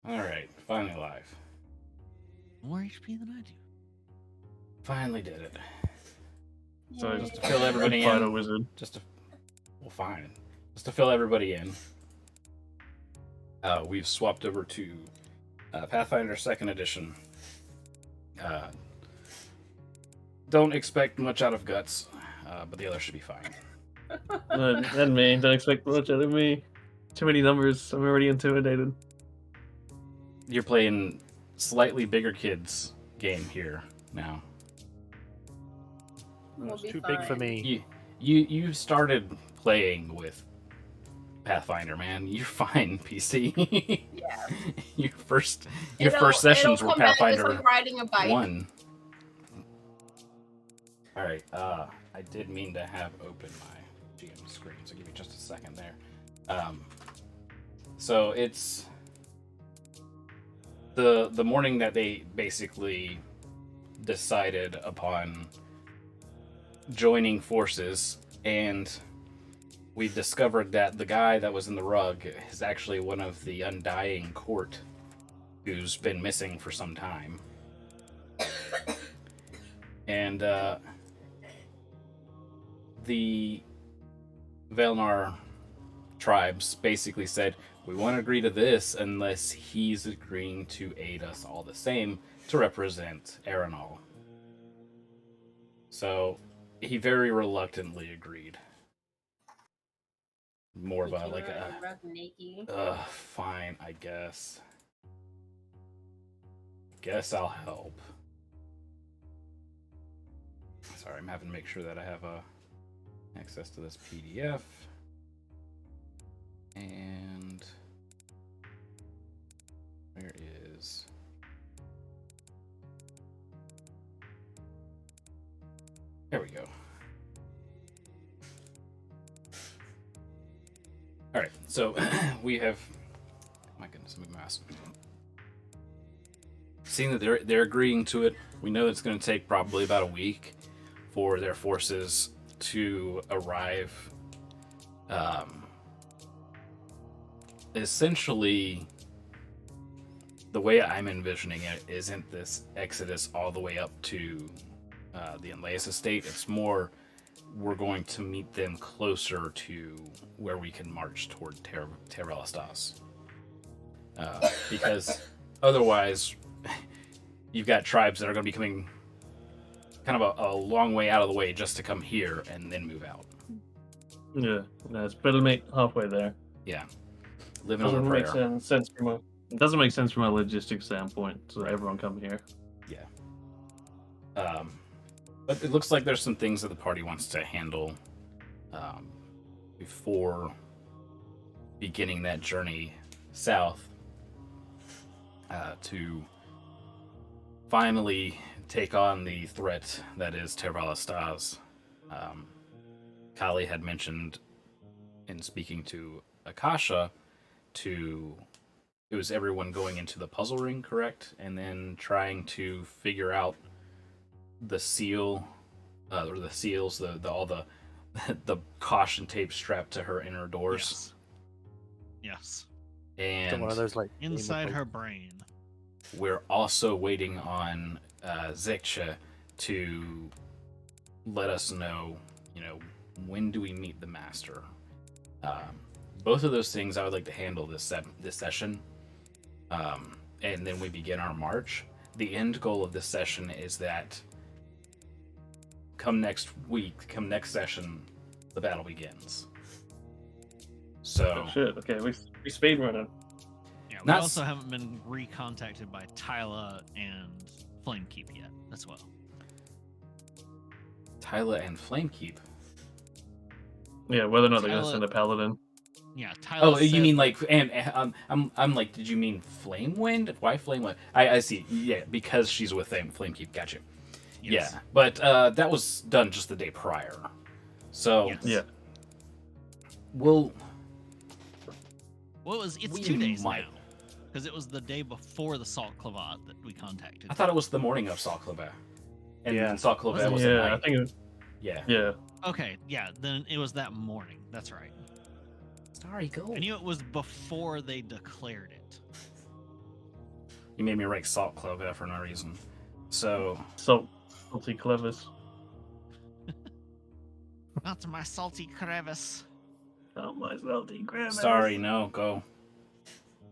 Alright, finally live. More HP than I do. Finally did it. So Just to fill everybody fight a in. wizard. Well, fine. Just to fill everybody in. We've swapped over to Pathfinder 2nd Edition. Don't expect much out of Guts, but the others should be fine. And me, don't expect much out of me. Too many numbers. I'm already intimidated. You're playing slightly bigger kids game here now. It's too big for me. You started playing with Pathfinder, man. You're fine, PC. Yeah. your first sessions were Pathfinder like riding a bike. 1. All right. I did mean to have open my GM screen, so give me just a second there. So it's the morning that they basically decided upon joining forces, and we've discovered that the guy that was in the rug is actually one of the Undying Court who's been missing for some time. And the Velnar tribes basically said, we won't agree to this unless he's agreeing to aid us all the same to represent Arenal. So he very reluctantly agreed. More about like fine, I guess. Guess I'll help. Sorry, I'm having to make sure that I have access to this PDF. And where is... There we go. Alright, so we have... My goodness, move my mouse. Seeing that they're agreeing to it, we know it's going to take probably about a week for their forces to arrive. Essentially, the way I'm envisioning it isn't this exodus all the way up to the Enlaeus estate. It's more we're going to meet them closer to where we can march toward Terrellastas. Because otherwise, you've got tribes that are going to be coming kind of a long way out of the way just to come here and then move out. Yeah, no, it's better to meet halfway there. Yeah. Living on a prayer. It doesn't make sense from a logistics standpoint, so everyone come here. Yeah. But it looks like there's some things that the party wants to handle before beginning that journey south to finally take on the threat that is Terrellastas. Kali had mentioned in speaking to Akasha it was everyone going into the puzzle ring, correct? And then trying to figure out the seal, or the seals, all the caution tape strapped to her inner doors. Yes. And one of those, like, inside her brain. We're also waiting on Zeksha to let us know, when do we meet the master? Both of those things I would like to handle this session. And then we begin our march. The end goal of this session is that come next session, the battle begins. So... Oh, shit, okay, we speed running. Yeah, we also haven't been recontacted by Tyla and Flamekeep yet, as well. Tyla and Flamekeep? Yeah, whether or not they're going to send a paladin. Yeah, Tyla. Oh, you mean like, and I'm like, did you mean Flamewind? Why Flamewind? I see. Yeah, because she's with Flamekeep. Gotcha. Yes. Yeah, but that was done just the day prior. So yes. Yeah. Well, it's 2 days now. Because it was the day before the Salt Clavat that we contacted. I thought it was the morning of Salt Clavat. And Yeah. then Salt Clavat was the night. I think it was... Yeah. Okay, yeah, then it was that morning. That's right. Sorry, go. I knew it was before they declared it. He made me write Salt Clova for no reason. So Salty Clevis. Not to my salty crevice. Oh, my salty Clevis. sorry, no, go.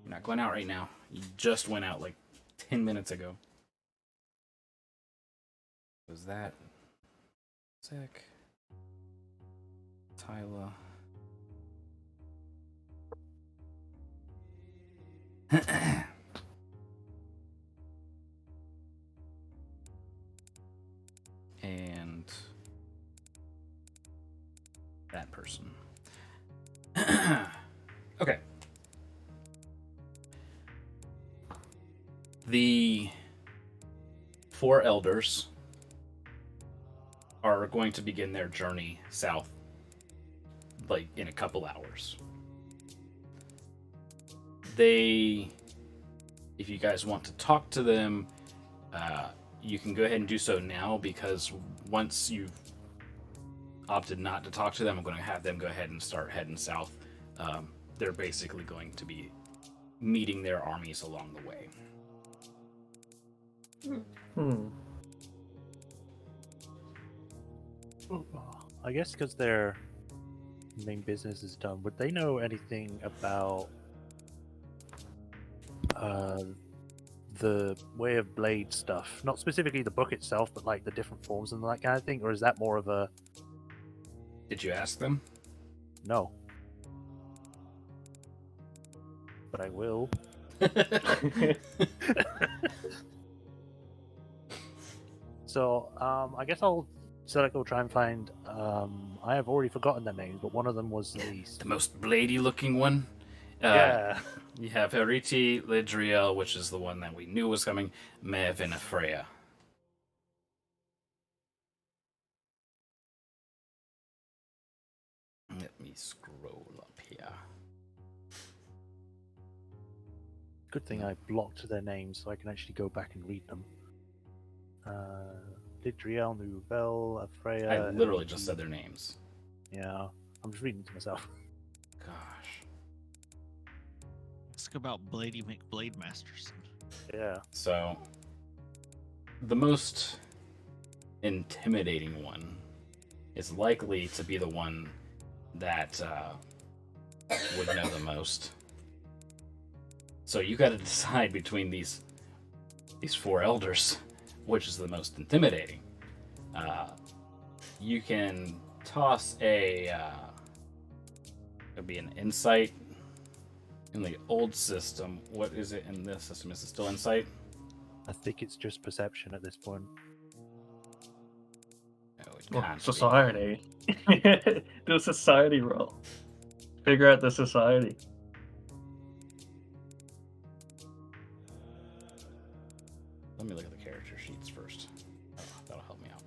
You're not going out right now. You just went out like 10 minutes ago. Was that sick? Tyler. And that person. Okay. The 4 elders are going to begin their journey south, like in a couple hours. If you guys want to talk to them, you can go ahead and do so now, because once you've opted not to talk to them, I'm going to have them go ahead and start heading south. They're basically going to be meeting their armies along the way. I guess because their main business is done, would they know anything about the Way of Blade stuff? Not specifically the book itself, but like the different forms and that kind of thing? Or is that more of a... Did you ask them? No. But I will. So, I guess I'll go try and find... I have already forgotten their names, but one of them was the most bladey looking one. Yeah. You have Heriti, Lidriel, which is the one that we knew was coming, Mev, and Freya. Let me scroll up here. Good thing I blocked their names so I can actually go back and read them. Lidriel, Nouvel, Freya... I literally just said their names. Yeah, I'm just reading to myself. Gosh. Ask about Blady McBlade Masterson. Yeah. So, the most intimidating one is likely to be the one that would know the most. So you got to decide between these 4 elders, which is the most intimidating. You can toss it'd be an insight in the old system. What is it in this system? Is it still insight? I think it's just perception at this point. No, it Well, can't society. Do a society roll. Figure out the society. Let me look at the character sheets first. Oh, that'll help me out.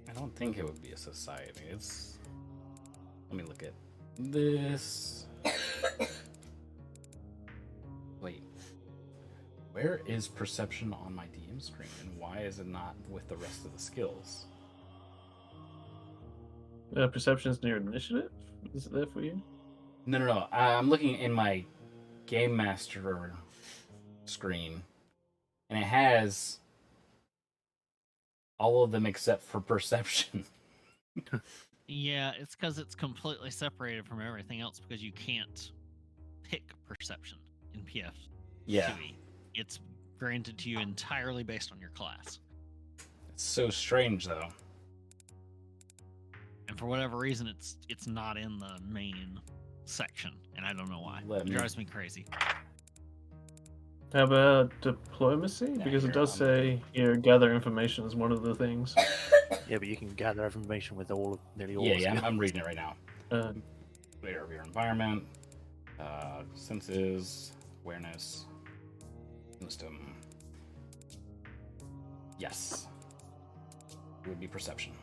I don't think it would be a society. It's... Let me look at this. Wait. Where is perception on my DM screen, and why is it not with the rest of the skills? Perception's near initiative? Is it that for you? No. I'm looking in my Game Master screen, and it has all of them except for perception. Yeah, it's because it's completely separated from everything else because you can't pick perception in PF. Yeah. It's granted to you entirely based on your class. It's so strange, though. And for whatever reason, it's not in the main section, and I don't know why. It drives me crazy. How about diplomacy? Yeah, Because it here, does say here gather information is one of the things. Yeah, but you can gather information with nearly all. Yeah, I'm reading it right now. Aware of your environment, senses, awareness, wisdom. Yes. It would be perception.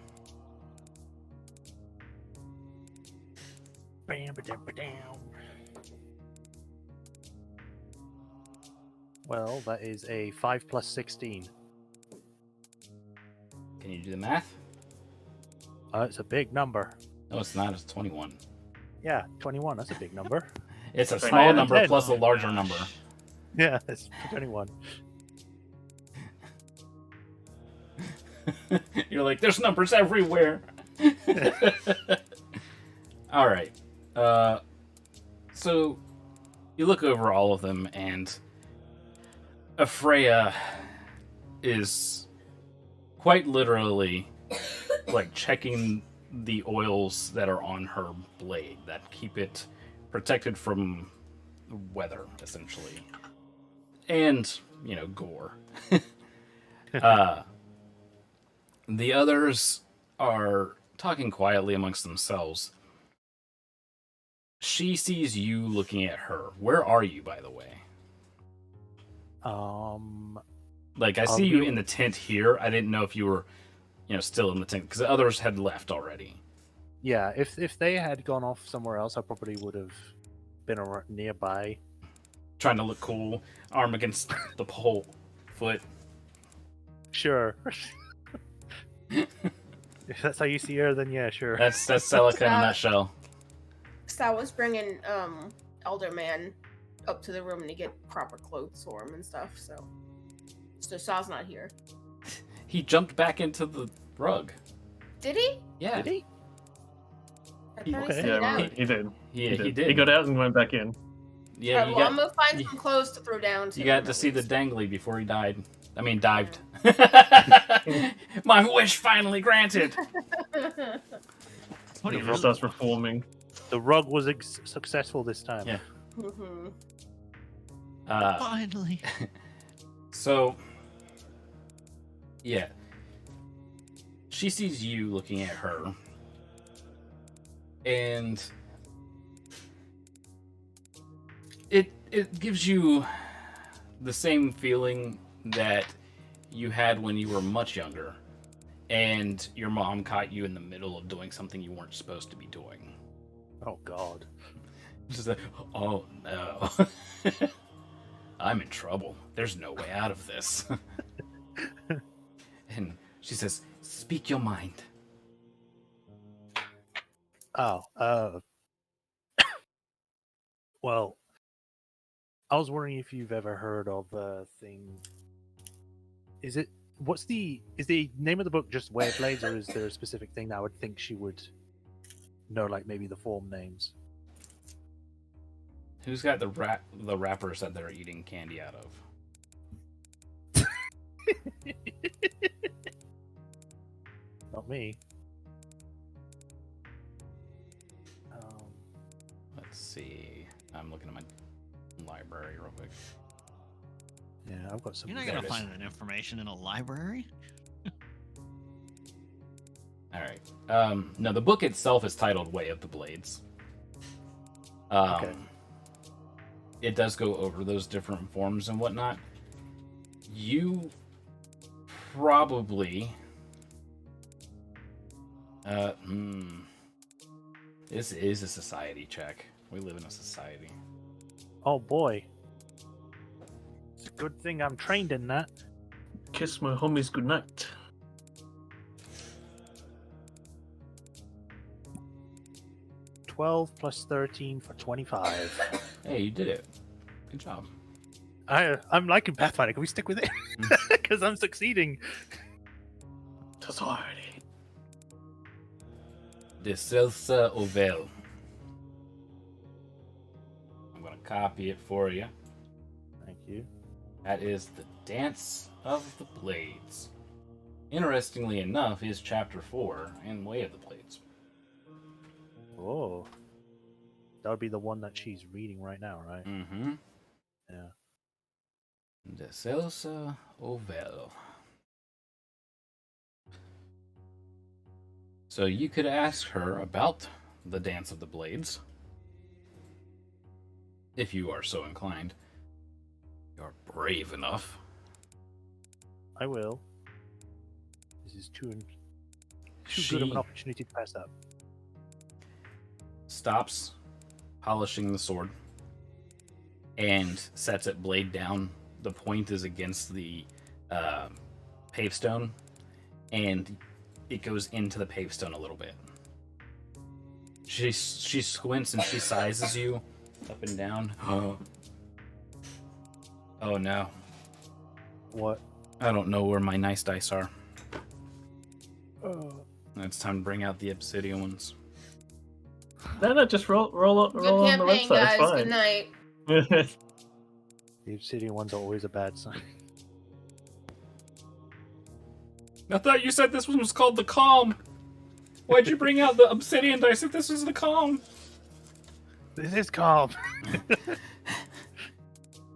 Well, that is a 5 plus 16. Can you do the math? It's a big number. No, it's not. It's 21. Yeah, 21. That's a big number. It's a Right. small Higher than number 10. plus a Oh, larger gosh. number. Yeah, it's 21. You're like, there's numbers everywhere. All right. So you look over all of them, and Afreya is quite literally like checking the oils that are on her blade that keep it protected from weather, essentially, and gore. The others are talking quietly amongst themselves. She sees you looking at her. Where are you, by the way? Like, I see you in the tent here. I didn't know if you were, still in the tent, because the others had left already. Yeah, if they had gone off somewhere else, I probably would have been nearby. Trying to look cool, arm against the pole, foot. Sure. If that's how you see her, then yeah, sure. That's Celica in a nutshell. So I was bringing Elder Man up to the room to get proper clothes for him and stuff. So Shaw's not here. He jumped back into the rug. Did he? Yeah. Did he? I thought he Okay. stayed out. He did. Yeah, he did. He got out and went back in. Yeah, Alright, well, I'm gonna find some clothes to throw down. you got to see the dangly before he died. I mean, dived. My wish finally granted. What do He you really starts want? reforming. The rug was successful this time. Yeah. Mhm. Finally. So, yeah. She sees you looking at her. And it gives you the same feeling that you had when you were much younger and your mom caught you in the middle of doing something you weren't supposed to be doing. Oh God. Just like, oh no. I'm in trouble. There's no way out of this. And she says, speak your mind. Oh, well, I was wondering if you've ever heard of a thing. Is the name of the book just Way of Blades, or is there a specific thing that I would think she would know, like maybe the form names? Who's got the wrappers that they're eating candy out of? Not me. Let's see. I'm looking at my library real quick. Yeah, I've got some. You're not There gonna it is. find that information in a library. All right. No, the book itself is titled Way of the Blades. Okay. It does go over those different forms and whatnot. You probably... This is a society check. We live in a society. Oh boy. It's a good thing I'm trained in that. Kiss my homies goodnight. 12 plus 13 for 25. Hey, you did it. Good job. I'm liking Pathfinder. Can we stick with it? Because I'm succeeding. Society. De Celsa Ovel. I'm going to copy it for you. Thank you. That is the Dance of the Blades. Interestingly enough, is Chapter 4 in Way of the Blades. Oh. That would be the one that she's reading right now, right? Mm-hmm. Yeah. De Celsa Ovel. So you could ask her about the Dance of the Blades. If you are so inclined. You're brave enough. I will. This is too good of an opportunity to pass up. Stops polishing the sword and sets it blade down. The point is against the pavestone, and it goes into the pavestone a little bit. She squints and she sizes you up and down. Oh no. What? I don't know where my nice dice are. Oh. It's time to bring out the obsidian ones. No, just roll on Good the campaign, website. guys. It's Good fine. night. The obsidian ones are always a bad sign. I thought you said this one was called the Calm. Why'd you bring out the obsidian dice if this was the Calm? This is calm.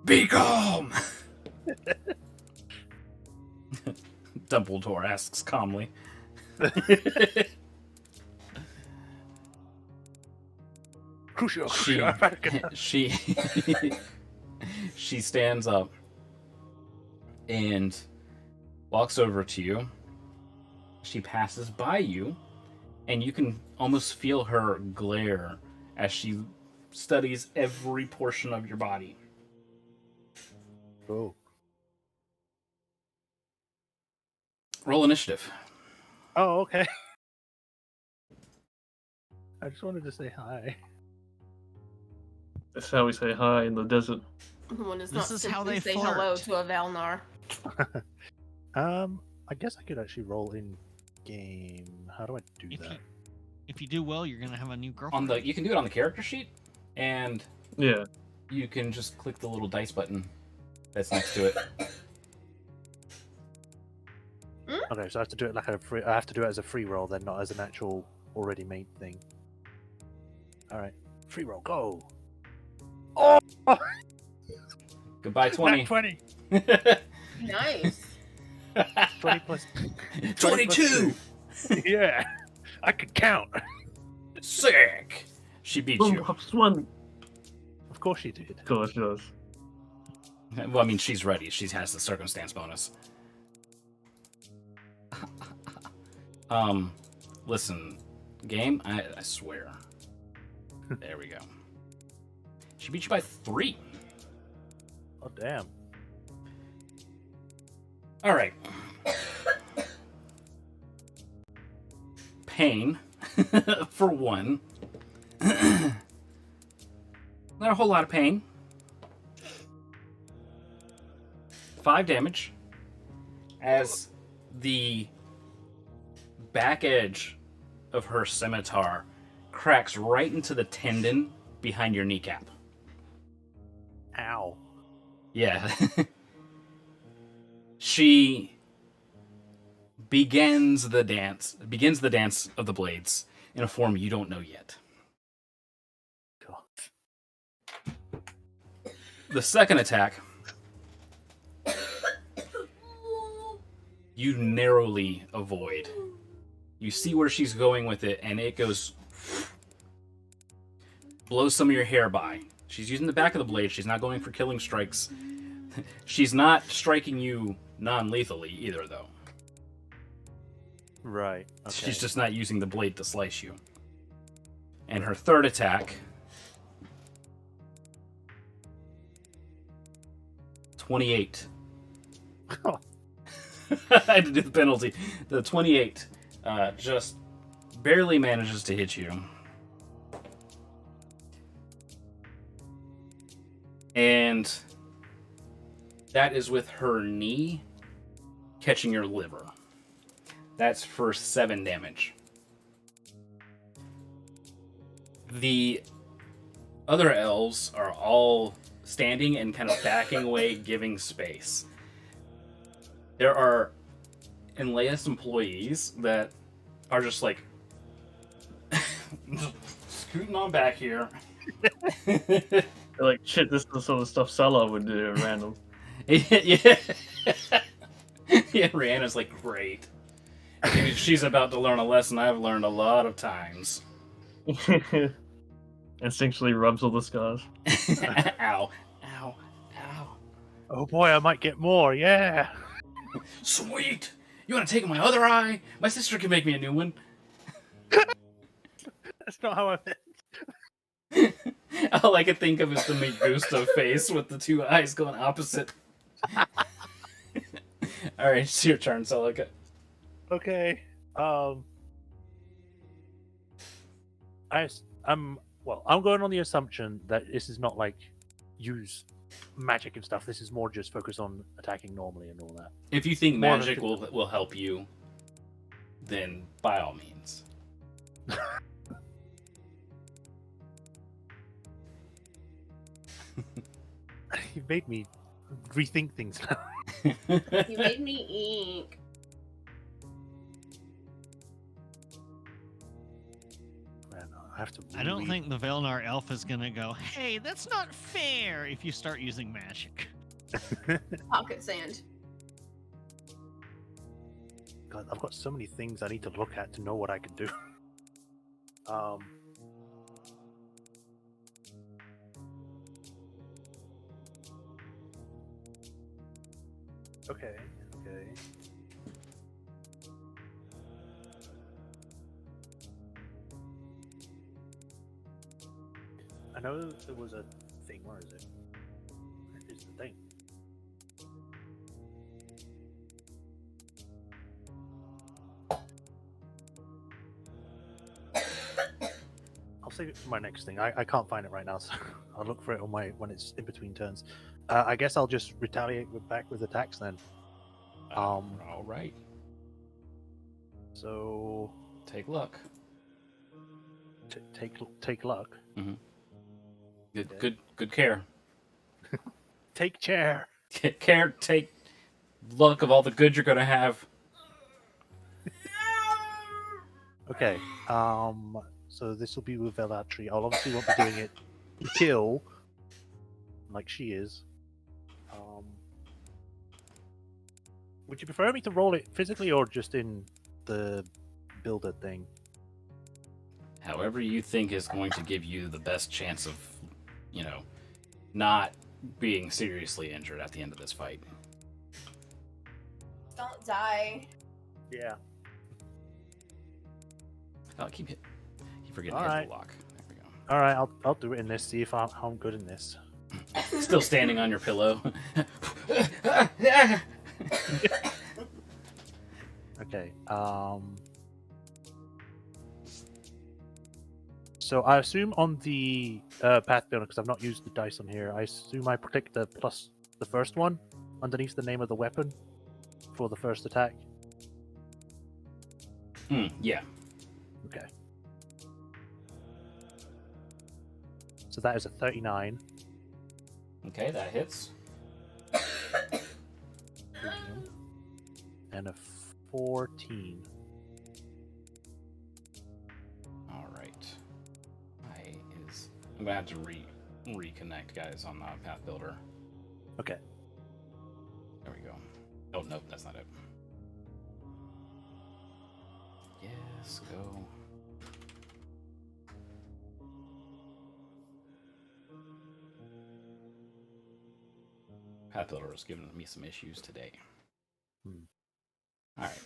Be calm! Dumbledore asks calmly. Crucial. She stands up and walks over to you. She passes by you, and you can almost feel her glare as she studies every portion of your body. Oh. Roll initiative. Oh, okay. I just wanted to say hi. That's how we say hi in the desert. When it's This not is how simply they say hello flirt. to a Valnar. I guess I could actually roll in game. How do I do that? If you do well, you're gonna have a new girlfriend. You can do it on the character sheet, and Yeah. you can just click the little dice button that's next to it. Okay, so I have to do it like a free. I have to do it as a free roll, then, not as an actual already made thing. All right, free roll, go. Oh, Goodbye, 20. Nat 20. Nice. 20 plus. 22! Yeah, I could count. Sick! She beats Boom, you. hops one. Of course she did. Of course she does. Well, I mean, she's ready. She has the circumstance bonus. Listen, game, I swear. There we go. She beat you by 3. Oh damn. All right. Pain, for one. Not a whole lot of pain. 5 damage as the back edge of her scimitar cracks right into the tendon behind your kneecap. Ow. Yeah. She begins the dance of the blades in a form you don't know yet. God. The second attack, you narrowly avoid. You see where she's going with it, and it goes, blows some of your hair by. She's using the back of the blade. She's not going for killing strikes. She's not striking you non-lethally either, though. Right. Okay. She's just not using the blade to slice you. And her third attack, 28. Oh. I had to do the penalty. The 28 just barely manages to hit you. And that is with her knee catching your liver. That's for 7 damage. The other elves are all standing and kind of backing away, giving space. There are Enlaeus employees that are just like scooting on back here. They're like, shit, this is the sort of stuff Salah would do at random. Yeah. Yeah, Rihanna's like, great. She's about to learn a lesson I've learned a lot of times. Instinctually rubs all the scars. Ow. Ow. Ow. Oh boy, I might get more. Yeah. Sweet! You want to take my other eye? My sister can make me a new one. That's not how I meant. All I could think of is the Medusa face with the 2 eyes going opposite. Alright, it's your turn, Celica. Okay. I'm going on the assumption that this is not like use magic and stuff. This is more just focus on attacking normally and all that. If you think More of a magic thing- will help you, then by all means. You made me rethink things now. You made me ink. Man, I have to. I don't really- think the Velnar elf is gonna go, hey, that's not fair if you start using magic. Pocket sand. God, I've got so many things I need to look at to know what I can do. Okay. I know there was a thing. Where is it? Where is the thing? I'll save it for my next thing. I can't find it right now, so I'll look for it on when it's in between turns. I guess I'll just retaliate back with attacks then. All right. So Take luck. take luck. Good, Okay. good care. Take chair. Care. Take luck of all the good you're gonna have. Okay. So this will be with Velatri. I'll obviously won't be doing it until, like she is. Would you prefer me to roll it physically or just in the builder thing? However you think is going to give you the best chance of, not being seriously injured at the end of this fight. Don't die. Yeah. Oh, keep forgetting All to hit right. the lock. There we go. All right. I'll do it in this. See if how I'm good in this. Still standing on your pillow. Okay. So I assume on the path builder, because I've not used the dice on here, I assume I predict the plus the first one underneath the name of the weapon for the first attack. Yeah. Okay. So that is a 39. Okay, that hits. And a 14. All right. I'm gonna have to reconnect, guys, on the path builder. Okay. There we go. Oh nope, that's not it. Yes, go. Path builder is giving me some issues today. All right.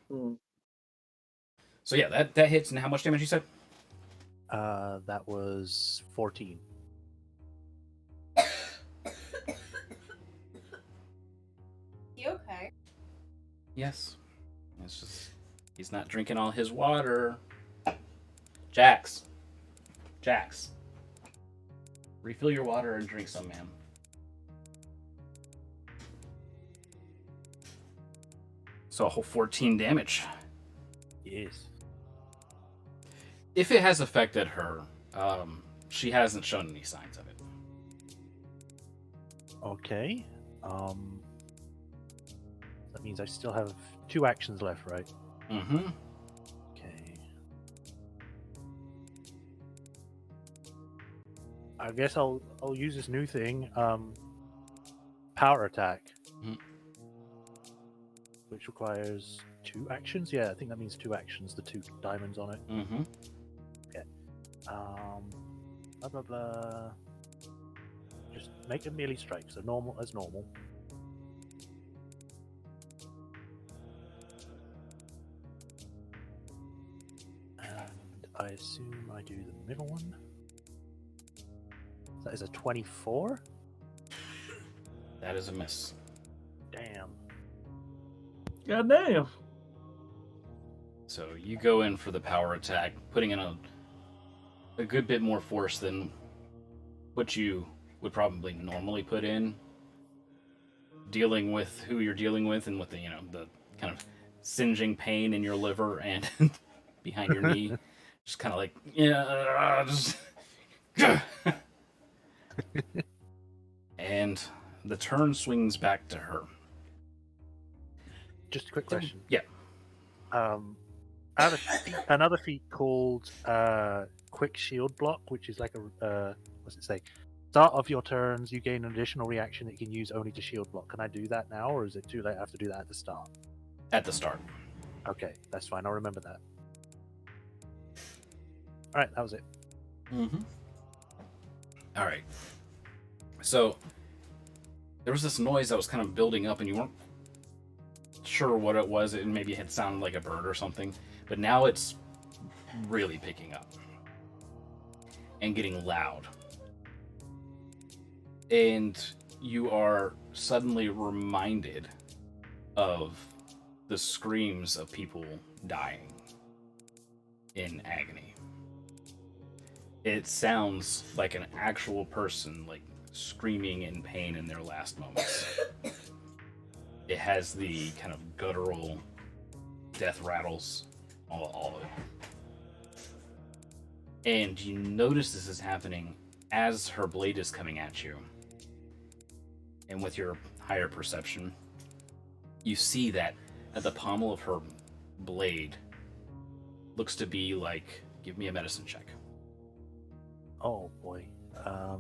Hmm. So yeah, that hits. And how much damage you said? That was 14. You okay? Yes. It's just he's not drinking all his water. Jax. Refill your water and drink some, ma'am. So a whole 14 damage. Yes. If it has affected her, she hasn't shown any signs of it. Okay. That means I still have 2 actions left, right? Mm-hmm. Okay. I guess I'll use this new thing, power attack, Mhm. which requires 2 actions. Yeah, I think that means 2 actions. The 2 diamonds on it. Mm-hmm. Blah blah blah. Just make a melee strike, so normal as normal. And I assume I do the middle one. That is a 24. That is a miss. Damn. God damn. So you go in for the power attack, putting in a good bit more force than what you would probably normally put in dealing with who you're dealing with and with the the kind of singeing pain in your liver and behind your knee. Just kind of like, just and the turn swings back to her. Just a quick question. Yeah. I have another feat called Quick Shield Block, which is like a what's it say? Start of your turns, you gain an additional reaction that you can use only to shield block. Can I do that now, or is it too late? I have to do that at the start. At the start. Okay, that's fine. I'll remember that. All right, that was it. Mm-hmm. All right. So there was this noise that was kind of building up, and you weren't sure what it was. It maybe had sounded like a bird or something, but now it's really picking up and getting loud. And you are suddenly reminded of the screams of people dying in agony. It sounds like an actual person, like screaming in pain in their last moments. It has the kind of guttural death rattles, all of it. And you notice this is happening as her blade is coming at you. And with your higher perception, you see that at the pommel of her blade looks to be like, give me a medicine check. Oh boy. I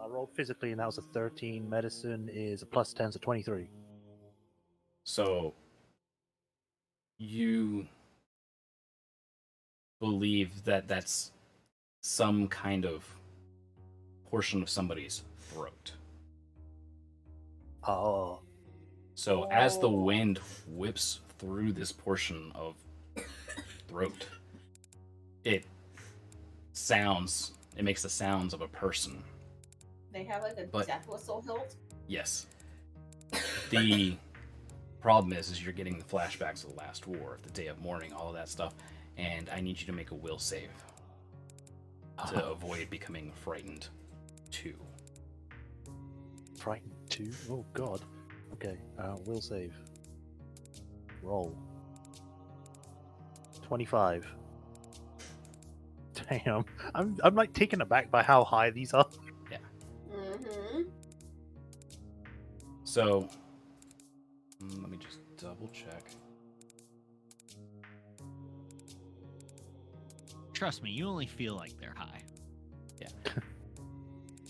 rolled physically, and that was a 13. Medicine is a plus 10, so 23. So you believe that that's some kind of portion of somebody's throat. Oh. So as the wind whips through this portion of throat, it makes the sounds of a person. They have like a But- death whistle hilt. Yes. The problem is you're getting the flashbacks of the last war, the day of mourning, all of that stuff, and I need you to make a will save to avoid becoming frightened too. Frightened 2? Oh god. Okay, will save. Roll. 25. Damn. I'm like taken aback by how high these are. Mm-hmm. So, let me just double check. Trust me, you only feel like they're high.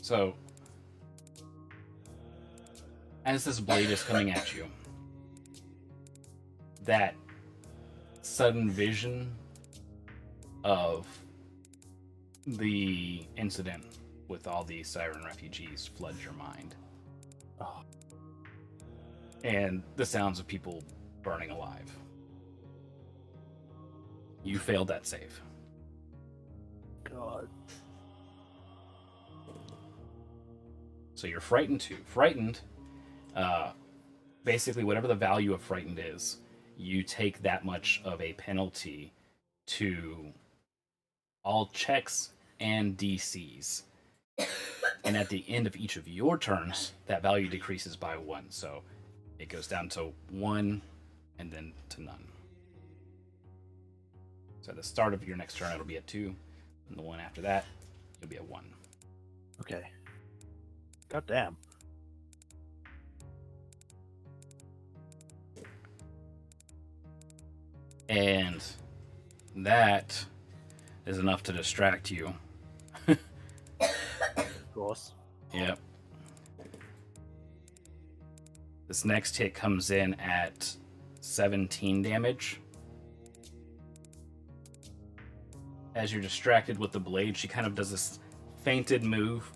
So, as this blade is coming at you, that sudden vision of the incident with all the Siren refugees floods your mind. Oh. And the sounds of people burning alive. You failed that save. God. So you're frightened too. Frightened, basically whatever the value of frightened is, you take that much of a penalty to all checks and DCs. And at the end of each of your turns, that value decreases by 1. So it goes down to 1 and then to none. So at the start of your next turn, it'll be at 2. And the one after that, you'll be at 1. Okay. God damn. And that is enough to distract you. Of course. Yep. This next hit comes in at 17 damage. As you're distracted with the blade, she kind of does this feinted move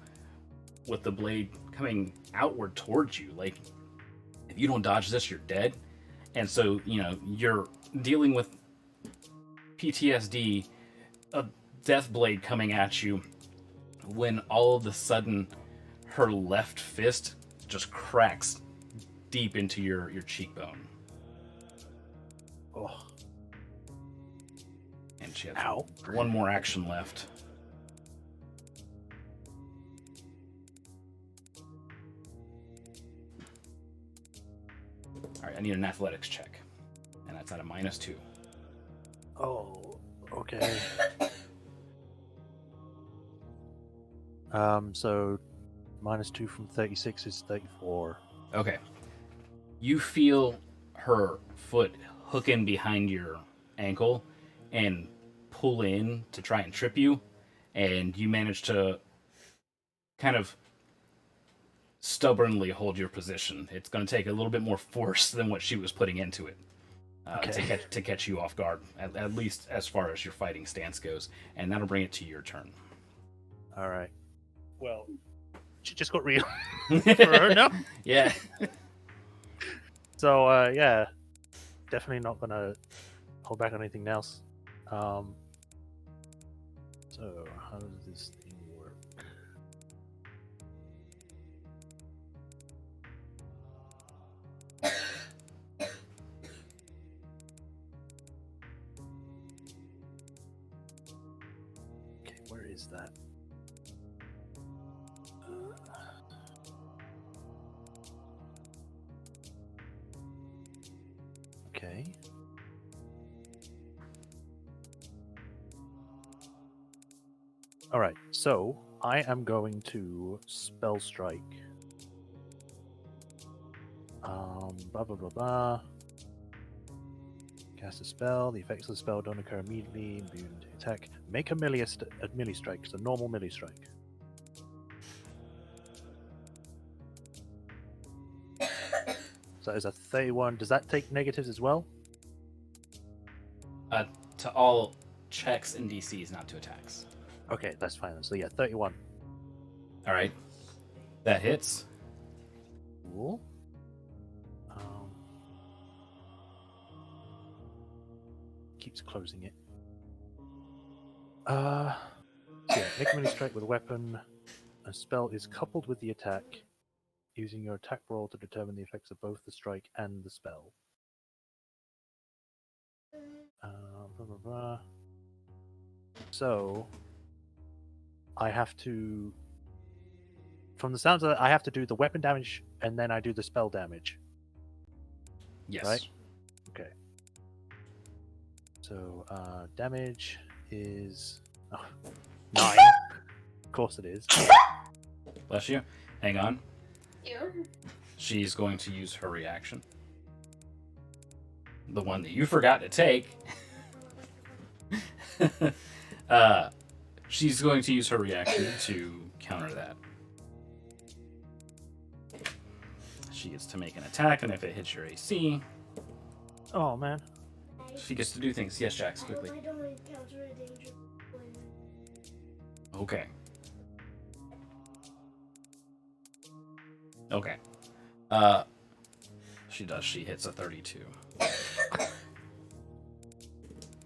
with the blade coming outward towards you. Like, if you don't dodge this, you're dead. And so, you're dealing with PTSD, a death blade coming at you, when all of a sudden her left fist just cracks deep into your cheekbone. Oh, And she has ow. one more action left. All right, I need an athletics check, and that's at a -2. Oh, okay. So -2 from 36 is 34. Okay. You feel her foot hook in behind your ankle and pull in to try and trip you, and you manage to kind of stubbornly hold your position. It's going to take a little bit more force than what she was putting into it Okay. to catch you off guard, at least as far as your fighting stance goes, and that'll bring it to your turn. All right. Well, she just got real for her now. Yeah. So yeah, definitely not gonna hold back on anything else. So how does this thing work? Okay, where is that? Okay. All right, so I am going to spell strike. Blah blah blah blah. Cast a spell. The effects of the spell don't occur immediately. Imbue into attack. Make a melee strike. It's a normal melee strike. So that is a 31. Does that take negatives as well? To all checks and DCs, not to attacks. Okay, that's fine. So yeah, 31. All right. That hits. Cool. Keeps closing it. So yeah, make a melee strike with a weapon. A spell is coupled with the attack, using your attack roll to determine the effects of both the strike and the spell. Blah, blah, blah. So I have to, from the sounds of it, I have to do the weapon damage and then I do the spell damage. Yes. Right? Okay. So damage is 9. Of course it is. Bless you. Hang on. You. She's going to use her reaction. The one that you forgot to take. She's going to use her reaction to counter that. She gets to make an attack, and if it hits your AC, Oh man. she gets to do things. Yes, Jax, quickly. I don't encounter a danger when Okay. Okay. She does. She hits a 32.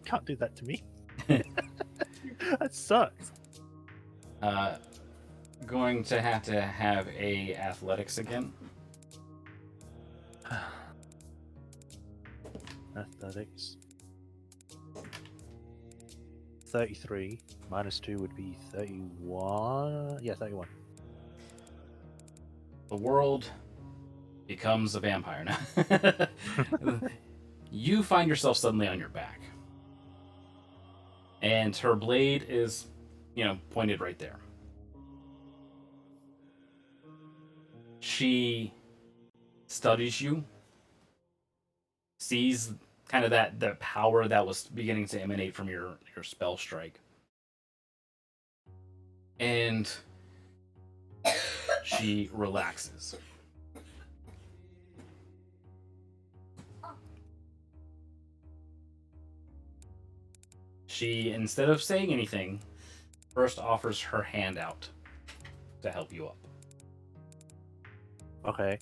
Can't do that to me. That sucks. Going to have a athletics again. Athletics. 33 minus 2 would be 31. Yeah, 31. The world becomes a vampire now. You find yourself suddenly on your back. And her blade is, pointed right there. She studies you, sees kind of the power that was beginning to emanate from your spell strike. And she relaxes. She, instead of saying anything, first offers her hand out to help you up. Okay.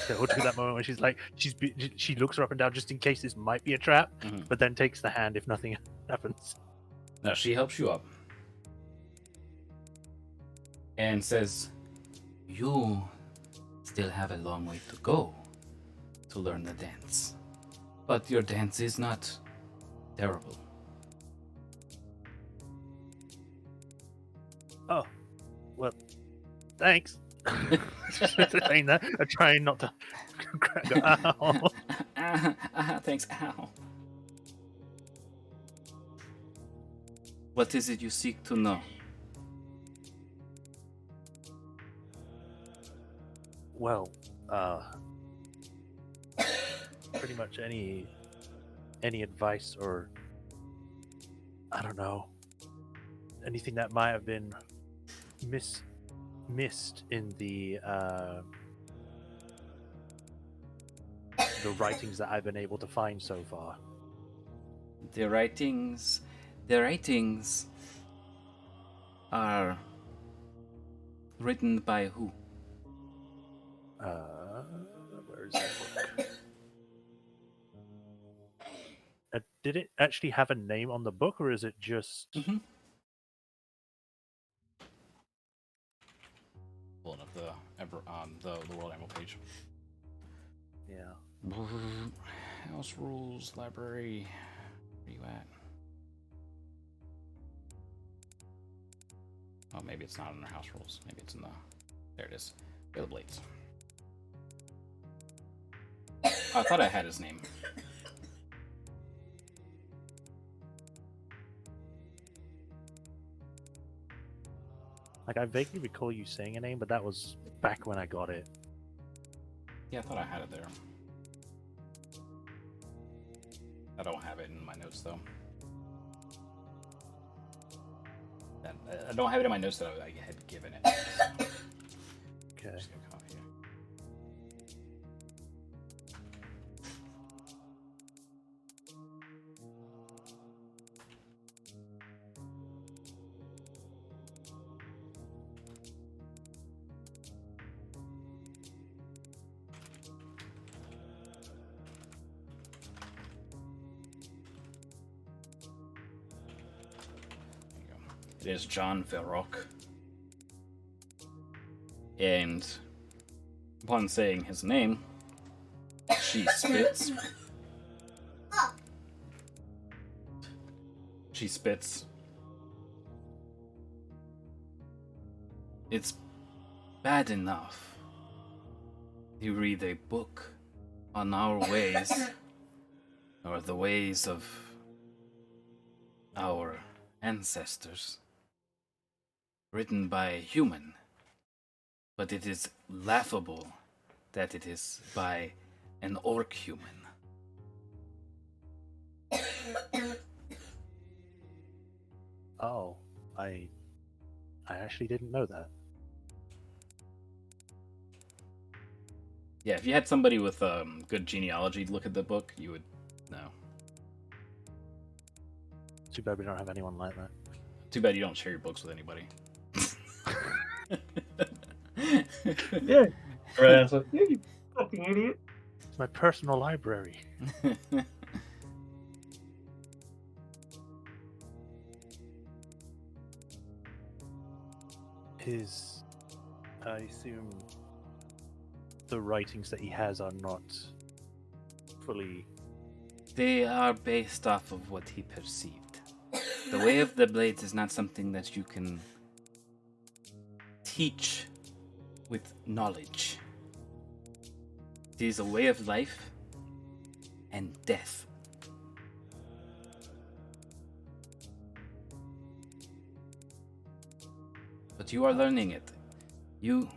So we'll do that moment when she's like, she looks her up and down just in case this might be a trap, Mhm. but then takes the hand if nothing happens. Now she helps you up and says, "You still have a long way to go to learn the dance." But your dance is not terrible. Oh, well, thanks. Saying that, I'm trying not to go, ow. Thanks, ow. What is it you seek to know? Well, pretty much any advice or I don't know anything that might have been missed in the writings that I've been able to find so far. The writings are written by who? Where is that book? Did it actually have a name on the book, or is it just? Mm-hmm. Pulling up the World Animal page. Yeah. House rules library. Where you at? Oh, maybe it's not in the house rules. Maybe it's in the. There it is. Where are the blades? Oh, I thought I had his name. Like I vaguely recall you saying a name, but that was back when I got it. Yeah, I thought I had it there. I don't have it in my notes though. I don't have it in my notes that I had given it. Okay. Just gonna copy it. It is John Verrock. And upon saying his name, she spits. She spits. It's bad enough you read a book on our ways, or the ways of our ancestors, written by a human, but it is laughable that it is by an orc human. Oh, I actually didn't know that. Yeah, if you had somebody with good genealogy look at the book, you would know. Too bad we don't have anyone like that. Too bad you don't share your books with anybody. Yeah. Right answer. Yeah, you fucking idiot. It's my personal library. His, I assume, the writings that he has are not fully. They are based off of what he perceived. The way of the blades is not something that you can teach with knowledge. It is a way of life and death. But you are learning it. You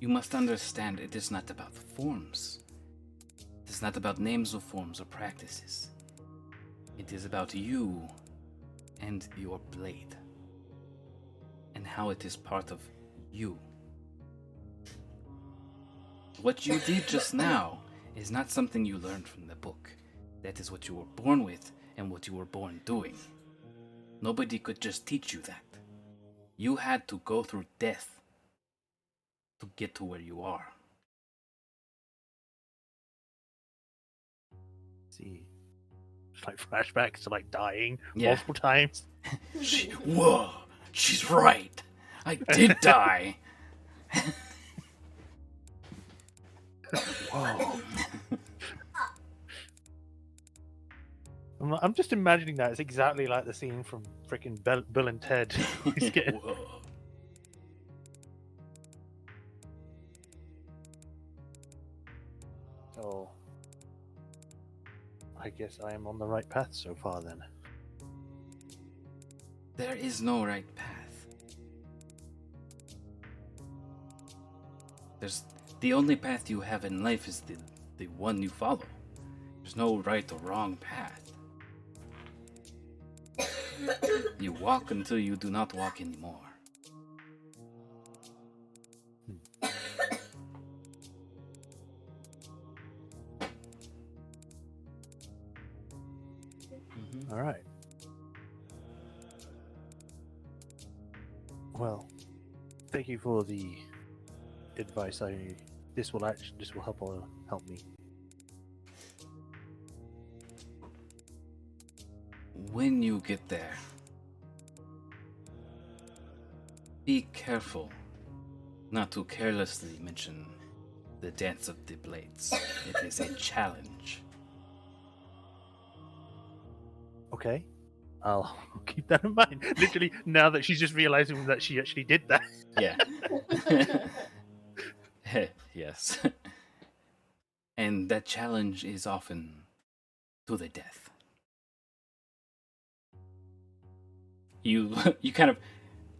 must understand it is not about forms. It is not about names of forms or practices. It is about you and your blade, and how it is part of you. What you did just now is not something you learned from the book. That is what you were born with and what you were born doing. Nobody could just teach you that. You had to go through death to get to where you are. See, it's like flashbacks to like dying Yeah. multiple times. Whoa, she's right. I did die. Whoa. I'm just imagining that. It's exactly like the scene from freaking Bill and Ted. He's getting... Whoa. Oh. I guess I am on the right path so far then. There is no right path. The only path you have in life is the one you follow. There's no right or wrong path. You walk until you do not walk anymore. All right. Well, thank you for the advice. This will help me. When you get there, be careful not to carelessly mention the dance of the blades. It is a challenge. Okay. I'll keep that in mind. Literally, now that she's just realizing that she actually did that. Yeah. Yes. And that challenge is often to the death. You kind of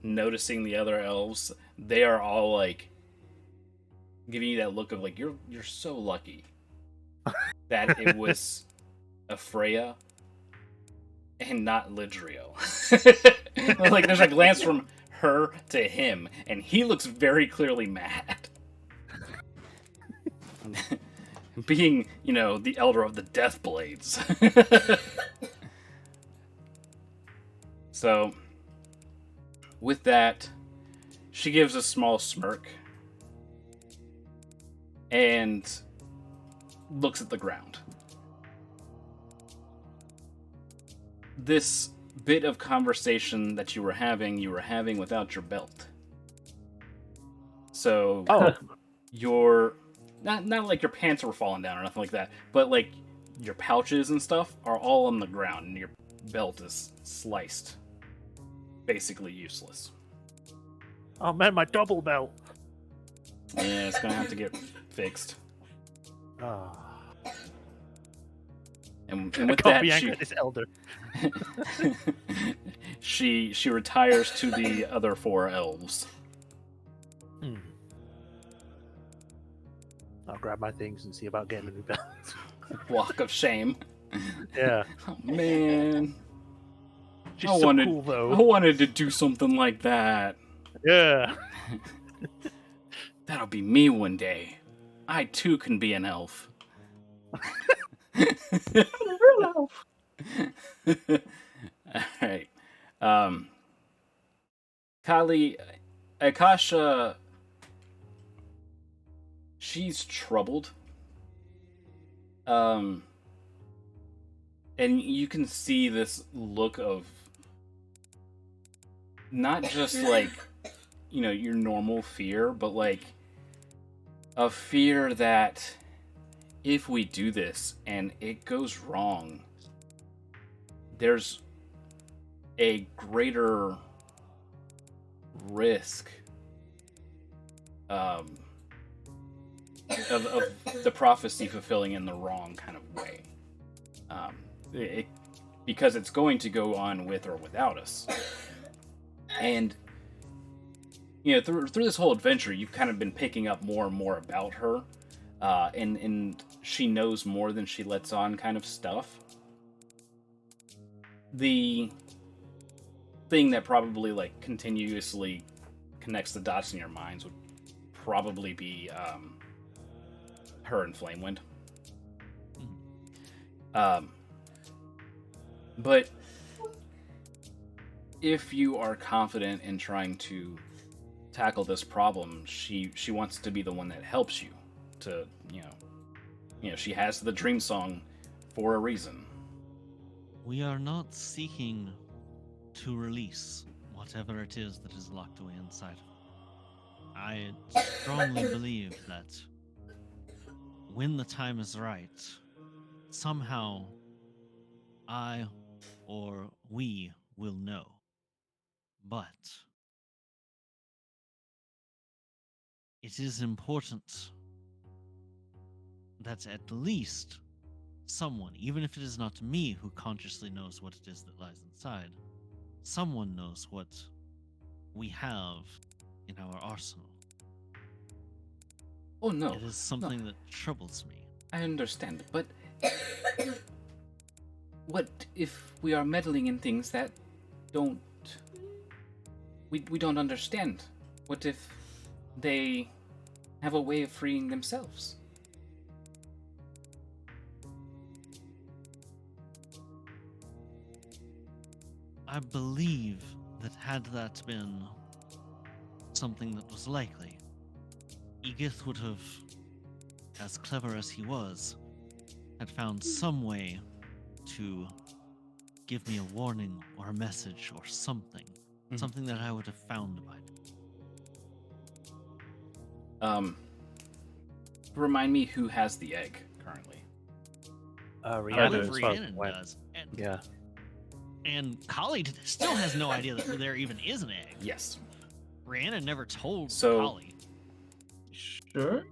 noticing the other elves, they are all like giving you that look of like you're so lucky that it was a Freya and not Lidriel. Like there's a glance from her to him, and he looks very clearly mad. Being, the elder of the Death Blades. So, with that, she gives a small smirk and looks at the ground. This bit of conversation that you were having without your belt. So, your not like your pants were falling down or nothing like that, but like your pouches and stuff are all on the ground, and your belt is sliced, basically useless. Oh man, my double belt. Yeah, it's gonna have to get fixed. Ah. And I with can't that, be angry at this elder. she retires to the other 4 elves. I'll grab my things and see about getting a new belt. Walk of shame. Yeah. Oh man, She's I so wanted, cool though. I wanted to do something like that. Yeah. That'll be me one day. I too can be an elf. Alright. Kali, Akasha, she's troubled. And you can see this look of not just like, your normal fear, but like a fear that if we do this and it goes wrong, there's a greater risk of the prophecy fulfilling in the wrong kind of way. Because it's going to go on with or without us. And through this whole adventure, you've kind of been picking up more and more about her, and she knows more than she lets on, kind of stuff. The thing that probably like continuously connects the dots in your minds would probably be her and Flamewind. But if you are confident in trying to tackle this problem, she wants to be the one that helps you to, she has the dream song for a reason. We are not seeking to release whatever it is that is locked away inside. I strongly believe that when the time is right, somehow I or we will know. But it is important that at least someone, even if it is not me who consciously knows what it is that lies inside, someone knows what we have in our arsenal. Oh no, It is something that troubles me. I understand, but what if we are meddling in things that we don't understand? What if they have a way of freeing themselves? I believe that had that been something that was likely, Edith would have, as clever as he was, had found some way to give me a warning or a message or something. Mhm. Something that I would have found by now. Remind me who has the egg currently. I Rihanna, believe as far as Rhiannon when- does. Yeah. And Kali still has no idea that there even is an egg. Yes. Rhiannon never told So- Kali. Sure.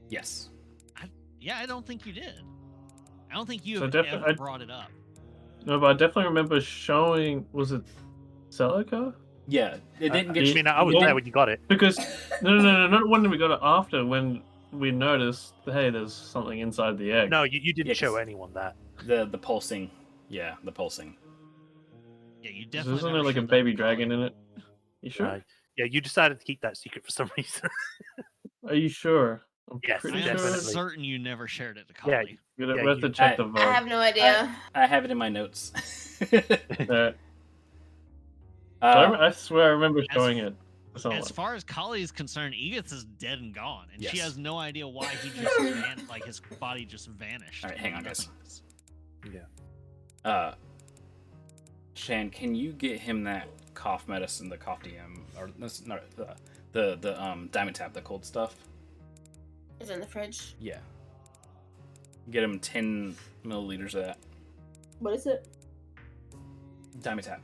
Yes. Yeah, I don't think you did. I don't think you So have definitely- ever brought it up. No, but I definitely remember showing. Was it Celica? Yeah. It didn't I get. mean, I was Well- there when you got it. Because no, not when we got it after. When we noticed, hey, there's something inside the egg. No, you didn't Yeah, show 'cause- anyone that. the pulsing. Yeah, the pulsing. Yeah, you So definitely. isn't never there like a showed that baby to Kali. dragon in it? You sure? Yeah, you decided to keep that secret for some reason. Are you sure? I'm Yes, pretty I am sure. definitely. certain you never shared it to Yeah, Kali. We Yeah, have to you- check the I VOD. have no idea. I have it in my notes. Alright. I swear I remember showing it to someone. As far as Kali is concerned, Edith is dead and gone, and she Yes. has no idea why he just like his body just vanished. All right, hang into on, guys. nothingness. Shan, can you get him that cough medicine, the cough DM, or that's not the diamond tap, the cold stuff? It's in the fridge. Yeah. Get him 10 milliliters of that What is it? diamond tap.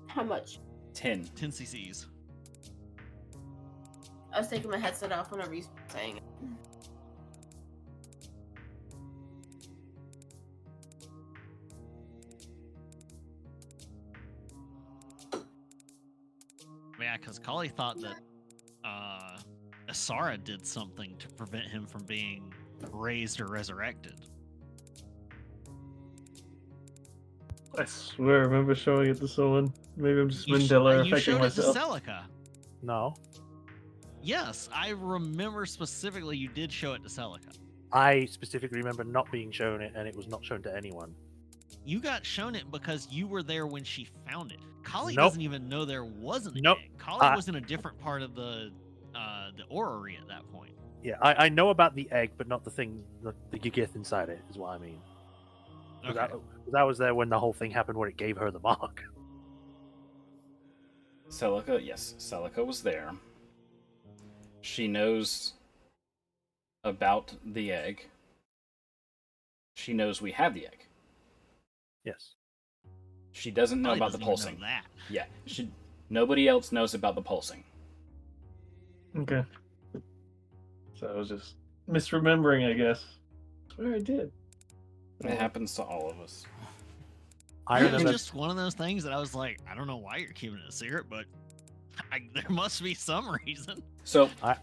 How much? 10. 10 cc's. I was taking my headset off whenever you were saying it. Yeah, because Kali thought that Asara did something to prevent him from being raised or resurrected. I swear I remember showing it to someone. Maybe I'm just You Mandela you affecting showed myself. it to Celica. No, Yes, I remember specifically you did show it to Celica. I specifically remember not being shown it, and it was not shown to anyone. You got shown it because you were there when she found it. Kali Nope. doesn't even know there was an Nope. egg. Kali I- was in a different part of the orrery at that point. Yeah, I know about the egg, but not the thing, the Gigith inside it, is what I mean. 'Cause Okay. I was there when the whole thing happened where it gave her the mark. Celica, yes, Celica was there. She knows about the egg. She knows we have the egg. Yes. She doesn't know Kali about the doesn't even pulsing. know that. Yeah, nobody else knows about the pulsing. Okay. So I was just misremembering, I guess. I swear I did. It happens to all of us. I It was remember. just one of those things that I was like, I don't know why you're keeping it a secret, but there must be some reason. So, I-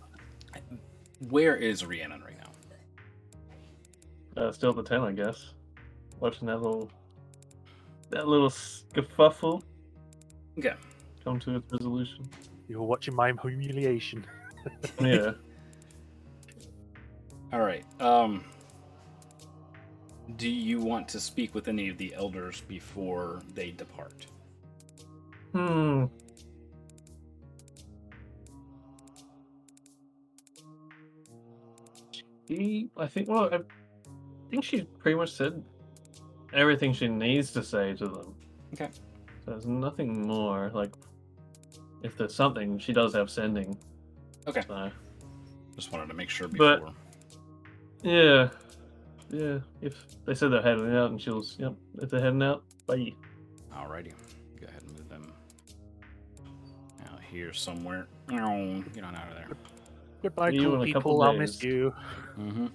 where is Rhiannon right now? Still at the 10, I guess. Watching that little scuffle Okay. come to its resolution. You were watching my humiliation. Yeah. All right. Do you want to speak with any of the elders before they depart? I think she pretty much said everything she needs to say to them. Okay. So there's nothing more. Like, if there's something, she does have sending. Okay. So, Just wanted to make sure But- before. yeah. yeah, if they said they're heading out, and she was, yep, if they're heading out, bye. Alrighty. Go ahead and move them out here somewhere. Get on out of there. Goodbye, See you cool in a couple people. I'll miss days. you. Mm-hmm.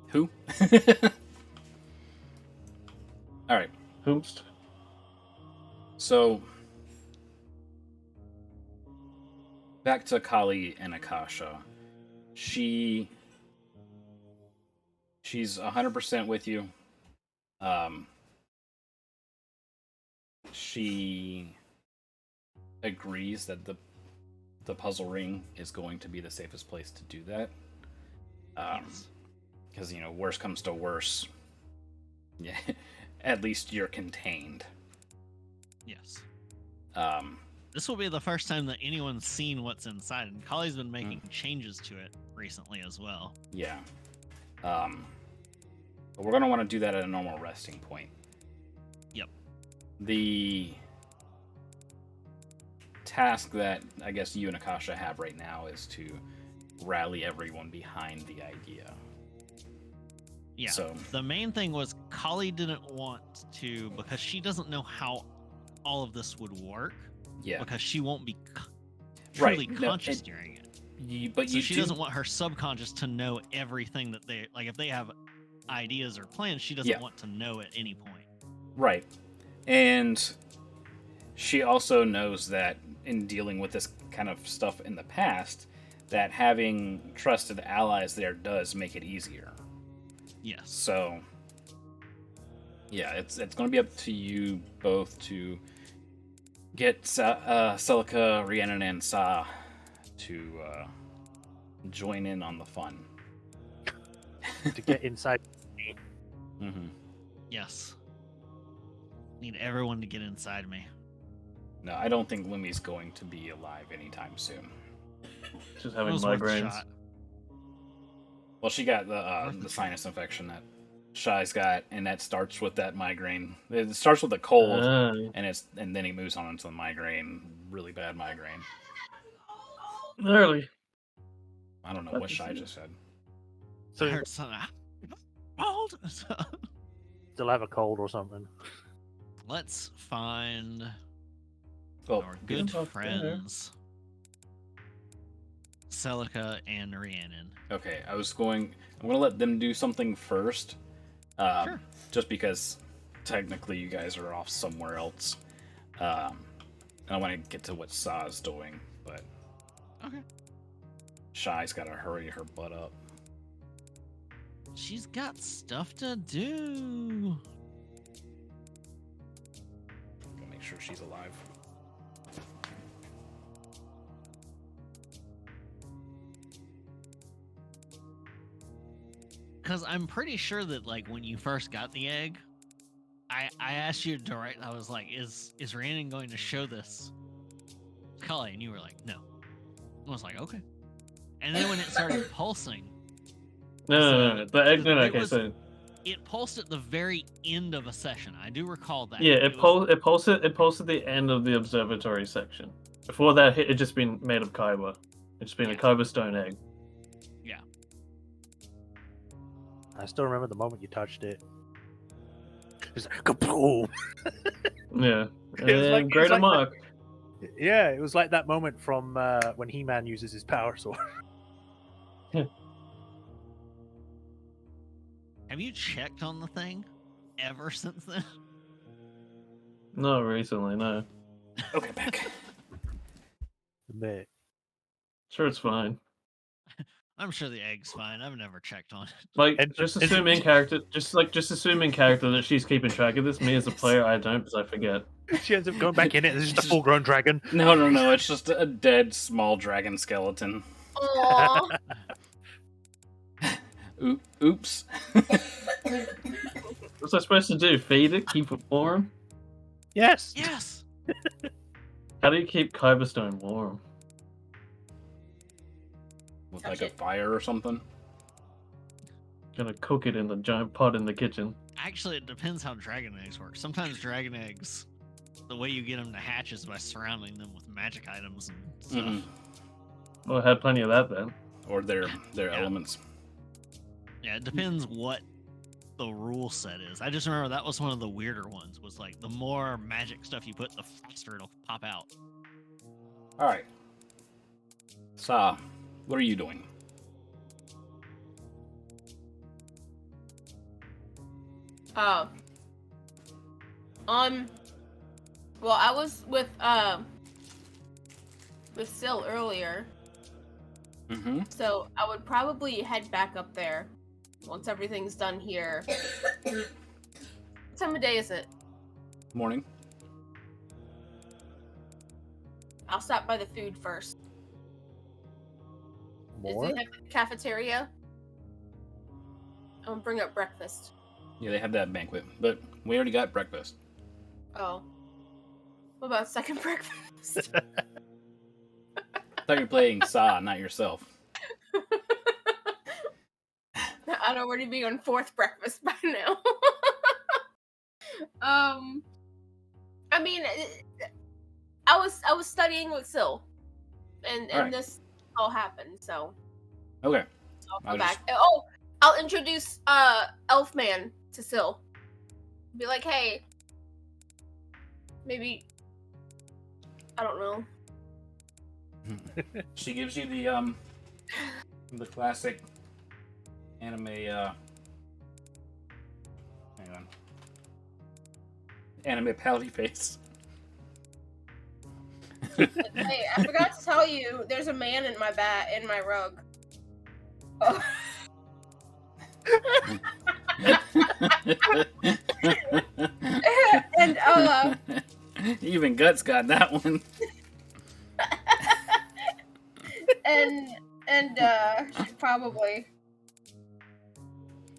Who? Alright. Hoomst. So, back to Kali and Akasha. She's 100% with you. She agrees that the puzzle ring is going to be the safest place to do that. Yes. Because, worst comes to worst, yeah, at least you're contained. Yes. Um, This will be the first time that anyone's seen what's inside, and Kali's been making changes to it recently as well. yeah. But we're going to want to do that at a normal resting point. Yep. The task that I guess you and Akasha have right now is to rally everyone behind the idea. Yeah. So, The main thing was Kali didn't want to, because she doesn't know how all of this would work, yeah. because she won't be Right. truly No, conscious during it. But So you she do... doesn't want her subconscious to know everything that they like. If they have ideas or plans, she doesn't Yeah. want to know at any point. Right. And she also knows that in dealing with this kind of stuff in the past, that having trusted allies there does make it easier. Yes. So, yeah, it's going to be up to you both to get Celica, Rhiannon, and Sa to join in on the fun. To get inside. Mm-hmm. Yes. Need everyone to get inside me. No, I don't think Lumi's going to be alive anytime soon. Just It having was worth a migraines. shot. Well, she got Worth the the sinus infection that Shy's got, and that starts with that migraine. It starts with a cold, and then he moves on into the migraine, really bad migraine. Early. I don't know What what is Shy it? just said. I So heard something. Cold. still have a cold or something. Let's find Well, our get good them up there. friends, Celica and Rhiannon. okay, I'm going to let them do something first. Sure. Just because technically you guys are off somewhere else. And I want to get to what Sa's doing, but Okay. Shy's got to hurry her butt up. She's got stuff to do. Gotta make sure she's alive. Because I'm pretty sure that, like, when you first got the egg, I asked you direct. I was like, "Is Rhiannon going to show this Kali?" And you were like, "No." I was like, "Okay." And then when it started pulsing, No. It Okay, was- so it pulsed at the very end of a session. I do recall that. yeah, it was- pulsed at the end of the observatory section. Before that, it just been made of kyber. It's been a Yeah. kyber stone egg. Yeah. I still remember the moment you touched it. It's like kaboom! Yeah, It was like- it was greater like mark. Yeah, it was like that moment from when He-Man uses his power sword. Have you checked on the thing ever since then? Not recently, no. Okay, back. But Sure, it's fine. I'm sure the egg's fine. I've never checked on it. Like, And- just and- assume in character, just assume in character that she's keeping track of this. Me as a player, I don't, because I forget. she ends up going back in it. There's just a full-grown dragon. No, it's just a dead small dragon skeleton. Aww. Oops. What's I supposed to do? Feed it? Keep it warm? Yes. Yes. How do you keep kyber stone warm? With Touch like a it. fire or something. Gonna cook it in the giant pot in the kitchen. Actually, it depends how dragon eggs work. Sometimes dragon eggs, the way you get them to hatch is by surrounding them with magic items and stuff. Mhm. Well, I had plenty of that then. Or their Yeah. elements. Yeah, it depends what the rule set is. I just remember that was one of the weirder ones. Was like the more magic stuff you put, the faster it'll pop out. All right. Sa, what are you doing? Well, I was with Sil earlier, Mm-hmm. so I would probably head back up there once everything's done here. What time of day is it? Morning. I'll stop by the food first. More? Does it have a cafeteria? I'm gonna bring up breakfast. Yeah, they have that banquet, but we already got breakfast. Oh. What about second breakfast? I thought you were playing Sa, not yourself. I'd already be on fourth breakfast by now. I mean, I was studying with Sil, and Alright. this all happened. So Okay. I'll I'll come just- back. Oh, I'll introduce Elfman to Sil. Be like, hey, maybe I don't know. She gives you the classic anime hang on. Anime pouty face. Hey, I forgot to tell you, there's a man in my in my rug. Oh. And Even Guts got that one. and probably,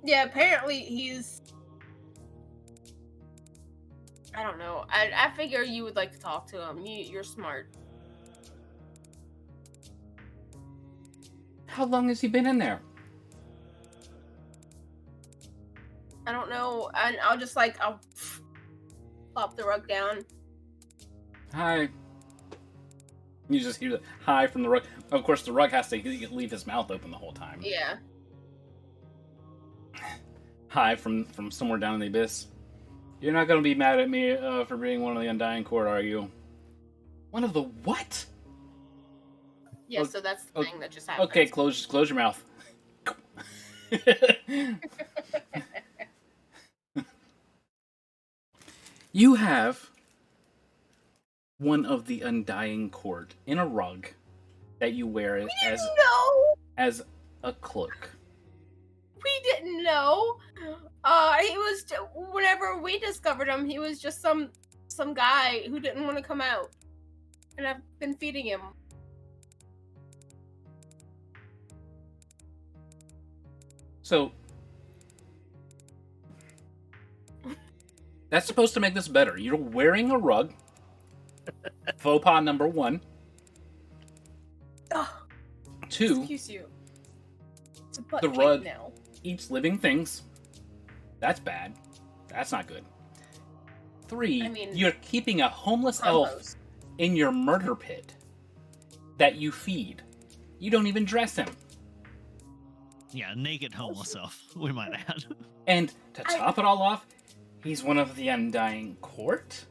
yeah. Apparently, he's. I don't know. I figure you would like to talk to him. You're smart. How long has he been in there? I don't know, and I'll just like I'll plop the rug down. Hi. You just hear the hi from the rug. Of course, the rug has to leave his mouth open the whole time. Yeah. Hi from somewhere down in the abyss. You're not gonna be mad at me for being one of the Undying Court, are you? One of the what? Yeah. Oh, So that's the oh, thing that just happened. Okay, close your mouth. You have one of the Undying Court in a rug that you wear as No, as a cloak. we didn't know. He was whenever we discovered him, he was just some guy who didn't want to come out, and I've been feeding him. So that's supposed to make this better. You're wearing a rug. Faux pas number 1. Oh, 2, excuse you. It's a butt The cake rug- now. eats living things. That's bad. That's not good. 3, I mean, you're keeping a homeless elf Compost. in your murder pit that you feed. You don't even dress him. Yeah, naked homeless elf, we might add. And to top it all off, he's one of the Undying Court?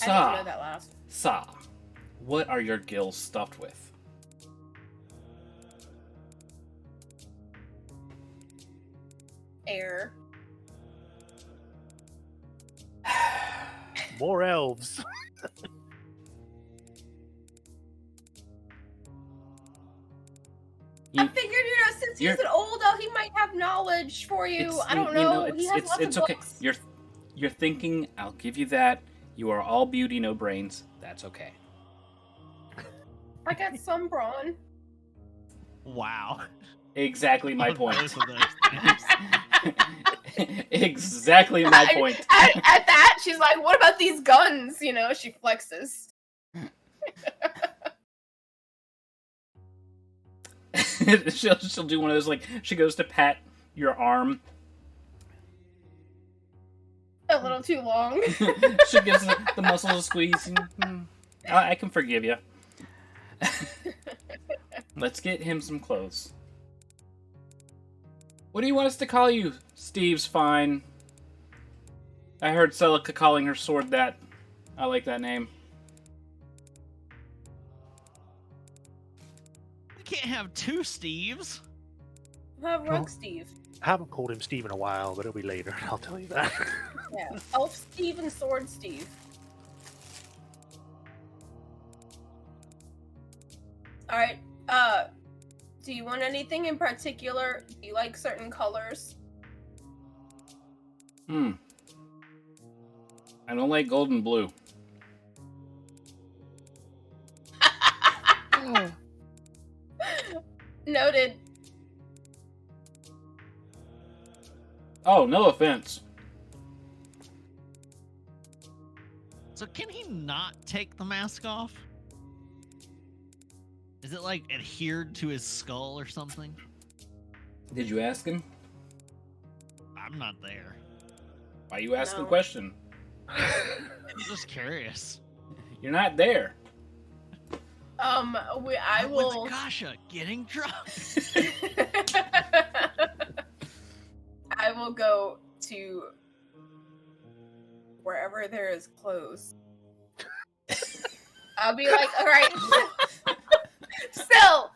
I didn't know Sa, that last. Sa, what are your gills stuffed with? Air. More elves. I figured, since he's you're- an old elf, he might have knowledge for you. It's- I don't know. it's, he has it's, lots it's of okay. books. You're thinking, I'll give you that. You are all beauty, no brains. That's okay. I got some brawn. Wow. Exactly my On point. both of those things. Exactly my point. At that, she's like, "What about these guns?" She flexes. she'll do one of those, like, she goes to pat your arm. A little too long. She gives the muscles a squeeze. And, I can forgive you. Let's get him some clothes. What do you want us to call you? Steve's fine. I heard Celica calling her sword that. I like that name. We can't have two Steves. Have Rug Steve. I haven't called him Steve in a while, but it'll be later. I'll tell you that. Yeah. Elf Steve and Sword Steve. Alright. Do you want anything in particular? Do you like certain colors? I don't like gold and blue. Noted. Oh, no offense. So can he not take the mask off? Is it like adhered to his skull or something? Did you ask him? I'm not there. Why you ask the No. question? I'm just curious. You're not there. I What's will. Akasha getting drunk? I will go to wherever there is clothes. I'll be like, all right. Still,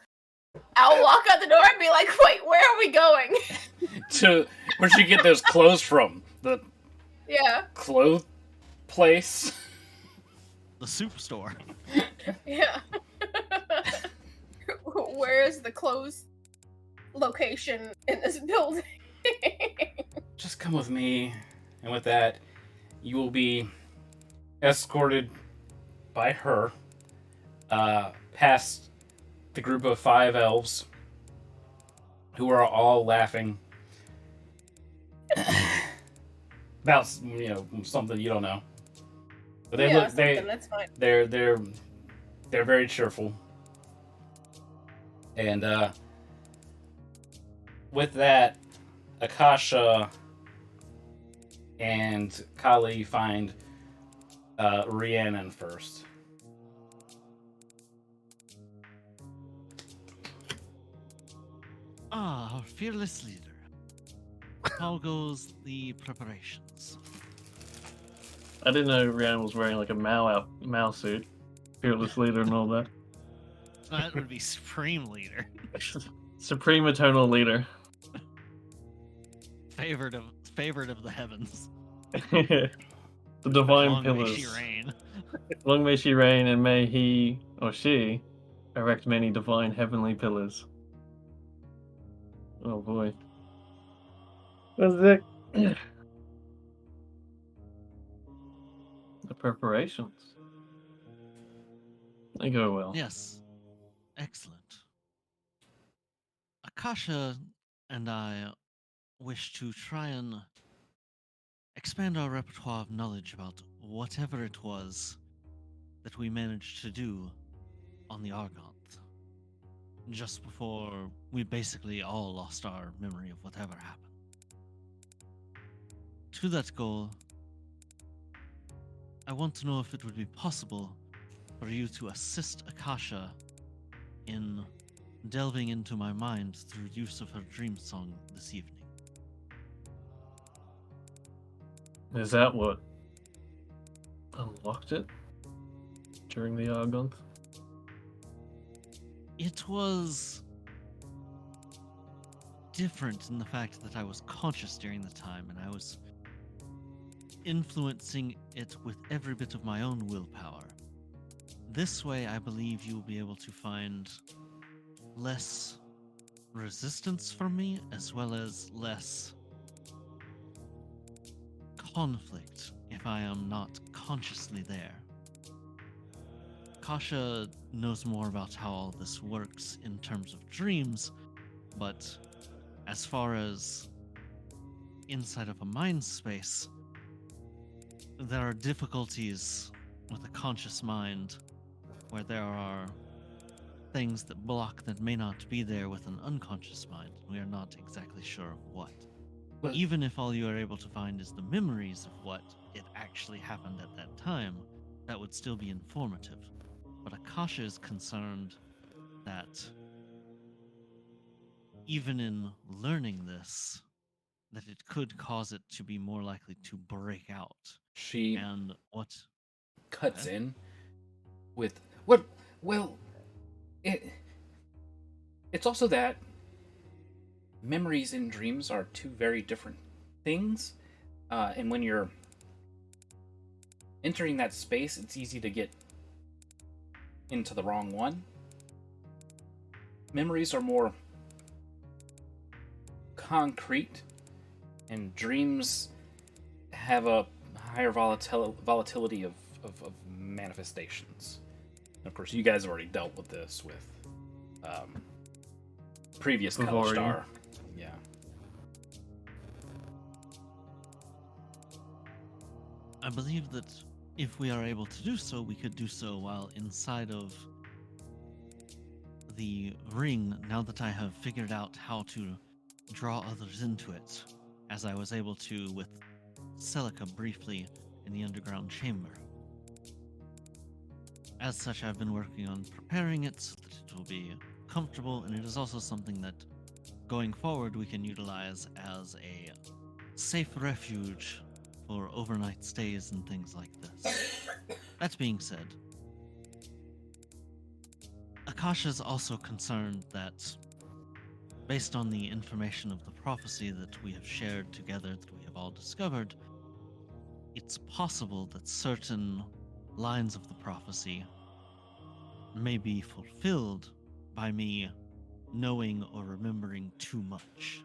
I'll walk out the door and be like, wait, where are we going? Where'd you get those clothes from? The Yeah, clothes place? The soup store. yeah. Where is the clothes location in this building? Just come with me. And with that, you will be escorted by her past the group of 5 elves who are all laughing about something you don't know. But they Yeah, look that's fine. they're very cheerful. And with that, Akasha and Kali find Rhiannon first. Ah, our fearless leader. How goes the preparations? I didn't know Rhiannon was wearing like a Mao suit. Fearless leader and all that. That would be supreme leader. Supreme Eternal Leader. Favored of the heavens. The Divine Long may Pillars. she reign. Long may she reign, and may he or she erect many divine heavenly pillars. Oh boy. That's it. The preparations. They go well. Yes. Excellent. Akasha and I wish to try and expand our repertoire of knowledge about whatever it was that we managed to do on the Argonth. Just before we basically all lost our memory of whatever happened. To that goal, I want to know if it would be possible for you to assist Akasha in delving into my mind through use of her dream song this evening. Is that what unlocked it during the Argonth? It was different in the fact that I was conscious during the time and I was influencing it with every bit of my own willpower. This way, I believe you'll be able to find less resistance from me, as well as less conflict if I am not consciously there. Kasha knows more about how all this works in terms of dreams, but as far as inside of a mind space, there are difficulties with a conscious mind where there are things that block that may not be there with an unconscious mind. We are not exactly sure of what. But- Even if all you are able to find is the memories of what it actually happened at that time, that would still be informative. But Akasha is concerned that even in learning this, that it could cause it to be more likely to break out. She And what? cuts Okay. in with what? Well, it's also that memories and dreams are two very different things, and when you're entering that space, it's easy to get into the wrong one. Memories are more concrete, and dreams have a higher volatility of manifestations. And of course, you guys have already dealt with this with previous Color Before, Star. Yeah. I believe that if we are able to do so, we could do so while inside of the ring, now that I have figured out how to draw others into it, as I was able to with Celica briefly in the underground chamber. As such, I've been working on preparing it so that it will be comfortable, and it is also something that, going forward, we can utilize as a safe refuge for overnight stays and things like this. That being said, Akasha's also concerned that, based on the information of the prophecy that we have shared together, that we have all discovered, it's possible that certain lines of the prophecy may be fulfilled by me knowing or remembering too much.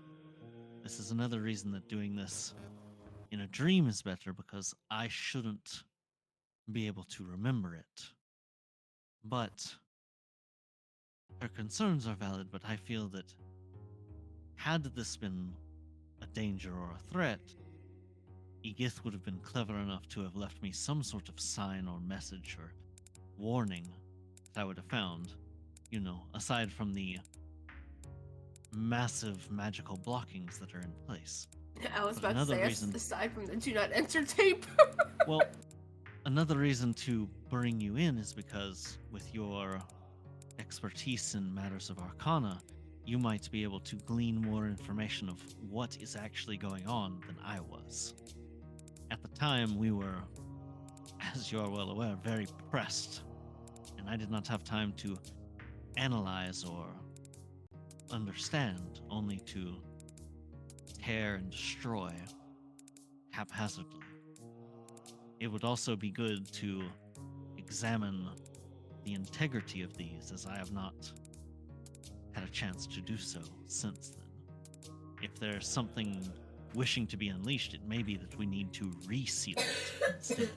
This is another reason that doing this in a dream is better, because I shouldn't be able to remember it. But her concerns are valid, but I feel that had this been a danger or a threat, Egith would have been clever enough to have left me some sort of sign or message or warning that I would have found, aside from the massive magical blockings that are in place. I was But about to another say, reason- aside from the do not enter tape. Well, another reason to bring you in is because with your expertise in matters of arcana, you might be able to glean more information of what is actually going on than I was. At the time, we were, as you are well aware, very pressed, and I did not have time to analyze or understand, only to tear and destroy haphazardly. It would also be good to examine the integrity of these, as I have not had a chance to do so since then. If there's something wishing to be unleashed, it may be that we need to reseal it instead.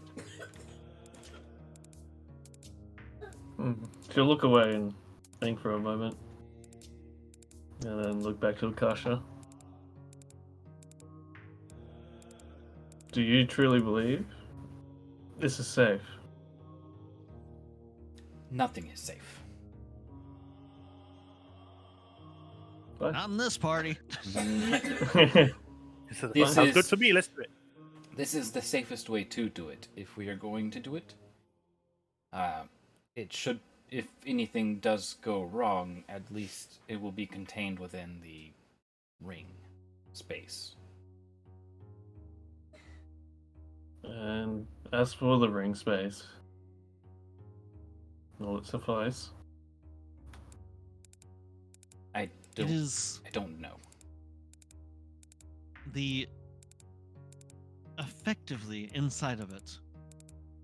She'll look away and think for a moment, and then look back to Akasha. Do you truly believe this is safe? Nothing is safe. What? Not in this party. So that This sounds is- good to me. Let's do it. This is the safest way to do it. If we are going to do it, it should. If anything does go wrong, at least it will be contained within the ring space. And as for the ring space, will it suffice? I It is don't know. effectively inside of it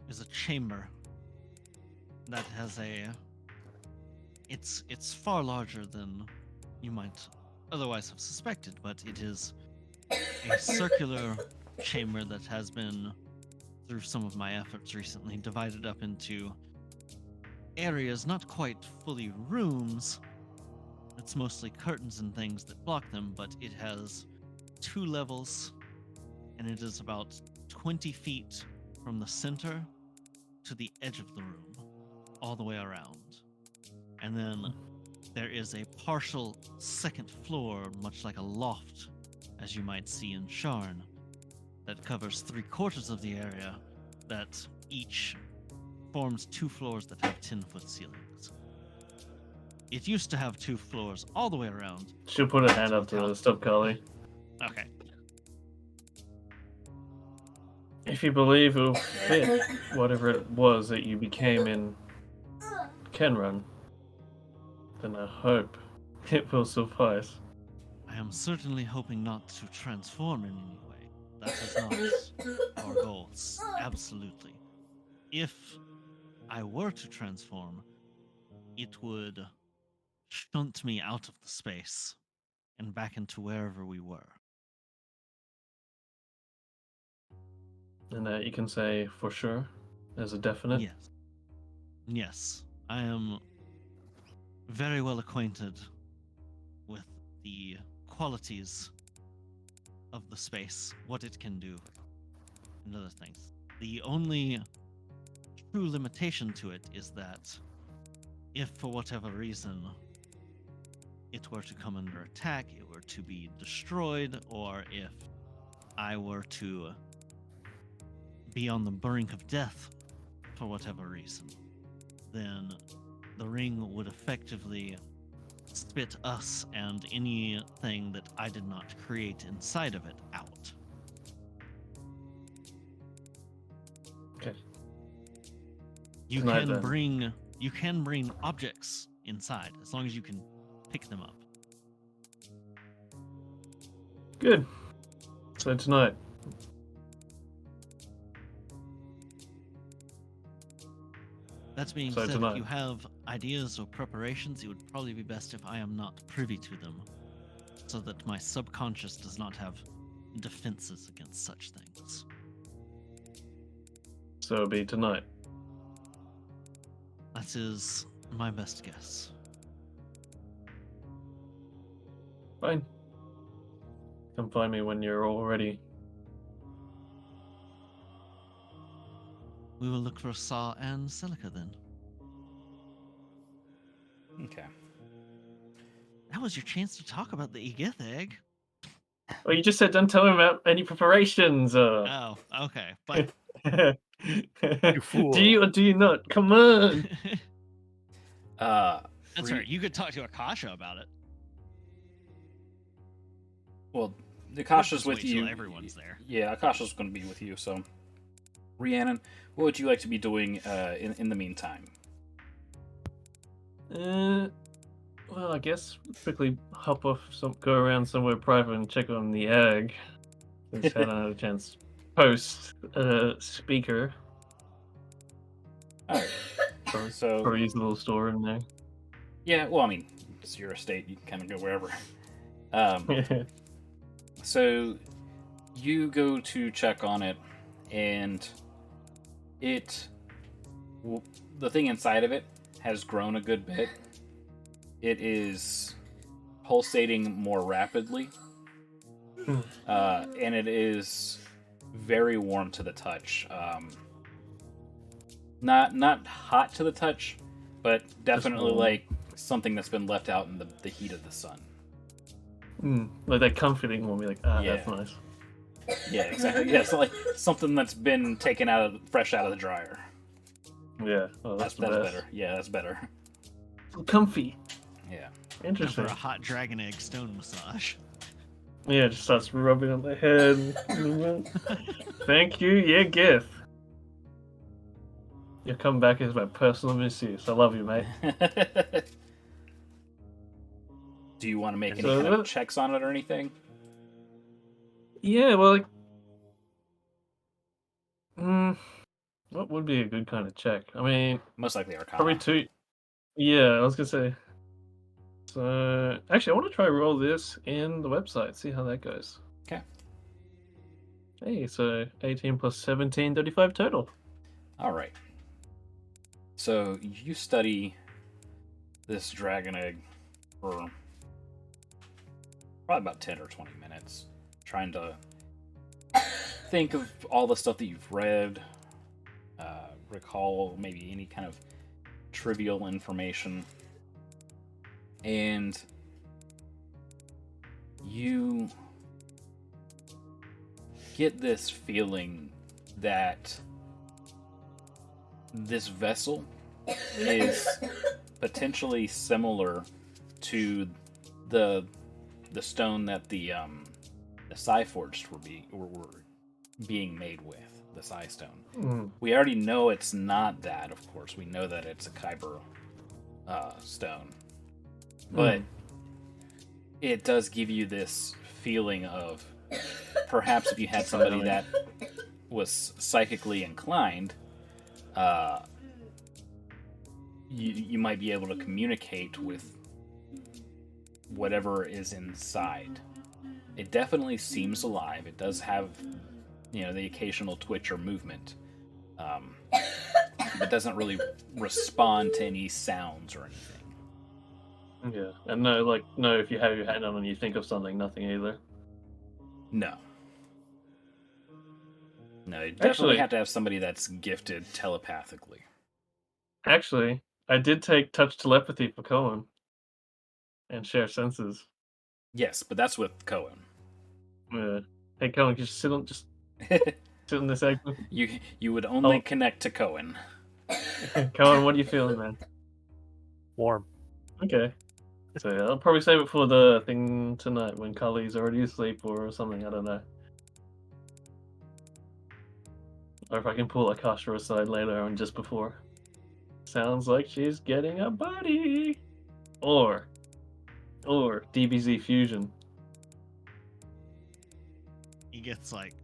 is a chamber that has it's far larger than you might otherwise have suspected, but it is a circular chamber that has been, through some of my efforts recently, divided up into areas, not quite fully rooms. It's mostly curtains and things that block them, but it has 2 levels, and it is about 20 feet from the center to the edge of the room, all the way around. And then there is a partial second floor, much like a loft, as you might see in Sharn, that covers 3/4 of the area, that each forms 2 floors that have 10-foot ceilings. It used to have 2 floors all the way around. She'll put her hand up to stop Carly. Okay. If you believe it'll fit whatever it was that you became in Kenrun, then I hope it will suffice. I am certainly hoping not to transform in any way. That is not our goals. Absolutely. If I were to transform, it would shunt me out of the space and back into wherever we were. And that you can say for sure, as a definite. Yes. Yes. I am very well acquainted with the qualities of the space, what it can do, and other things. The only true limitation to it is that if for whatever reason it were to come under attack, it were to be destroyed, or if I were to be on the brink of death for whatever reason, then the ring would effectively spit us and anything that I did not create inside of it out. Okay. You Tonight, can then. bring objects inside as long as you can pick them up. Good. So tonight. That being So said, tonight. if you have ideas or preparations, it would probably be best if I am not privy to them, so that my subconscious does not have defenses against such things. So it'll be tonight. That is my best guess. Fine. Come find me when you're all ready. We will look for Saw and Celica then. Okay. That was your chance to talk about the Egith egg. Well, you just said don't tell him about any preparations. Oh, okay. But You fool. Do you or do you not? Come on. that's right. You could talk to Akasha about it. Well, Or Akasha's just with wait till you. everyone's there. Yeah, Akasha's going to be with you. So, Rhiannon, what would you like to be doing in the meantime? Well, I guess quickly hop off, go around somewhere private and check on the egg. Just hadn't had a chance. Post speaker. All right. So, Probably use a little store in there. yeah, well, I mean, it's your estate. You can kind of go wherever. So, you go to check on it, and the thing inside of it has grown a good bit. It is pulsating more rapidly, and it is very warm to the touch. Not hot to the touch, but definitely warm. like something that's been left out in the heat of the sun. Like that comforting one, be like, that's Yeah. nice. Yeah, exactly. Yeah, so like something that's been taken fresh out of the dryer. Yeah, oh, That's the best. better. Yeah, that's better. Comfy. Yeah. Now Interesting. for a hot dragon egg stone massage. Yeah, just starts rubbing on the head. Thank you, yeah, Gith. You'll come back as my personal masseuse. I love you, mate. Do you want to make any So kind of that- checks on it or anything? Yeah, well, like, what would be a good kind of check? I mean, Most likely Arcana. probably 2. Yeah, I was gonna say. So, actually, I want to try roll this in the website, see how that goes. Okay. Hey, so 18 plus 17, 35 total. All right. So you study this dragon egg for probably about 10 or 20 minutes, trying to think of all the stuff that you've read, recall maybe any kind of trivial information, and you get this feeling that this vessel is potentially similar to the stone that the Psyforged were being made with, the Psy stone. Mm. We already know it's not that, of course. We know that it's a Kyber stone. But it does give you this feeling of perhaps if you had somebody that was psychically inclined, you might be able to communicate with whatever is inside. It definitely seems alive. It does have, the occasional twitch or movement, but doesn't really respond to any sounds or anything. Yeah, and no, if you have your hand on and you think of something, nothing either. No. No, you definitely Actually- have to have somebody that's gifted telepathically. Actually, I did take touch telepathy for Cohen and share senses. Yes, but that's with Cohen. Hey, Cohen, can you just sit in this egg? You would only Oh. connect to Cohen. Cohen, what are you feeling, man? Warm. Okay. So yeah, I'll probably save it for the thing tonight when Kali's already asleep or something. I don't know. Or if I can pull Akasha aside later on just before. Sounds like she's getting a buddy. Or DBZ fusion. He gets like,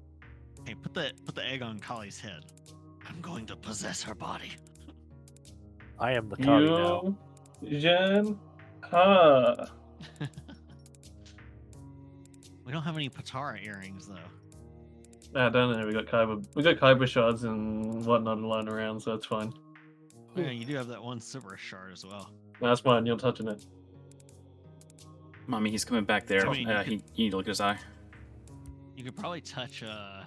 hey, put the egg on Kali's head. I'm going to possess her body. I am the Kali now. Fusion. Ha. We don't have any Patara earrings though. I don't know. We got Kyber shards and whatnot lying around, so it's fine. Oh, yeah, you do have that one Cerberus shard as well. That's fine. You're touching it. Mommy, he's coming back there. I mean, You need to look at his eye. You could probably touch the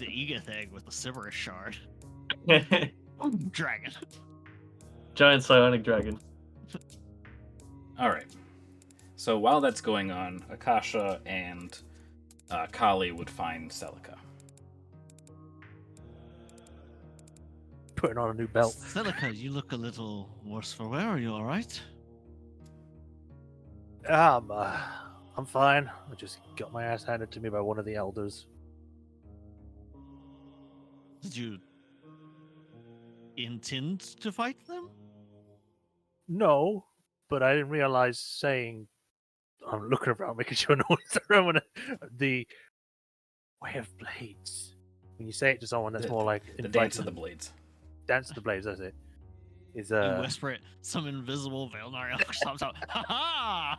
Egith egg with the Cerberus shard. Dragon. Giant psionic dragon. All right. So while that's going on, Akasha and Kali would find Celica. Putting on a new belt. Celica, you look a little worse for wear. Are you all right? I'm fine. I just got my ass handed to me by one of the elders. Did you intend to fight them? No, but I didn't realize saying. I'm looking around, making sure no one's around. The way of blades. When you say it to someone, that's more like The dance of the blades. Dance of the blades. That's it. Is You whisper it. Some invisible Velnari comes out. Ha ha!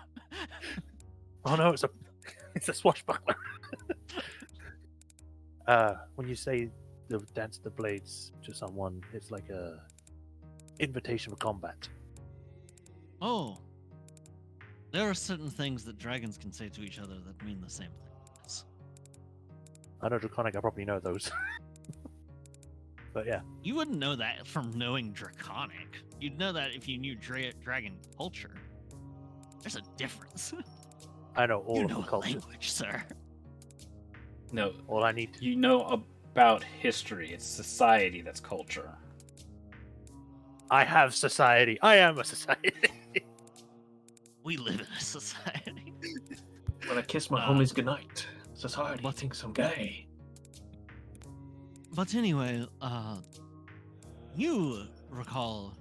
Oh no, it's a swashbuckler. When you say the dance of the blades to someone, it's like a invitation for combat. Oh. There are certain things that dragons can say to each other that mean the same thing. Yes. I know Draconic, I probably know those. But yeah. You wouldn't know that from knowing Draconic. You'd know that if you knew dragon culture. There's a difference. I know all you of know the culture. language, sir. No, All I need to you know about history. It's society that's culture. I have society. I am a society. We live in a society. When I kiss my homies goodnight, society thinks I'm gay. But anyway, you recall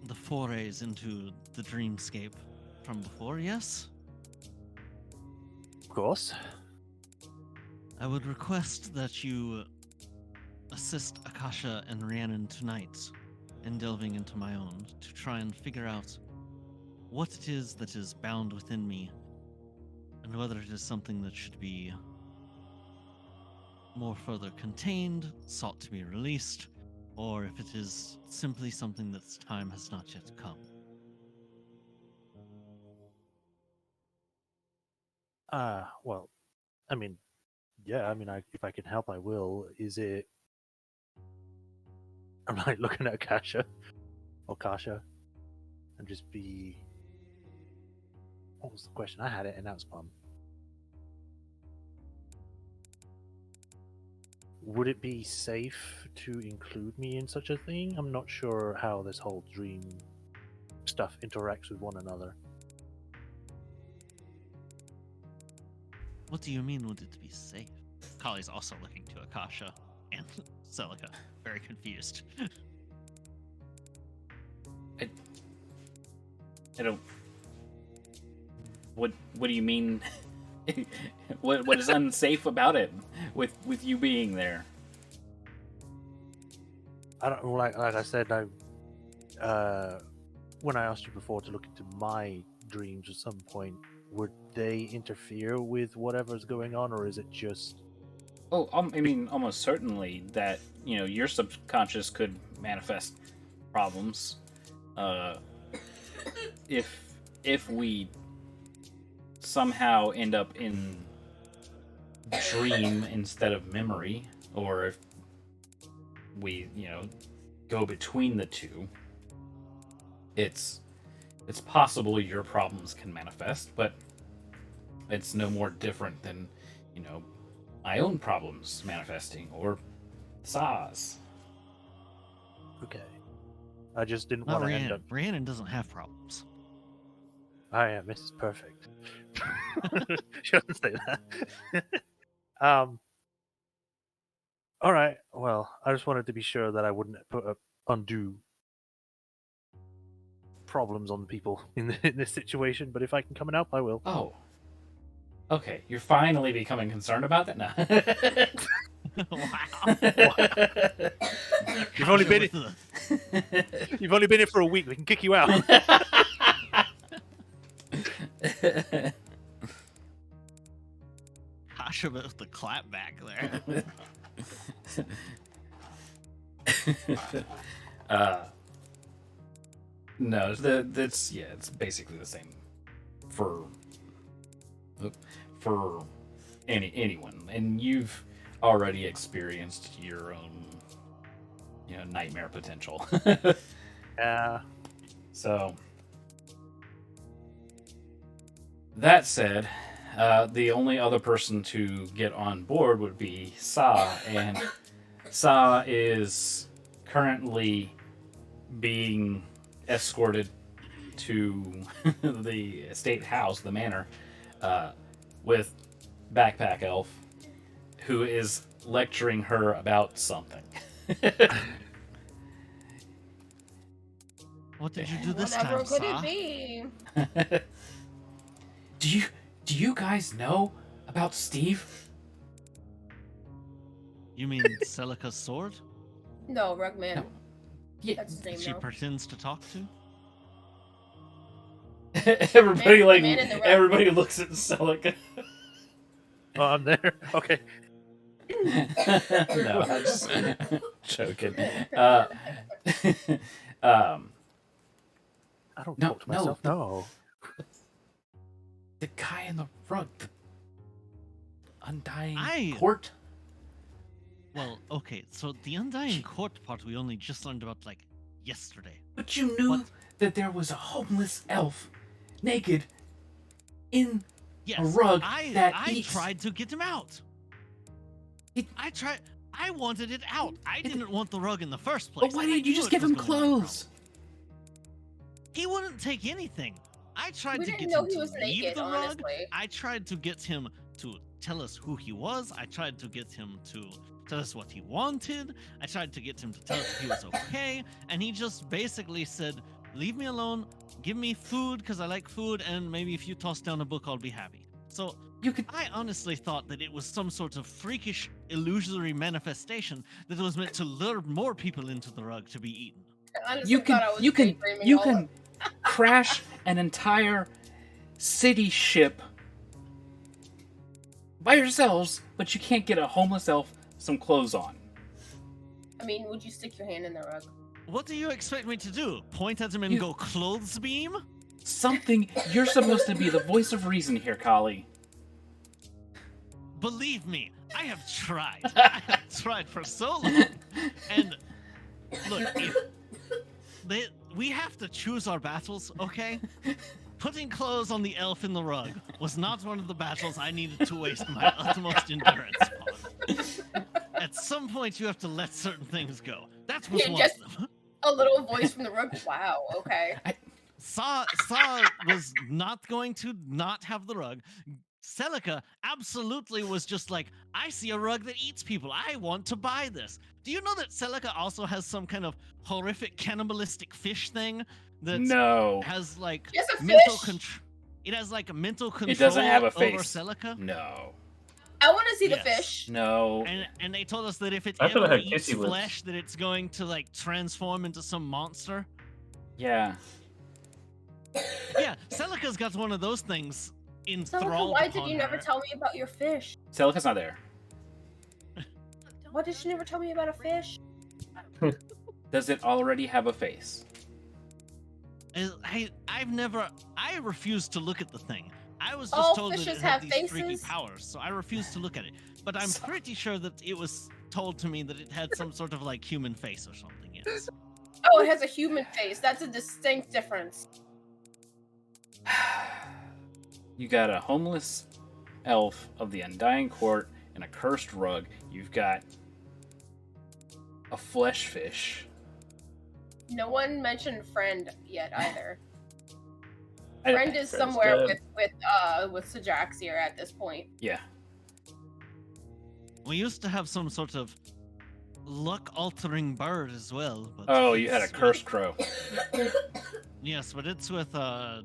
the forays into the dreamscape from before, yes? Of course. I would request that you assist Akasha and Rhiannon tonight in delving into my own to try and figure out what it is that is bound within me and whether it is something that should be more further contained, sought to be released, or if it is simply something that's time has not yet come. Well, I mean, yeah, I mean, if I can help, I will. Is it? I'm like looking at Akasha, or Kasha, and just be. What was the question? I had it, and now it's gone. would it be safe to include me in such a thing? I'm not sure how this whole dream stuff interacts with one another. What do you mean, would it be safe? Kali's also looking to Akasha and Celica, very confused. I don't. What do you mean? what is unsafe about it with you being there? I don't like I said. When I asked you before to look into my dreams at some point, would they interfere with whatever's going on, or is it just? Oh, I mean, almost certainly that your subconscious could manifest problems. If we somehow end up in dream instead of memory, or if we go between the two, it's possible your problems can manifest, but it's no more different than my own problems manifesting or Sa's. Okay. I just didn't Not want to end Rhiannon. up. Rhiannon doesn't have problems. I am Mrs. Perfect. Shouldn't say that. All right. Well, I just wanted to be sure that I wouldn't put up undue problems on people in this situation. But if I can come and help, I will. Oh. Okay, you're finally becoming concerned about that now. Wow. You've only been You've only been here for a week. We can kick you out. Kasha with the clap back there. No, it's basically the same for anyone, and you've already experienced your own nightmare potential. Yeah. So that said, the only other person to get on board would be Sa, and Sa is currently being escorted to the estate house, the manor, with Backpack Elf, who is lecturing her about something. What did you do this Whatever time, could Sa? it be? Do you guys know about Steve? You mean Celica's sword? No, Rugman. No. Yeah, That's his name She now. pretends to talk to? everybody looks at Celica. Oh, I'm there. Okay. No, I'm just joking. I don't No, talk to myself. No. The guy in the rug, the Undying I- Court. Well, okay, so the Undying Court part we only just learned about, like, yesterday. But you knew What? that there was a homeless elf, naked, in Yes, a rug I that eats. tried to get him out. It- I wanted it out. I didn't want the rug in the first But place. why I didn't you knew just it give was him going to be a problem. clothes? He wouldn't take anything. I tried We to didn't get know him he to was leave naked, the rug. honestly. I tried to get him to tell us who he was. I tried to get him to tell us what he wanted. I tried to get him to tell us if he was okay. And he just basically said, leave me alone, give me food because I like food, and maybe if you toss down a book, I'll be happy. So You could. I honestly thought that it was some sort of freakish, illusory manifestation that was meant to lure more people into the rug to be eaten. I honestly You can. thought I was You can. daydreaming You all can crash an entire city ship by yourselves, but you can't get a homeless elf some clothes on. I mean, would you stick your hand in the rug? What do you expect me to do? Point at him and You- go clothes beam? Something. You're supposed to be the voice of reason here, Kali. Believe me, I have tried. I have tried for so long. And look, we have to choose our battles, okay? Putting clothes on the elf in the rug was not one of the battles I needed to waste my utmost endurance on. At At some point, you have to let certain things go. That was Yeah, one just- of them. A little voice from the rug. Wow. Okay. Saw was not going to not have the rug. Celica absolutely was just like, I see a rug that eats people. I want to buy this. Do you know that Celica also has some kind of horrific cannibalistic fish thing that No. has like She has a mental fish? control? It has like a mental control It doesn't have a over face. Celica. No. I want to see the Yes. fish. No. And they told us that if it I thought it ever had eats kissy lips. flesh, that it's going to like transform into some monster. Yeah. Yeah, Celica's got one of those things Celica, enthralled why did upon you never her. tell me about your fish? Celica's not there. Why did she never tell me about a fish? Does it already have a face? I refused to look at the thing. I was just All told that fishes it had have these freaky faces? powers, so I refused to look at it. But I'm pretty sure that it was told to me that it had some sort of like human face or something. Yes. Oh, it has a human face. That's a distinct difference. You got a homeless elf of the Undying Court and a cursed rug. You've got a flesh fish. No one mentioned friend yet either. I- Friend is Friend's somewhere dead. with Sajaxir at this point. Yeah. We used to have some sort of luck-altering bird as well. But Oh, you had a it's- cursed crow. Yes, but it's with superhero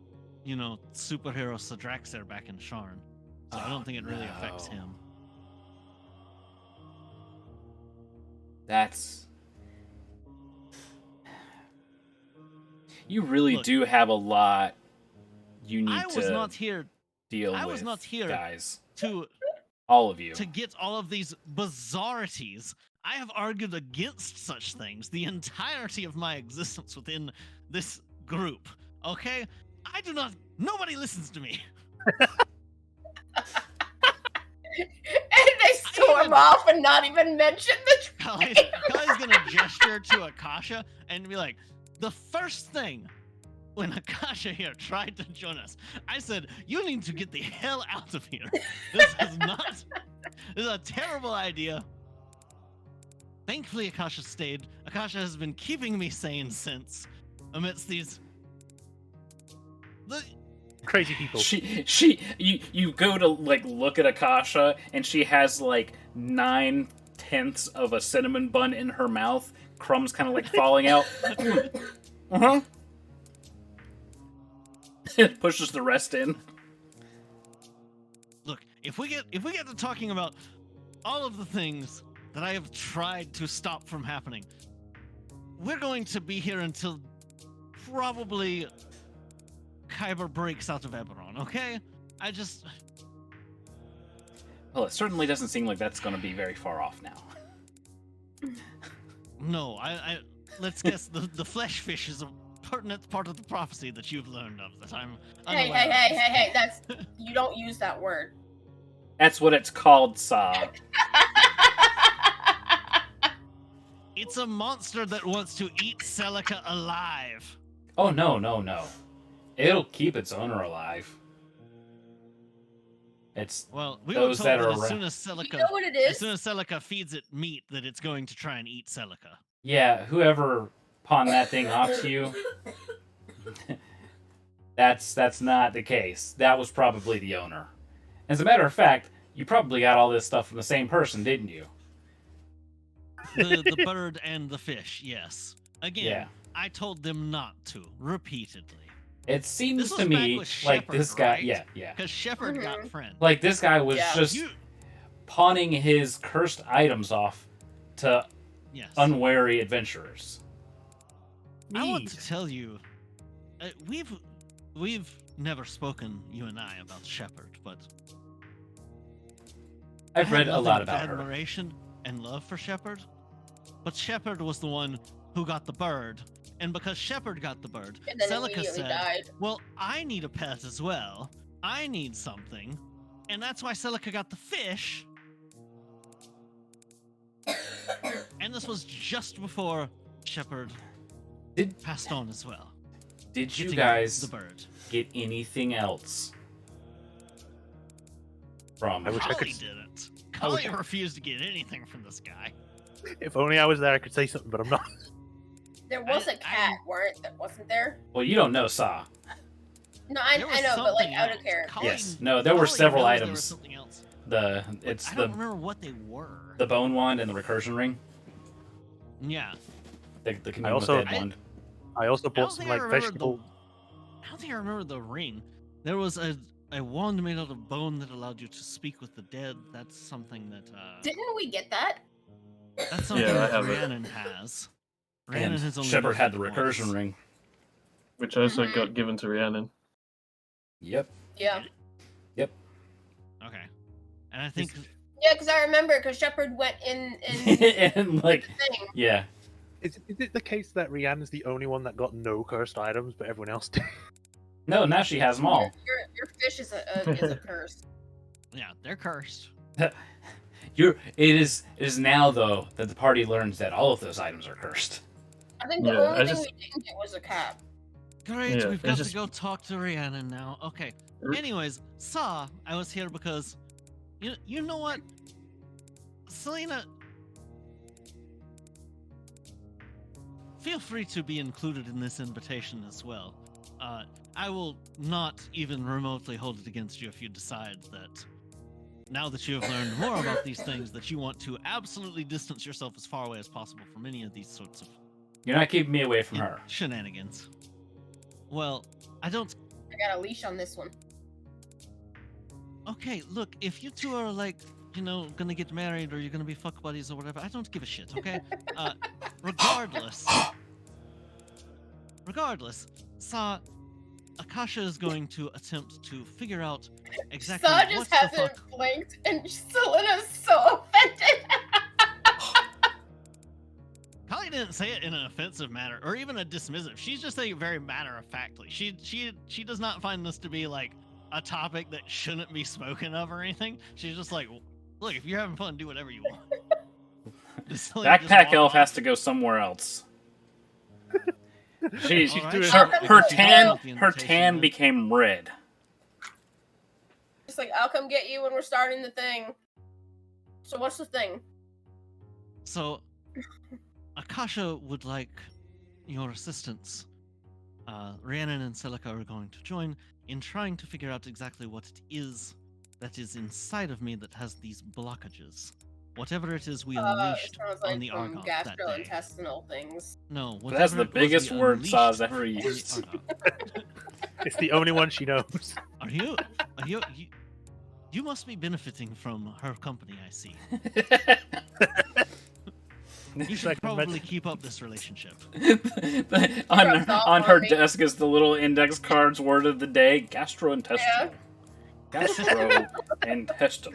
Sadraxer back in Sharn, so I don't think it really affects no. him. That's. You really Look, do have a lot you need I was to not here deal with. I was not here guys. to All of you. get all of these bizarrities. I have argued against such things the entirety of my existence within this group. Okay? Nobody listens to me. And they storm off and not even mention the Kali's gonna gesture to Akasha and be like, the first thing when Akasha here tried to join us, I said, you need to get the hell out of here. This is a terrible idea. Thankfully, Akasha stayed. Akasha has been keeping me sane since, amidst these. Crazy people. You go to like look at Akasha and she has like 9/10 of a cinnamon bun in her mouth, crumbs kind of like falling out. Uh-huh. It pushes the rest in. Look, if we get to talking about all of the things that I have tried to stop from happening, we're going to be here until probably Kyber breaks out of Eberron, okay? Well, it certainly doesn't seem like that's going to be very far off now. No, let's guess the flesh fish is a pertinent part of the prophecy that you've learned of that I'm Hey, unaware of. hey, that's you don't use that word. That's what it's called, Saw. It's a monster that wants to eat Celica alive. Oh, no. It'll keep its owner alive. It's Well, we were those told that that are as around. soon as Celica You know what it As is? soon as Celica feeds it meat, that it's going to try and eat Celica. Yeah, whoever pawned that thing off to you, that's not the case. That was probably the owner. As a matter of fact, you probably got all this stuff from the same person, didn't you? The bird and the fish, yes. Again, Yeah. I told them not to, repeatedly. It seems This to was me back with like Shepard, this guy, right? yeah. Because Shepard got Mhm. friend. Like this guy was Yeah. just pawning his cursed items off to Yes. unwary adventurers. I want Need. to tell you, we've never spoken, you and I, about Shepard, but I've I read had a lot nothing but about her. admiration and love for Shepard, but Shepard was the one who got the bird, and because Shepard got the bird, And then Celica immediately said, died. well, I need a pet as well. I need something. And that's why Celica got the fish. And this was just before Shepard Did passed on as well. did you getting guys the bird? get anything else from? I wish I could Kali didn't. Kali refused to get anything from this guy. If only I was there, I could say something, but I'm not. There was a cat, wasn't there? Well, you don't know Saw. No, I There was know, but like something out of else. character. Kali- Yes. No, there were Kali several knows there was items. something else. It's I the don't remember what they were. the bone wand and the recursion ring. Yeah. The commune also- with dead wand. I also I don't bought some think I like remember vegetable. I don't think I remember the ring. There was a wand made out of bone that allowed you to speak with the dead. That's something that Didn't we get that? that's something Yeah, I that have it. Rhiannon has. Rhiannon And has only Shepard used had it the recursion once. ring. Which also Mhm. got given to Rhiannon. Yep. Yeah. Okay. And I think Yeah, because I remember because Shepard went in And like, the thing. yeah. Is it the case that Rihanna's the only one that got no cursed items, but everyone else did? No, now she has them all. Your fish is a curse. yeah, they're cursed. It is now though that the party learns that all of those items are cursed. I think the Yeah, only I thing just- we didn't get was a cat. Great, Yeah, we've it's got just- to go talk to Rhiannon now. Okay. R- Anyways, I was here because you know what? Selena, feel free to be included in this invitation as well. I will not even remotely hold it against you if you decide that now that you have learned more about these things that you want to absolutely distance yourself as far away as possible from any of these sorts of You're not keeping me away from her. shenanigans. Well, I don't. I got a leash on this one. Okay, look, if you two are like, gonna get married or you're gonna be fuck buddies or whatever, I don't give a shit, okay? Regardless, Akasha is going to attempt to figure out exactly Saw what just the hasn't fuck. blinked, and Selena's so offended. Kali didn't say it in an offensive manner or even a dismissive. She's just saying it very matter of factly. She does not find this to be like a topic that shouldn't be spoken of or anything. She's just like, look, if you're having fun, do whatever you want. Backpack elf has to go somewhere else. She's All right. doing- her She's tan doing her the tan invitation became red. Just like, I'll come get you when we're starting the thing. So what's the thing? So, Akasha would like your assistance. Rhiannon and Celica are going to join in trying to figure out exactly what it is that is inside of me that has these blockages. Whatever it is we It unleashed sounds on like the some Argonauts that day. gastrointestinal things. No, That's whatever the it was biggest we word unleashed Saw's ever on the used. Argonauts. It's the only one she knows. Are you? You must be benefiting from her company, I see. You should Like, probably keep up this relationship. on her desk is the little index cards word of the day: gastrointestinal. Gastrointestinal.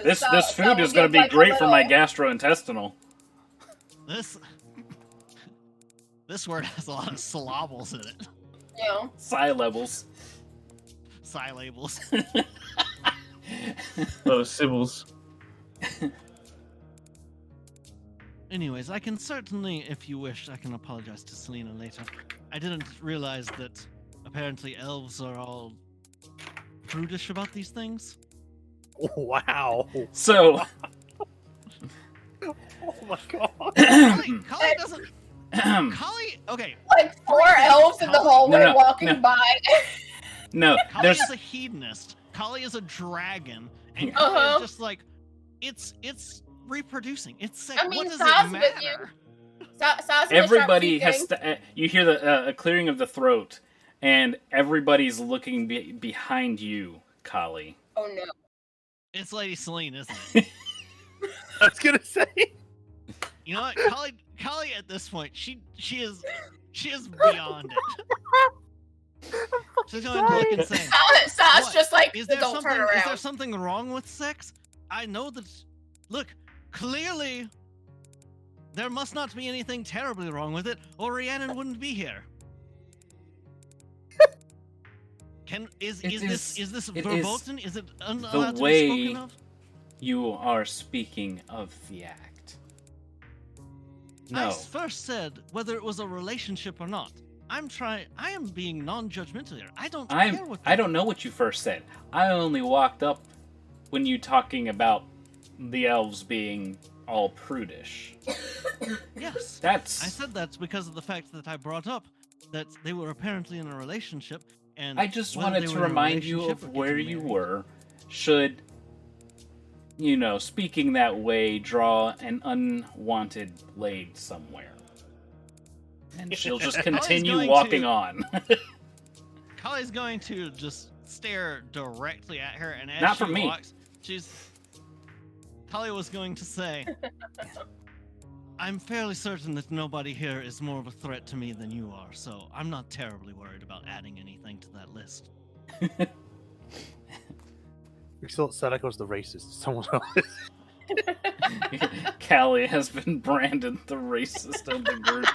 This food is going to be great for my gastrointestinal. This word has a lot of syllables in it. Yeah. Psi levels. Psi labels. A lot of Sibyls. Anyways, I can certainly, if you wish, I can apologize to Selena later. I didn't realize that apparently elves are all prudish about these things. Wow. So, Oh my god. Kali doesn't. Kali, okay. Like 4 elves in the hallway No, walking by. no, Kali there's is a hedonist. Kali is a dragon, and Uh-huh. Kali is just like, it's reproducing. It's sick. I mean, what does Saz it with matter? everybody has to. You hear a clearing of the throat, and everybody's looking behind you, Kali. Oh no. It's Lady Celine, isn't it? I was gonna say. You know what, Kali at this point, she is beyond it. She's going to look and say, Saz What? just like, is there don't something? turn Is there around. something wrong with sex? I know that. Look, clearly, there must not be anything terribly wrong with it, or Rhiannon wouldn't be here. Is this it verboten? Is it allowed to way- be spoken of? You are speaking of the act. I No. first said whether it was a relationship or not. I am being non-judgmental here. I don't care what. I don't know what you first said. I only walked up when you talking about the elves being all prudish. Yes. That's. I said that's because of the fact that I brought up that they were apparently in a relationship, and I just whether wanted they to were in a remind you relationship of or where getting you married. were. Should, speaking that way, draw an unwanted blade somewhere. And she'll just continue going walking to- on. Kali's going to just stare directly at her, and as Not she from me. walks, Kali was going to say, I'm fairly certain that nobody here is more of a threat to me than you are, so I'm not terribly worried about adding anything to that list. We thought Sadako's the racist. Someone else. Callie has been branded the racist of the group.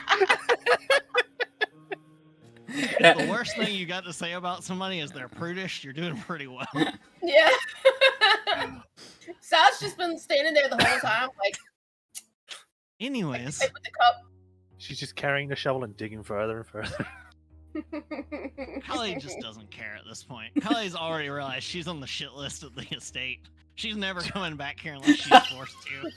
If the worst thing you got to say about somebody is they're prudish, you're doing pretty well. Yeah. Sal's just been standing there the whole time, like Anyways, sit with the cup. She's just carrying the shovel and digging further and further. Kali just doesn't care at this point. Kali's already realized she's on the shit list at the estate. She's never coming back here unless she's forced to.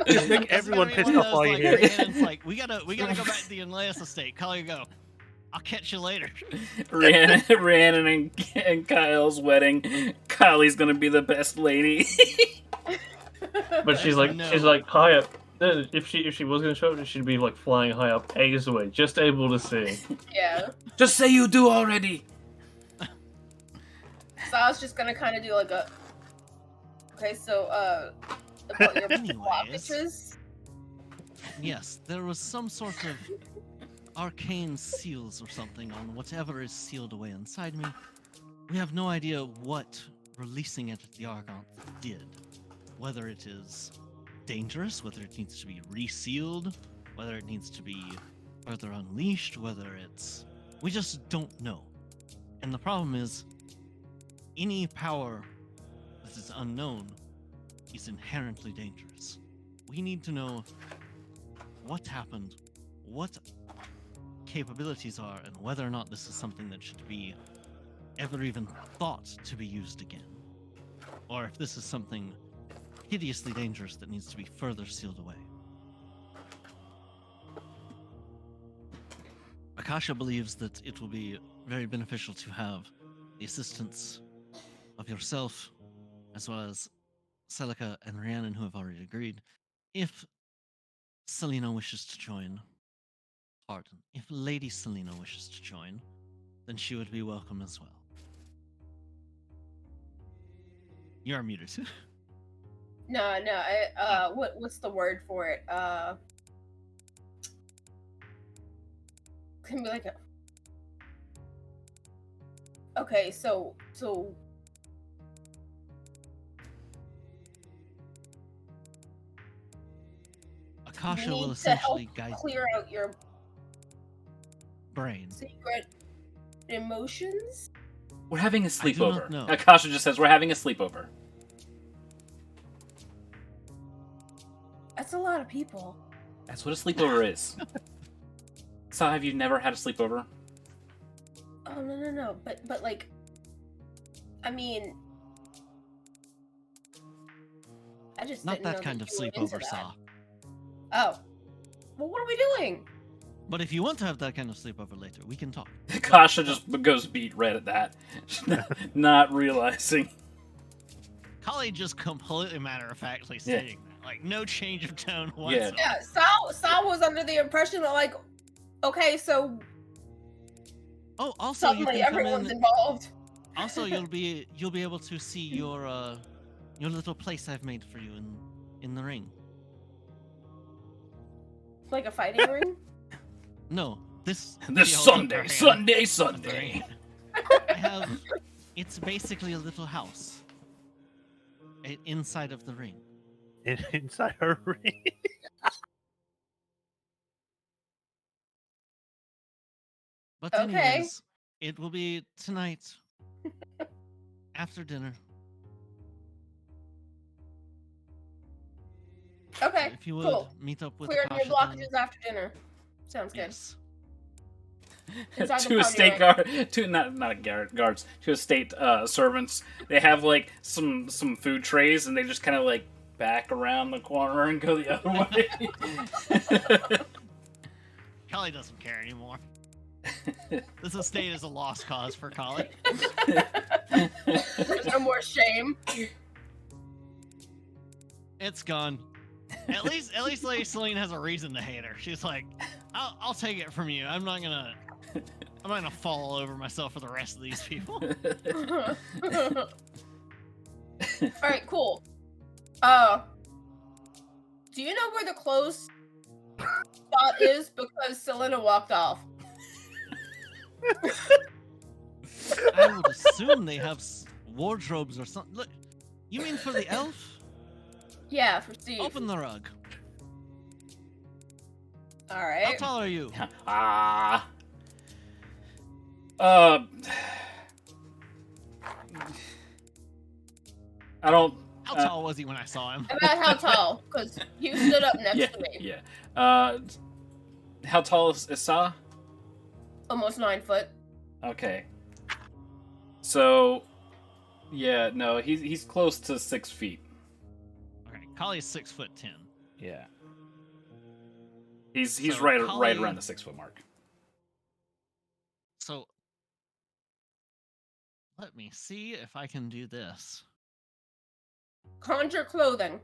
Just make It's everyone gonna be pissed one of off while those, you're here. Rhiannon's like, we gotta go back to the Enlaus estate. Kali go, I'll catch you later. Rhiannon and Kyle's wedding. Kylie's gonna be the best lady. But she's No. like high up. If she was gonna show up, she'd be like flying high up, eggs away, just able to see. Yeah. Just say you do already. Sal's just gonna kind of do like a. Okay, so about your Anyways. blockages. Yes, there was some sort of arcane seals or something on whatever is sealed away inside me. We have no idea what releasing it at the Argonth did. Whether it is dangerous, whether it needs to be resealed, whether it needs to be further unleashed, whether it's... We just don't know. And the problem is, any power that is unknown is inherently dangerous. We need to know what happened, what capabilities are, and whether or not this is something that should be ever even thought to be used again. Or if this is something hideously dangerous that needs to be further sealed away. Akasha believes that it will be very beneficial to have the assistance of yourself, as well as Celica and Rhiannon, who have already agreed. If Selena wishes to join, pardon, if Lady Selena wishes to join, then she would be welcome as well. You are muted. No, what's the word for it? Can be like a. Okay, so. Akasha you will need to help essentially guide clear out your brain. secret emotions. We're having a I do not sleepover. know. Akasha just says we're having a sleepover. That's a lot of people. That's what a sleepover is. So have you never had a sleepover? Oh no. But like, I mean, I just Not didn't know that kind of you were into sleepover, that. Saw. Oh, well, what are we doing? But if you want to have that kind of sleepover later, we can talk. Akasha just goes beat red at that, not realizing. Kali just completely matter-of-factly stating that. Like, no change of tone whatsoever. Yeah, Sal was under the impression that like, okay, so Oh, also you suddenly can come everyone's in. involved. Also, you'll be able to see your little place I've made for you in the ring. Like a fighting ring. No, this This she holds up her Sunday, hand. Sunday. I have. It's basically a little house. Inside of the ring. Inside her ring. But Okay. anyways, it will be tonight after dinner. Okay, If you would cool. meet up with Clearing your Akasha, then- blockages after dinner. Sounds good. Yes. Inside the to party estate ring. guard, to not guards, to estate servants. They have like some food trays, and they just kind of like back around the corner and go the other way. Kali doesn't care anymore. This estate is a lost cause for Kali. There's no more shame. It's gone. At least Lady Celine has a reason to hate her. She's like, I'll take it from you. I'm not gonna fall over myself for the rest of these people. Alright, cool. Do you know where the clothes spot is? Because Selena walked off. I would assume they have wardrobes or something. Look, you mean for the elf? Yeah, for Steve. Open the rug. How Alright. tall are you? I don't. How tall was he when I saw him? About how tall? Because you stood up next Yeah, to me. yeah. How tall is Sa? Almost 9 foot. Okay. So, yeah, no, he's close to 6 feet. Okay, Kali is 6'10". Yeah. He's So right Kali- around the 6 foot mark. So let me see if I can do this. Conjure clothing.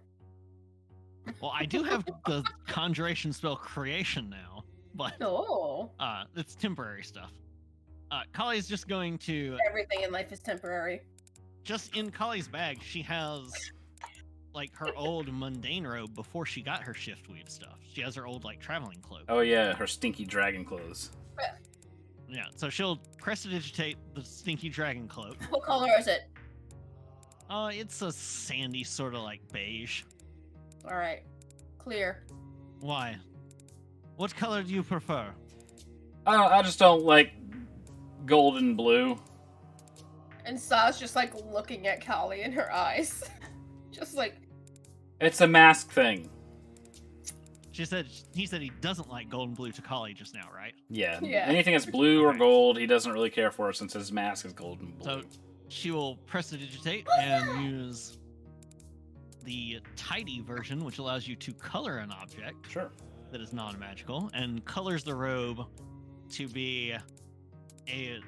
Well, I do have the conjuration spell creation now, but Oh. it's temporary stuff. Kali's just going to Everything in life is temporary. just in Kali's bag. She has like her old mundane robe before she got her shiftweed stuff. She has her old like traveling cloak. Oh yeah, her stinky dragon clothes. Yeah, so she'll prestidigitate the stinky dragon cloak. What color is it? It's a sandy sort of like beige. Alright. Clear. Why? What color do you prefer? I just don't like golden blue. And Sa's just like looking at Callie in her eyes. Just like, It's a mask thing. He said he doesn't like golden blue to Kali just now, right? Yeah. Yeah. Anything that's blue or Okay. gold, he doesn't really care for since his mask is golden blue. So she will prestidigitate and use the tidy version, which allows you to color an object Sure. that is non-magical, and colors the robe to be a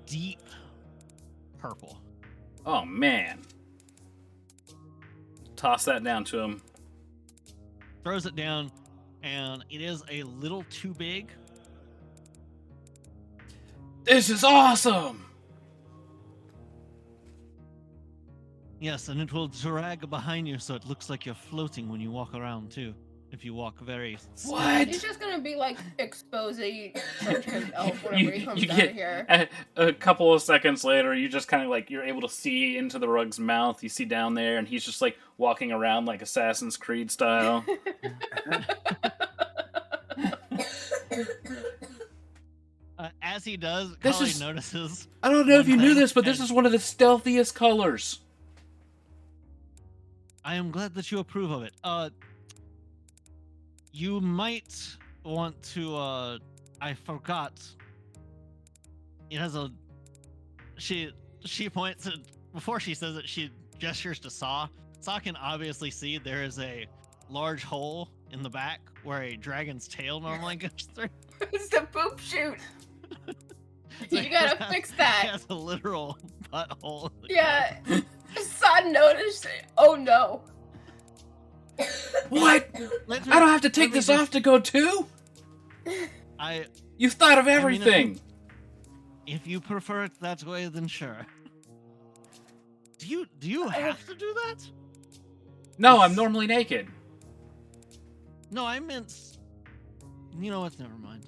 deep purple. Oh man. Toss that down to him. Throws it down, and it is a little too big. This is awesome. Yes, and it will drag behind you so it looks like you're floating when you walk around too. If you walk very still. What? he's just gonna be like exposing his elf whenever he comes You out of here. a couple of seconds later, you just kind of like you're able to see into the rug's mouth. You see down there, and he's just like walking around like Assassin's Creed style. As he does, This Kali is- notices. I don't know if One you knew thing, this, but this and- is one of the stealthiest colors. I am glad that you approve of it. You might want to. I forgot. It has a. She points at before she says it. She gestures to Saw. Saw can obviously see there is a large hole in the back where a dragon's tail normally goes through. It's the poop shoot. So You gotta it has- fix that. It has a literal butthole. in the Yeah. Sa noticed it. Oh no. What? Let me- I don't have to let take me this just- off to go too? I You've thought of mean, if everything. If you prefer it that way, then sure. Do you have to do that? No, I'm normally naked. No, I meant. You know what? Never mind.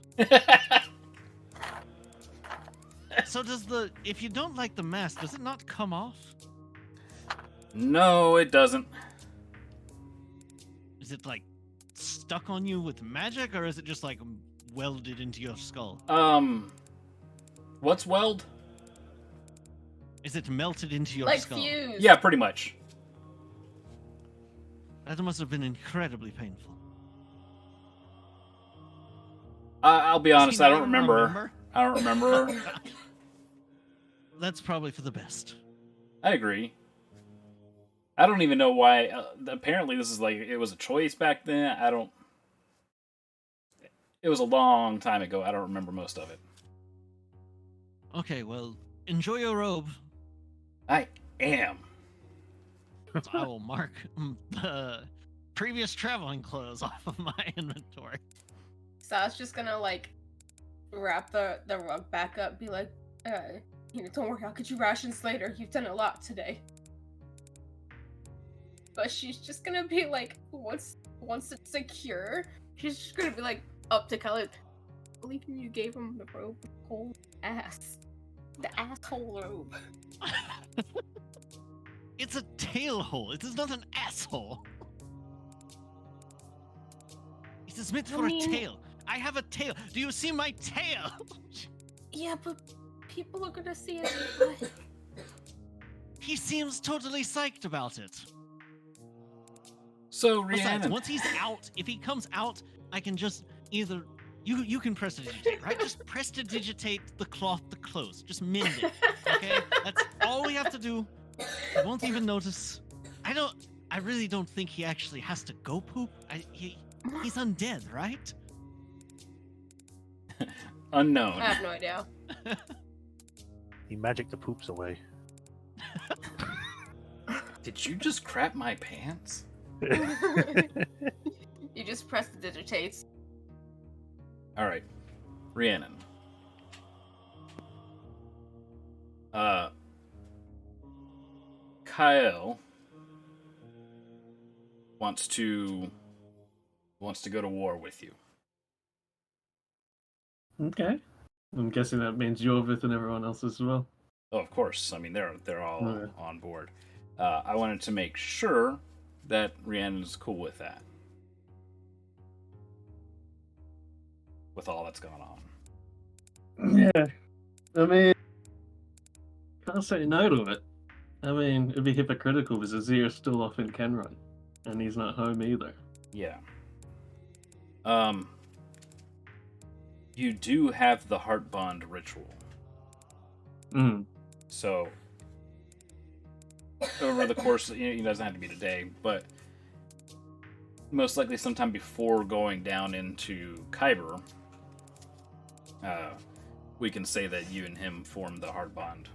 So does if you don't like the mask, does it not come off? No, it doesn't. Is it like stuck on you with magic, or is it just like welded into your skull? What's weld? Is it melted into your Like skull? fused. Yeah, pretty much. That must have been incredibly painful. I'll be Does he honest, I not don't even remember. I don't remember. That's probably for the best. I agree. I don't even know why. Apparently, this is like it was a choice back then. I don't. It was a long time ago. I don't remember most of it. Okay, well, enjoy your robe. I am. So I will mark the previous traveling clothes off of my inventory. So I was just gonna like wrap the rug back up, be like, don't worry, I'll get you rations later. You've done a lot today. But she's just gonna be like, once it's secure, she's just gonna be like up to Khaled. I believe you gave him the robe with whole ass. The asshole robe. It's a tail hole. It is not an asshole. It is meant for a tail. I have a tail. Do you see my tail? Yeah, but people are gonna see it. He seems totally psyched about it. So Besides, Rhiannon, once he's out, if he comes out, I can just either you can prestidigitate, right? Just prestidigitate the cloth to close. Just mend it. Okay? That's all we have to do. He won't even notice. I really don't think he actually has to go poop. He's undead, right? unknown. I have no idea. He magic the poops away. Did you just crap my pants? You just press the digitates. All right, Rhiannon. Kyle wants to go to war with you. Okay. I'm guessing that means you're with and everyone else as well. Oh, of course. I mean, they're all Okay. on board. I wanted to make sure that Rhiannon's cool with that, with all that's going on. Yeah. I mean, can't say no to it. I mean, it'd be hypocritical because Azir's still off in Kenrun, and he's not home either. Yeah. You do have the heart bond ritual. Mm. So, over the course, it doesn't have to be today, but most likely sometime before going down into Kyber, we can say that you and him formed the heart bond.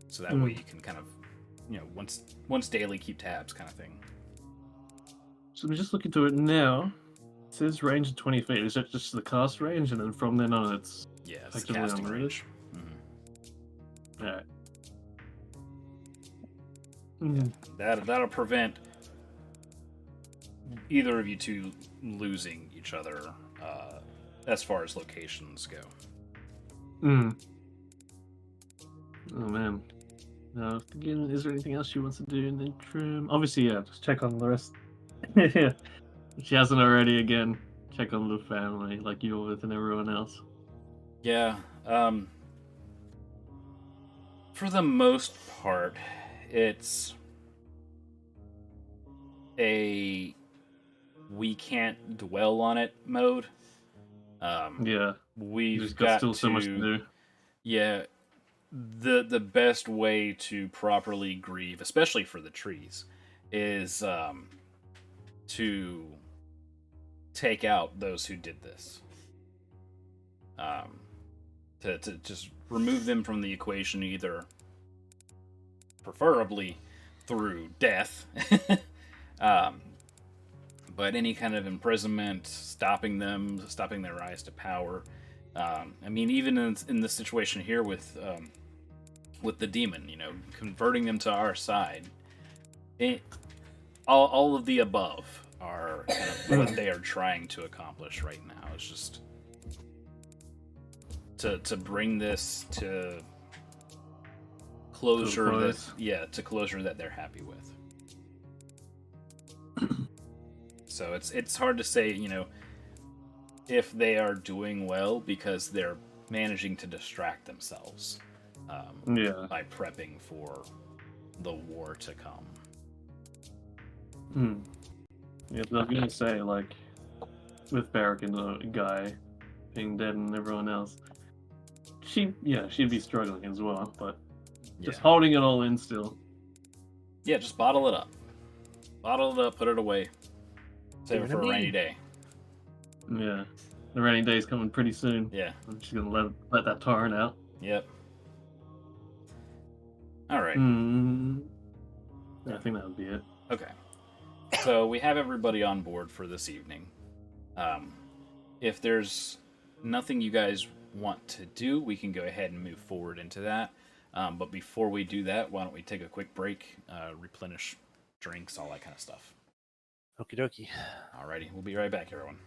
So that way you can kind of, once daily keep tabs kind of thing. So we just look into it now. It says range of 20 feet. Is that just the cast range, and then from then on it's Yeah, it's effectively casting unlimited? range. Alright. That'll prevent either of you two losing each other as far as locations go. Oh man. Again, is there anything else she wants to do in the interim? Obviously, yeah, just check on the rest. Yeah. If she hasn't already, again, check on the family like you're with and everyone else. Yeah, for the most part, it's a we can't dwell on it mode. Yeah. We've Just got still so much to do. Yeah, the best way to properly grieve, especially for the trees, is to take out those who did this. To just remove them from the equation, either preferably through death, but any kind of imprisonment, stopping their rise to power. I mean, even in this situation here with the demon, converting them to our side, all of the above are kind of what they are trying to accomplish right now. It's just to bring this to closure to closure that they're happy with. So it's hard to say, if they are doing well because they're managing to distract themselves by prepping for the war to come. Yeah, but I was gonna say, like, with Barrack and the guy being dead and everyone else, she'd be struggling as well, but Yeah. just holding it all in still. Yeah, just bottle it up. Bottle it up, put it away. Save it Giving for a it rainy me. day. Yeah, the rainy day's coming pretty soon. Yeah. I'm just gonna let that tarn out. Yep. All right. I think that would be it. Okay. So we have everybody on board for this evening. If there's nothing you guys want to do, we can go ahead and move forward into that. But before we do that, why don't we take a quick break, replenish drinks, all that kind of stuff. Okie dokie. Alrighty, we'll be right back, everyone.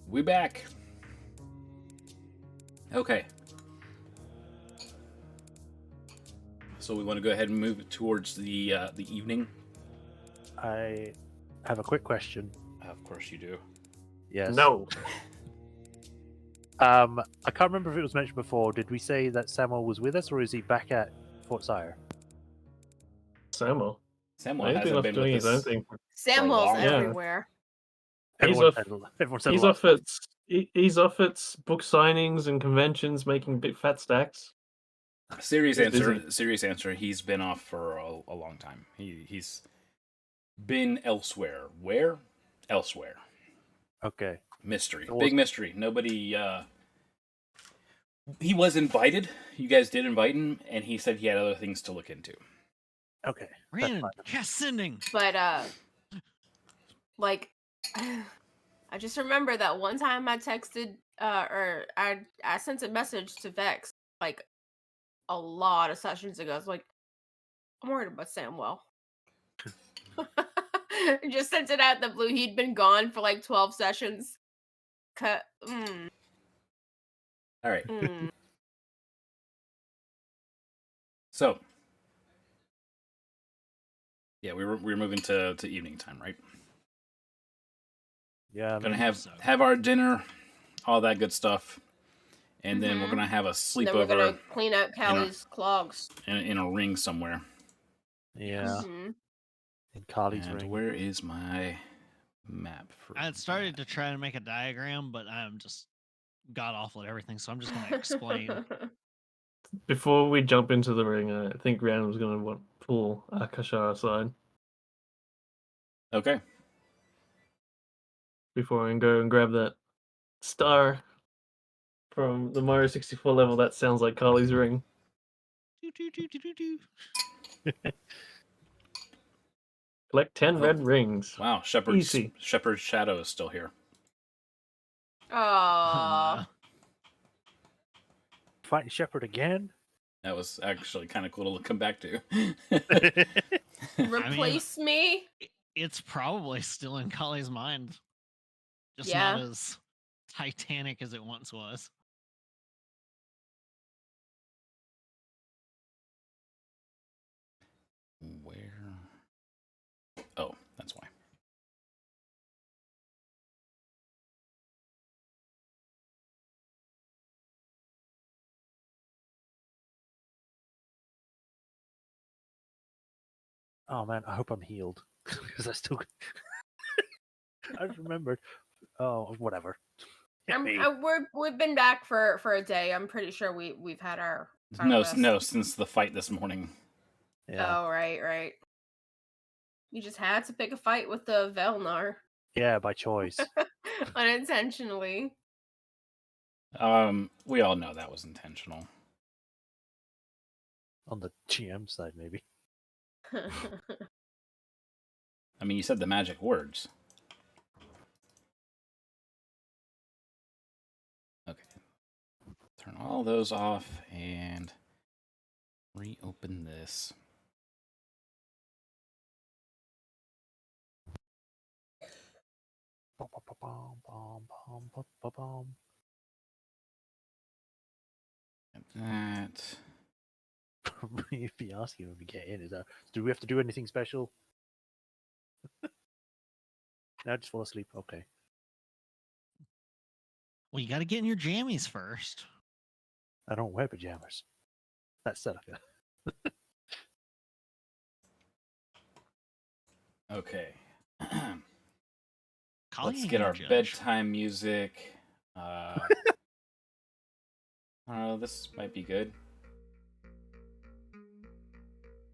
We back. Okay. So we want to go ahead and move towards the evening. I have a quick question. Of course you do. Yes. No. I can't remember if it was mentioned before. Did we say that Samuel was with us, or is he back at Fort Sire? Samuel. Samuel He's been hasn't off been doing with his own us. thing. Samuel's long time. everywhere. He's Everyone off. said, everyone said He's a lot off at he's off at book signings and conventions, making big fat stacks. Serious He's answer. busy. Serious answer. He's been off for a long time. He's been elsewhere. Where? Elsewhere. Okay. Mystery. It Big was- mystery. Nobody. He was invited. You guys did invite him, and he said he had other things to look into. Okay. Rhiannon, fine. cast sending. But like I just remember that one time I texted or I sent a message to Vex like a lot of sessions ago. I was like, I'm worried about Samwell. Just sent it out the blue. He'd been gone for like 12 sessions. Cut. All right. Mm. So, yeah, we're moving to evening time, right? Yeah. Gonna maybe. have our dinner, all that good stuff, and then we're Mhm. gonna have a Then we're sleepover gonna clean out Callie's clogs. in a ring somewhere. Yeah. Mhm. In Carly's And ring. where is my map? For I had started to try to make a diagram, but I'm just god awful at everything, so I'm just going to explain. Before we jump into the ring, I think Rhiannon was going to pull Akasha aside Okay. before I can go and grab that star from the Mario 64 level. That sounds like Carly's ring. Doo, doo, doo, doo, doo, doo. Collect 10 Oh. red rings. Wow, Easy. Shepherd's Shadow is still here. Aww. Oh, Fighting Shepherd again? That was actually kind of cool to come back to. Replace me? it's probably still in Kali's mind. Just Yeah. not as titanic as it once was. Where? Oh, that's why. Oh man, I hope I'm healed. Because I still. I just remembered. Oh, whatever. Hit me. We've been back for a day. I'm pretty sure we've had our No, rest. no, since the fight this morning. Yeah. Oh right. You just had to pick a fight with the Velnar Yeah, by choice. unintentionally. We all know that was intentional. On the GM side, maybe. I mean, you said the magic words. Okay. Turn all those off and reopen this. Bum, bum, bum, bum, bum, bum, bum, bum. And that. You'd be asking when we get in. Is that? Do we have to do anything special? No, just fall asleep. Okay. Well, you got to get in your jammies first. I don't wear pajamas. That's set up. Yeah. Okay. Kali Let's ain't get no our judge. bedtime music. Oh, this might be good.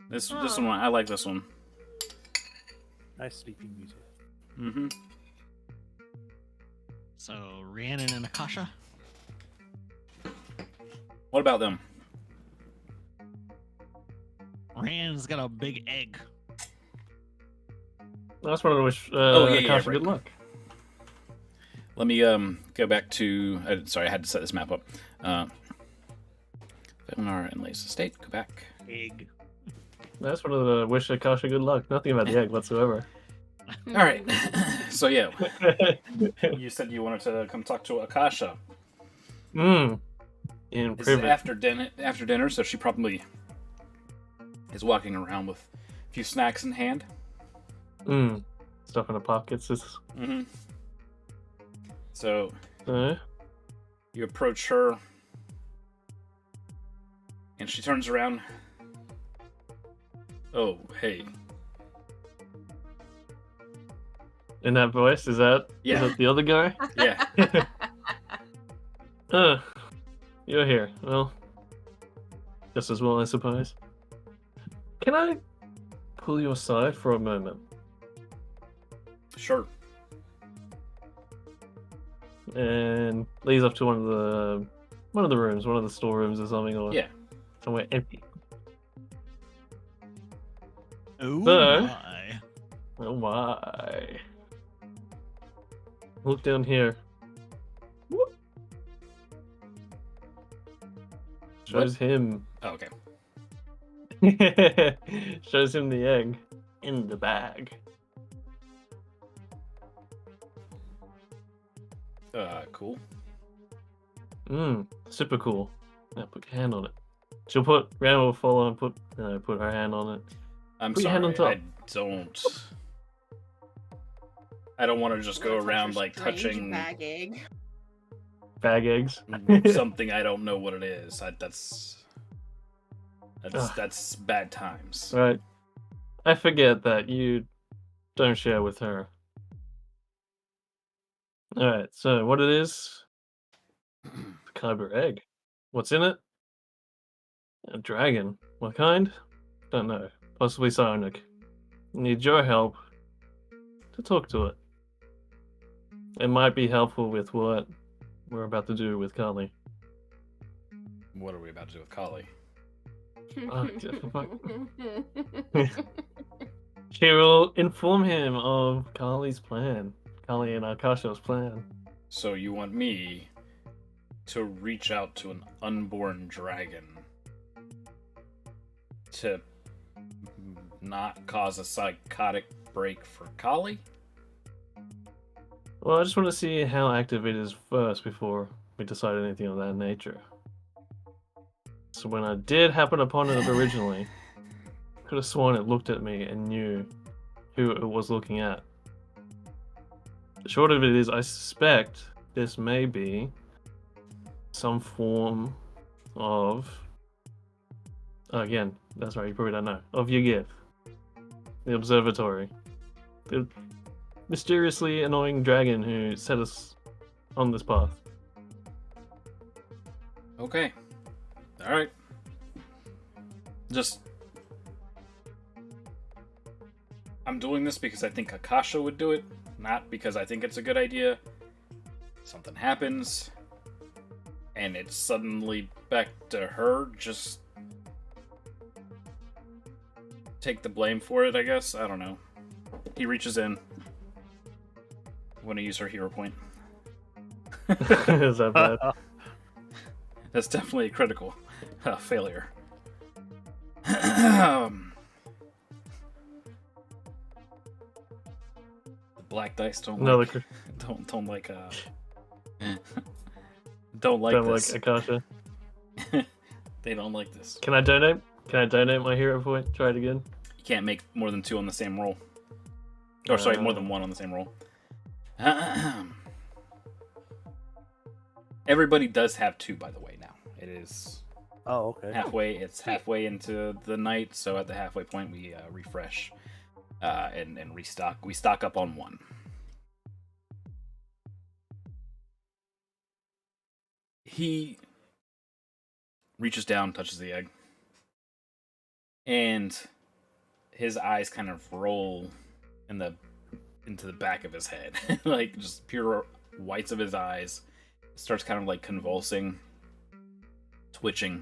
This one, I like this one. Nice sleeping music. Mm-hmm. So, Rhiannon and Akasha? What about them? Rhiannon's got a big egg. I just wanted to wish yeah, Akasha right. good luck. Let me go back to. Sorry, I had to set this map up. Velnar and Lay's estate. Go back. Egg. I just wanted to wish Akasha good luck. Nothing about the egg whatsoever. All right. So yeah, you said you wanted to come talk to Akasha. In This is private. after dinner, so she probably is walking around with a few snacks in hand. Stuff in the pockets. Mm-hmm. So Uh, you approach her, and she turns around. Oh, hey. in that voice, is that the other guy? Yeah. You're here. Well, just as well, I suppose. Can I pull you aside for a moment? Sure. And leads up to one of the rooms, one of the storerooms or something, or Yeah. somewhere empty. Oh So- my. Oh my! Look down here. Whoop. Shows him. Oh, okay. Shows him the egg in the bag. Cool. Super cool. Now put your hand on it. She'll put Rand will follow and put her hand on it. I'm Put your hand on sorry. top. I don't want to just go Touch around your like strange touching bag egg. Bag eggs. something I don't know what it is. That's bad times. Right. I forget that you don't share with her. Alright, so what it is? The Kyber egg. What's in it? A dragon. What kind? Don't know. Possibly psionic. Need your help to talk to it. It might be helpful with what we're about to do with Carly. What are we about to do with Kali? Oh, fuck. She will inform him of Carly's plan. Carly and Akasha's plan. So you want me to reach out to an unborn dragon to not cause a psychotic break for Kali? Well, I just want to see how active it is first before we decide anything of that nature. So when I did happen upon it originally, I could have sworn it looked at me and knew who it was looking at. The short of it is, I suspect this may be some form of... again, that's right, you probably don't know. Of your gift. The observatory. The mysteriously annoying dragon who set us on this path. Okay. Alright. I'm doing this because I think Akasha would do it, not because I think it's a good idea. Something happens, and it's suddenly back to her. Just take the blame for it, I guess. I don't know. He reaches in. I want to use her hero point. Is that bad? That's definitely a critical failure. The black dice don't like don't like don't like Don't this. like Akasha. They don't like this. Can I donate? Can I donate my hero point? Try it again. You can't make more than 2 on the same roll. Or sorry, more than 1 on the same roll. Everybody does have 2, by the way. Now it is Oh, okay. halfway. It's halfway into the night, so at the halfway point we refresh and restock. We stock up on 1. He reaches down, touches the egg, and his eyes kind of roll into the back of his head, like just pure whites of his eyes. Starts kind of like convulsing, twitching.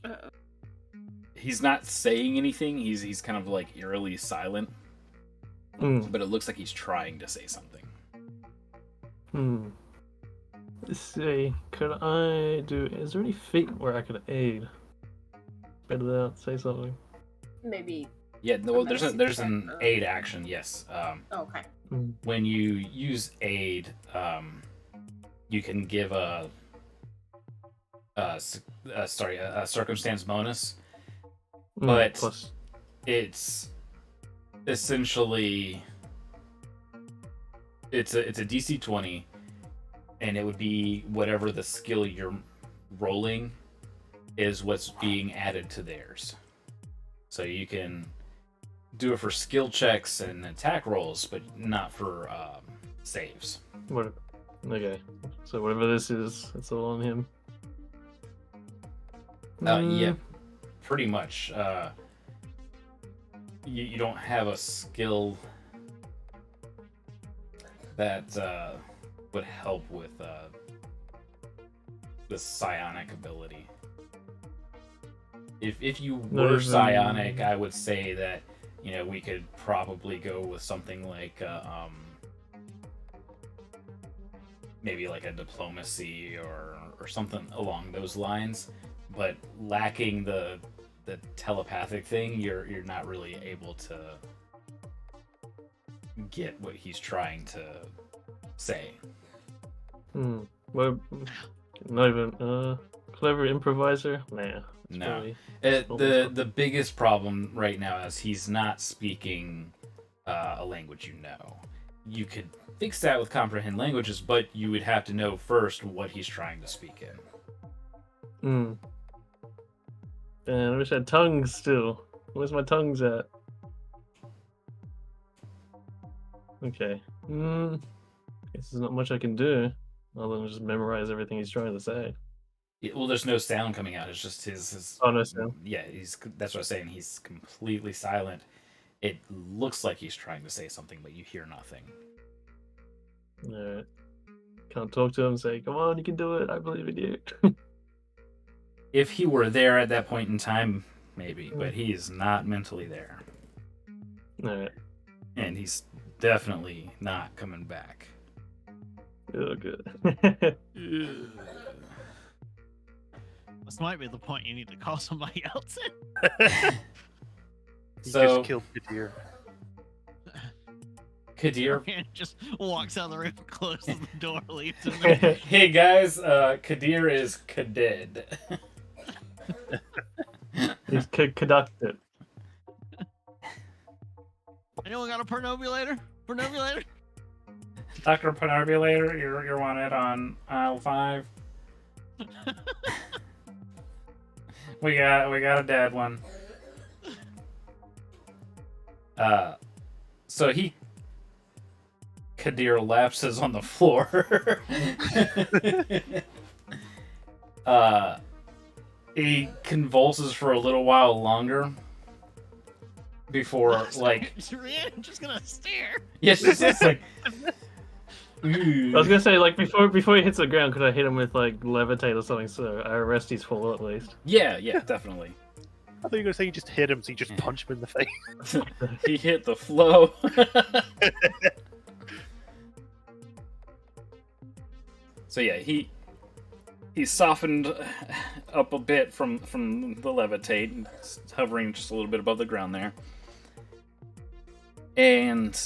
Uh-oh. He's not saying anything. He's kind of like eerily silent, but it looks like he's trying to say something. Let's see. Could I do? Is there any feat where I could aid? Better that. Say something. Maybe. Yeah, no. A There's medicine there's check an or- aid action. Yes. Okay. Mm. when you use aid, you can give a circumstance bonus, but Plus, it's essentially it's a DC 20, and it would be whatever the skill you're rolling is what's being added to theirs. So you can do it for skill checks and attack rolls, but not for saves. what? Okay, so whatever this is, it's all on him. Yeah, pretty much. You don't have a skill that would help with the psionic ability. If you were psionic, I would say that we could probably go with something like maybe like a diplomacy or something along those lines. But lacking the telepathic thing, you're not really able to get what he's trying to say. Well, not even clever improviser. Nah. No. Probably The biggest problem right now is he's not speaking a language you know. You could fix that with comprehend languages, but you would have to know first what he's trying to speak in. And I wish I had tongues still. Where's my tongues at? Okay. Guess there's not much I can do other than just memorize everything he's trying to say. Well, there's no sound coming out. It's just his. Oh, no sound. Yeah, that's what I was saying. He's completely silent. It looks like he's trying to say something, but you hear nothing. Alright. Can't talk to him and say, come on, you can do it. I believe in you. If he were there at that point in time, maybe, but he is not mentally there. Alright. And he's definitely not coming back. Oh, good. This might be the point you need to call somebody else He So- just killed Kadir. Kadir. in. Just walks out of the room, closes the door, leaves him. Hey guys, Kadir is Kadid. He's conducted. Anyone got a pernobulator? Pernobulator? Dr. Penarbulator, you're wanted on aisle 5. We got a dead one. So Kadir lapses on the floor. He convulses for a little while longer before, like, I'm just gonna stare. yes, it's like. I was gonna say, like, before he hits the ground, could I hit him with, like, levitate or something so I arrest his fall at least? Yeah, definitely. I thought you were gonna say you just hit him, so you just punch him in the face. He hit the flow. So yeah, he softened up a bit from the levitate, hovering just a little bit above the ground there. And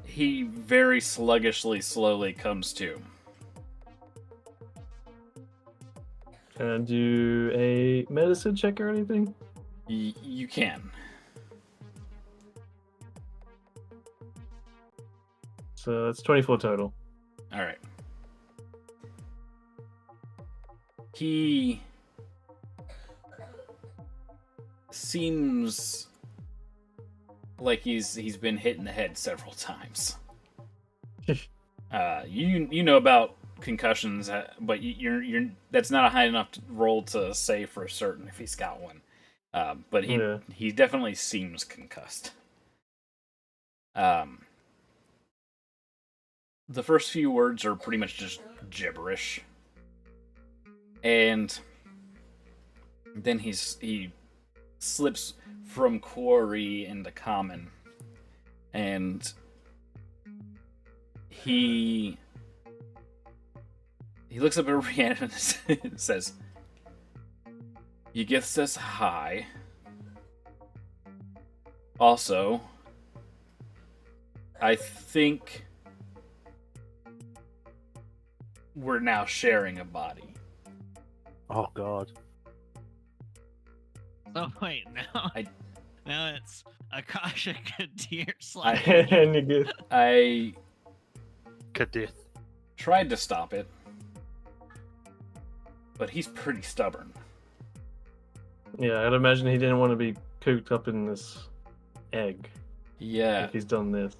he very slowly comes to. Can I do a medicine check or anything? You can. So that's 24 total. All right. He seems like he's been hit in the head several times. You know about concussions, but you're that's not a high enough roll to say for certain if he's got one. But he definitely seems concussed. The first few words are pretty much just gibberish. And then he slips from quarry into common, and he looks up at Rhiannon and says, "You gets us high. Also, I think we're now sharing a body. Oh God. So wait, now I- now it's Akasha Kadir I- And you get I Kadith. tried to stop it, but he's pretty stubborn. yeah, I'd imagine he didn't want to be cooped up in this egg Yeah. if he's done this.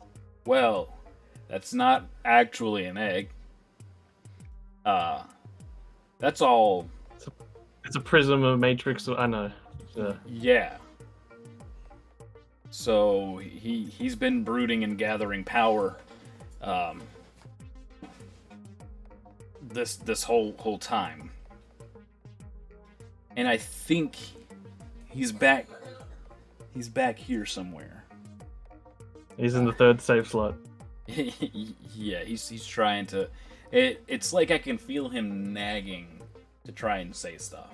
Well, that's not actually an egg. That's all. It's a prism of matrix. I know. Yeah. Yeah. So he's been brooding and gathering power, this whole time, and I think he's back. He's back here somewhere. He's in the third safe slot. Yeah, he's trying to. It's like I can feel him nagging to try and say stuff.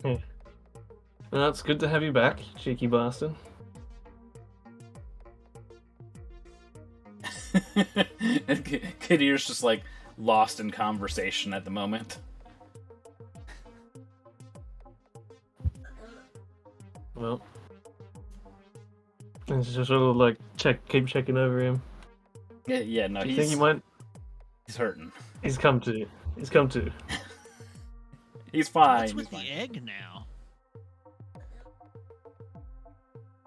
Well, it's good to have you back, cheeky bastard. Kadir's just like lost in conversation at the moment. Well, it's just sort of like keep checking over him. Yeah, no, Do you think he might? he's hurting. He's come to. He's come to. He's fine. What's with he's the fine. egg now?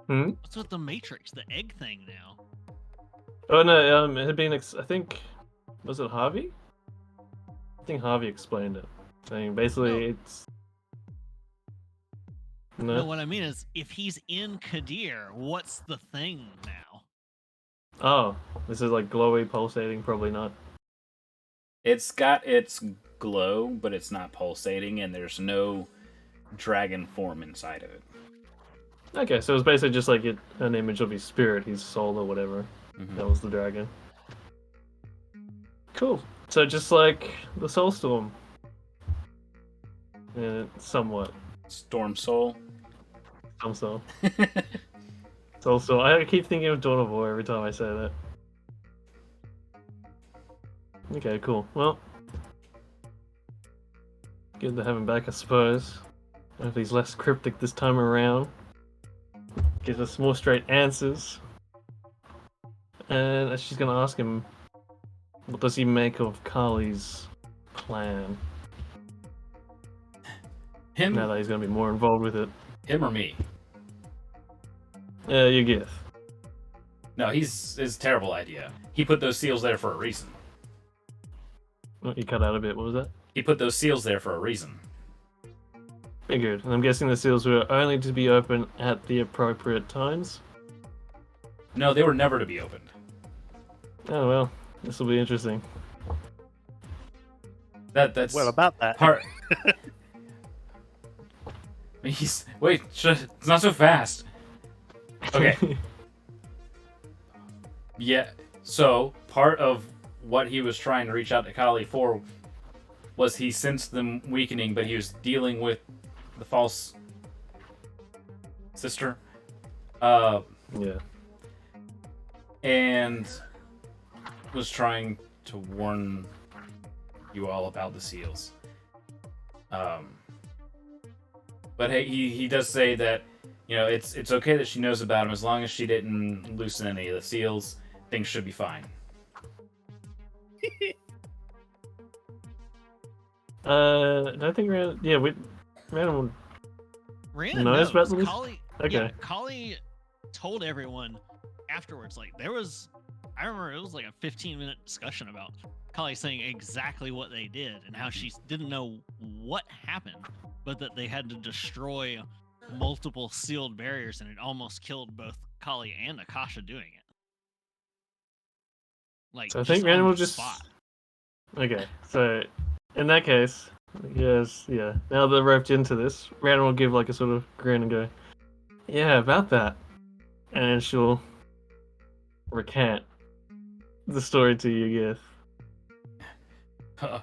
Hmm. What's with the Matrix, the egg thing now? Oh no. It had been. I think. Was it Harvey? I think Harvey explained it, saying basically No. it's. No, what I mean is, if he's in Kadir, what's the thing now? Oh, this is like glowy, pulsating. Probably not. It's got its glow, but it's not pulsating, and there's no dragon form inside of it. Okay, so it's basically just like an image of his spirit, his soul or whatever. Mhm. That was the dragon. Cool. So just like the Soul Storm. Somewhat. Storm Soul. Some soul. Soul Storm. I keep thinking of Dawn of War every time I say that. Okay, cool. Well, good to have him back, I suppose. If he's less cryptic this time around, gives us more straight answers. And she's gonna ask him, what does he make of Carly's plan? Him, Now that he's gonna be more involved with it. him or me? You get. No, it's a terrible idea. He put those seals there for a reason. Oh, you cut out a bit. What was that? He put those seals there for a reason. Figured. And I'm guessing the seals were only to be open at the appropriate times. No, they were never to be opened. Oh well, this will be interesting. That's Well, about that. part. Wait, it's not so fast. Okay. Yeah. So part of what he was trying to reach out to Kali for was he sensed them weakening, but he was dealing with the false sister. Yeah. And was trying to warn you all about the seals. But hey, he does say that, you know, it's okay that she knows about him as long as she didn't loosen any of the seals. Things should be fine. I think Random. Rhiannon knows knows. about the- Kali, Okay. yeah, Kali told everyone afterwards. Like I remember it was like a 15-minute discussion about Kali saying exactly what they did and how she didn't know what happened, but that they had to destroy multiple sealed barriers and it almost killed both Kali and Akasha doing it. Like, So I just think Random on will the just. spot. Okay, so in that case, yes, yeah. Now they're roped into this, Random will give like a sort of grin and go, "Yeah, about that," and then she'll recant the story to you, Gith.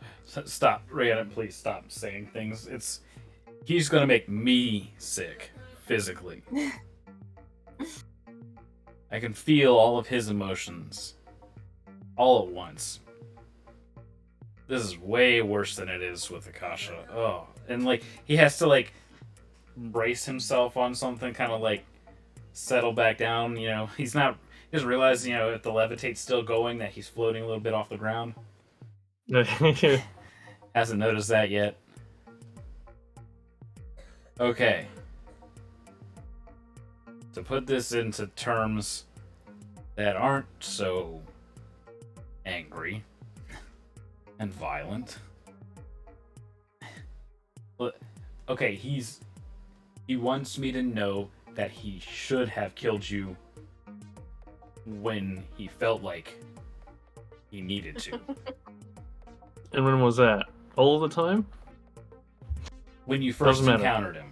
Stop, Rhiannon, please stop saying things. He's gonna make me sick physically. I can feel all of his emotions all at once. This is way worse than it is with Akasha. Oh, and like he has to like brace himself on something, kind of like settle back down. You know, he doesn't realize, you know, if the levitate's still going, that he's floating a little bit off the ground. Hasn't noticed that yet. Okay. To put this into terms that aren't so angry and violent. Okay, he wants me to know that he should have killed you when he felt like he needed to. And when was that? All the time? When you first Doesn't matter. encountered him.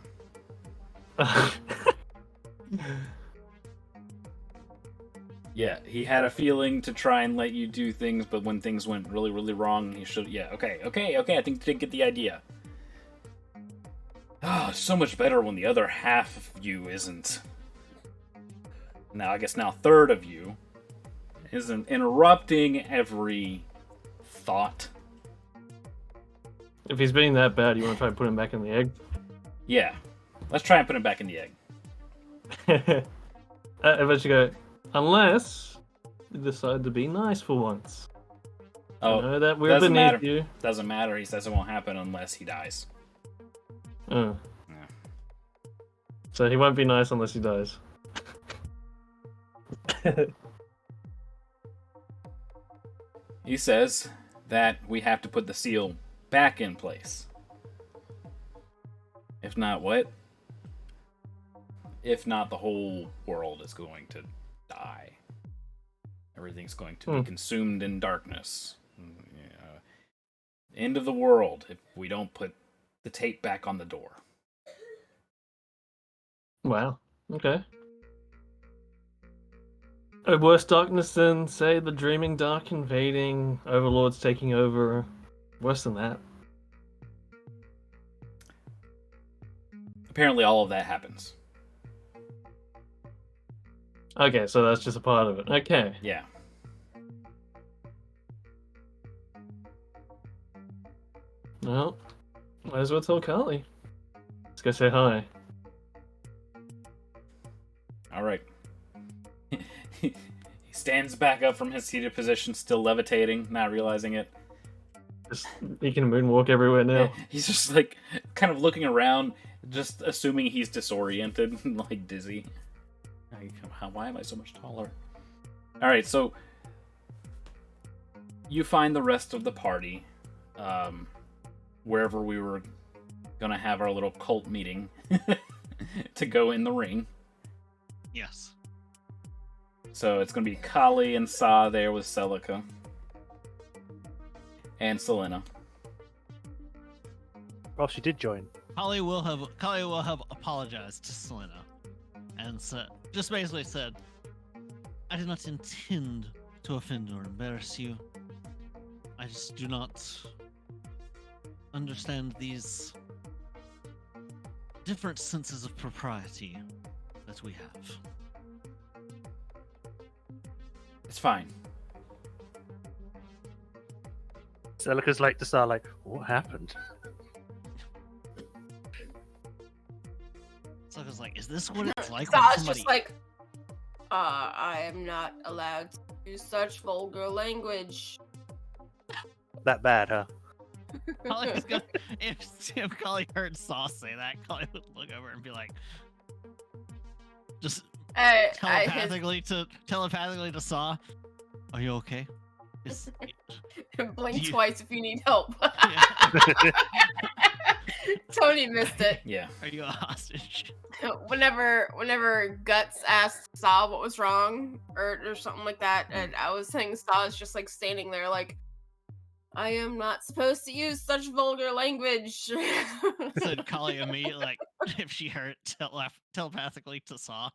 Yeah, he had a feeling to try and let you do things, but when things went really, really wrong, he should. Yeah, okay, I think you did get the idea. Ah, so much better when the other half of you isn't. Now, I guess now third of you isn't interrupting every thought. If he's being that bad, you want to try and put him back in the egg? Yeah, let's try and put him back in the egg. I bet you go, unless you decide to be nice for once. Oh, I know that we're doesn't beneath matter. you. Doesn't matter. He says it won't happen unless he dies. Oh. Yeah. So he won't be nice unless he dies. He says that we have to put the seal back in place. If not, what? If not, the whole world is going to die. Everything's going to be consumed in darkness. End of the world if we don't put the tape back on the door. Wow. Okay. A worse darkness than, say, the Dreaming Dark invading, Overlords taking over. Worse than that. Apparently all of that happens. Okay, so that's just a part of it. Okay. Yeah. Well, might as well tell Carly. Let's go say hi. Alright. He stands back up from his seated position, still levitating, not realizing it. Just, he can moonwalk everywhere now. He's just like kind of looking around, just assuming he's disoriented, like dizzy. Why am I so much taller? Alright, so you find the rest of the party wherever we were gonna have our little cult meeting to go in the ring. Yes. So it's gonna be Kali and Sa there with Celica. And Selena. Well, she did join. Kali will have apologized to Selena, and just basically said, "I did not intend to offend or embarrass you. I just do not understand these different senses of propriety that we have." It's fine. Celica's like to start like, what happened? So I was like, "Is this what it's like?" Sa's just like, I am not allowed to use such vulgar language. That bad, huh? Kali's gonna, if Kali heard Saw say that, Kali would look over and be like, just telepathically to Saw, "Are you okay? Blink you- twice if you need help. Tony missed it. Yeah. Are you a hostage?" Whenever Guts asked Saw what was wrong or something like that, and I was saying Saw is just like standing there like, I am not supposed to use such vulgar language. Said Kali immediately, like, if she heard telepathically to Saw,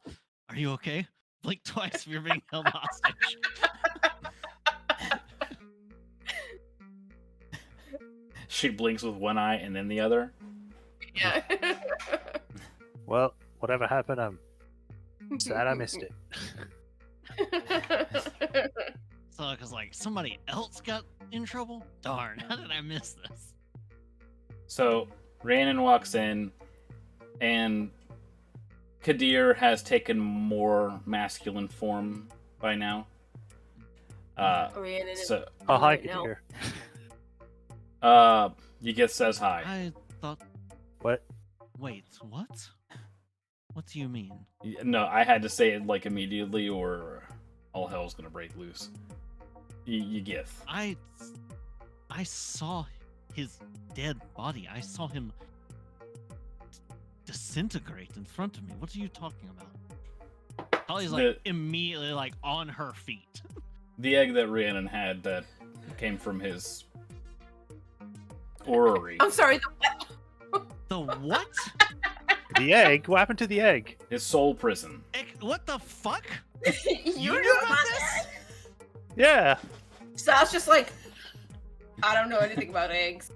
"Are you okay? Blink twice if you're being held hostage." She blinks with one eye and then the other. Yeah. Well, whatever happened, I'm sad I missed it. So, because like somebody else got in trouble. Darn, how did I miss this? So Rhiannon walks in, and Kadir has taken more masculine form by now. Rhiannon is So Oh, hi, right now. Kadir. Yigith says hi. I thought. What? Wait, what? What do you mean? No, I had to say it like immediately, or all hell's gonna break loose. Yigith. I saw his dead body. I saw him disintegrate in front of me. What are you talking about? Holly's like immediately like on her feet. The egg that Rhiannon had that came from his orrery. I'm sorry. The what? The egg? What happened to the egg? His soul prison. What the fuck? You knew about this? Yeah. So I was just like, I don't know anything about eggs.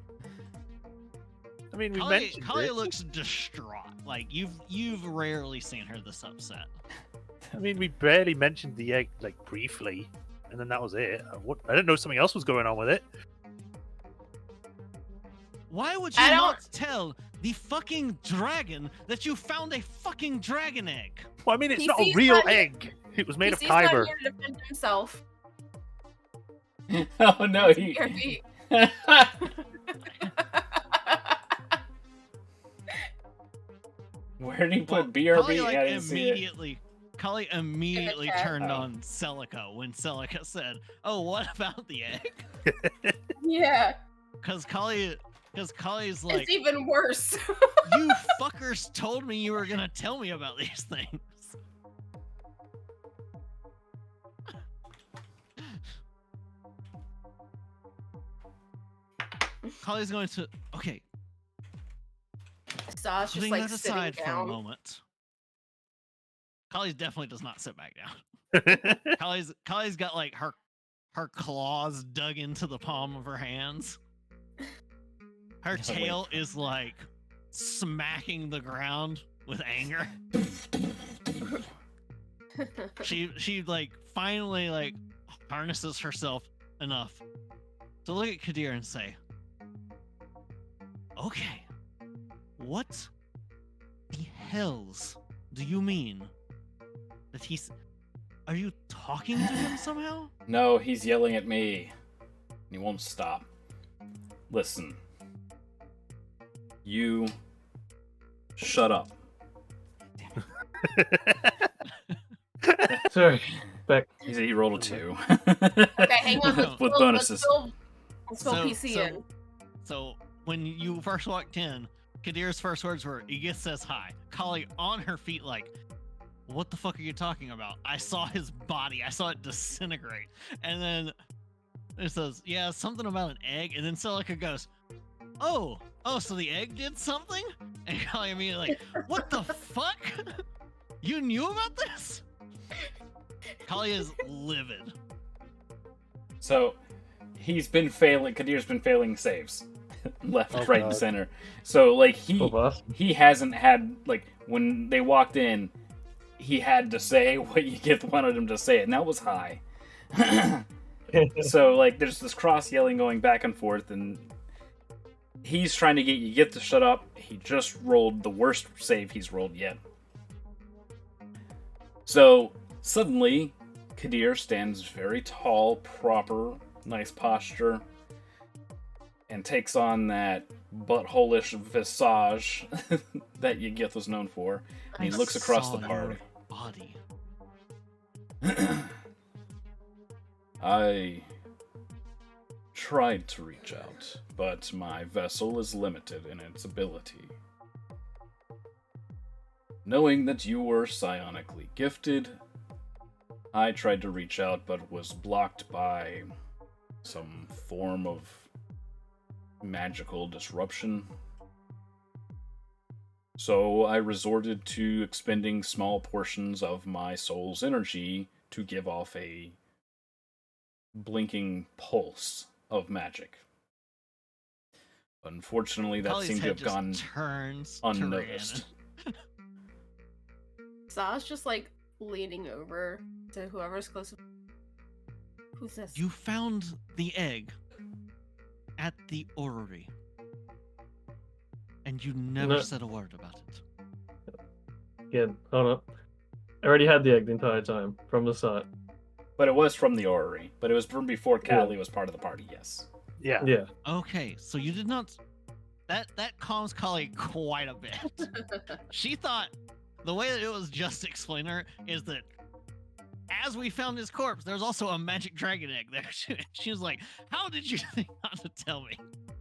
I mean, we Holly mentioned it. looks distraught. Like you've rarely seen her this upset. I mean, we barely mentioned the egg, like, briefly. And then that was it. I didn't know something else was going on with it. Why would you I don't- not tell the fucking dragon that you found a fucking dragon egg? Well, I mean, it's He not a sees real not- egg. It was made of He's not kyber. here to defend himself. Oh no, he. BRB. Where did he put Well, BRB? Kali, like, I didn't see it. immediately chat. turned on Celica when Celica said, "Oh, what about the egg?" Yeah, Because Kali's like, it's even worse. "You fuckers told me you were gonna tell me about these things." Kali's going to Sasha's just putting like that sitting aside for a down. moment. Kali definitely does not sit back down. Kali's got like her claws dug into the palm of her hands. Her Wait. tail is like smacking the ground with anger. She like finally like harnesses herself enough to look at Kadir and say, "Okay, what the hells do you mean that he's? Are you talking to him somehow?" No, he's yelling at me. He won't stop. Listen. You shut up. Sorry, back. He rolled a 2. Okay, hang on. Let's With fill- bonuses. Let's fill PC in. So when you first walked in, Kadir's first words were, "Igith says hi." Kali on her feet like, "What the fuck are you talking about? I saw his body. I saw it disintegrate." And then it says, "Yeah, something about an egg." And then Celica goes, Oh, so the egg did something?" And Kali immediately like, "What the fuck? You knew about this?" Kali is livid. So, he's been failing. Kadir's been failing saves. Left, Oh, right, and God. center. So, like, Both of us. he hasn't had, like, when they walked in, he had to say what Yigith wanted him to say, and that was hi. So, like, there's this cross yelling going back and forth, and he's trying to get Yigith to shut up. He just rolled the worst save he's rolled yet. So, suddenly, Kadir stands very tall, proper, nice posture, and takes on that butthole-ish visage that Yigith was known for. And he "I looks across saw the your party. body." I tried to reach out, but my vessel is limited in its ability. Knowing that you were psionically gifted, I tried to reach out but was blocked by some form of magical disruption. So I resorted to expending small portions of my soul's energy to give off a blinking pulse of magic. Unfortunately, that Kali's seemed to head have just gone turns unnoticed. to Sas just like leaning over to whoever's close. Who's this? You found the egg at the orrery, and you never No. said a word about it. Again, hold up. I already had the egg the entire time from the start. But it was from the orrery. But it was from before Callie was part of the party, yes. Yeah. Yeah. Okay, so you did not. That calms Kali quite a bit. She thought the way that it was just explained to her is that as we found his corpse, there's also a magic dragon egg there. She was like, "How did you think not to tell me?"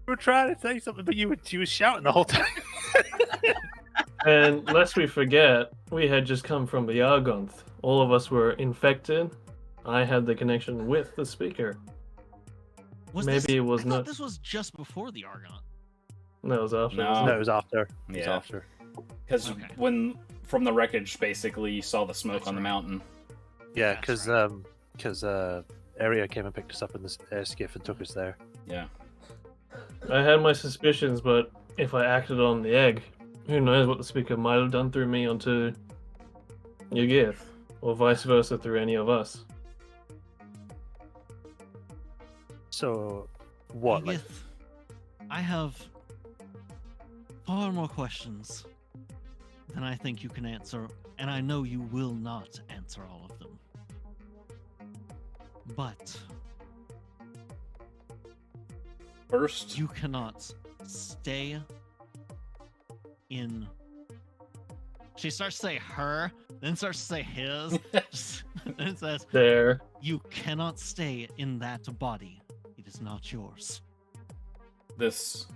We were trying to say something, but she was shouting the whole time. And lest we forget, we had just come from the Argonth. All of us were infected. I had the connection with the speaker. Maybe it was I thought not. this was just before the Argon. No, it was after. No. wasn't No, it? it was after. It was Yeah. after. Because Okay. when from the wreckage, basically, you saw the smoke That's on the right. mountain. Yeah, That's because Aria came and picked us up in this air skiff and took us there. Yeah. I had my suspicions, but if I acted on the egg, who knows what the speaker might have done through me onto Yugith, or vice versa through any of us. So, what? Like, Edith, I have far more questions than I think you can answer, and I know you will not answer all of them. But First, you cannot stay in. She starts to say her, then starts to say his. Then says, There. "You cannot stay in that body. It is not yours." this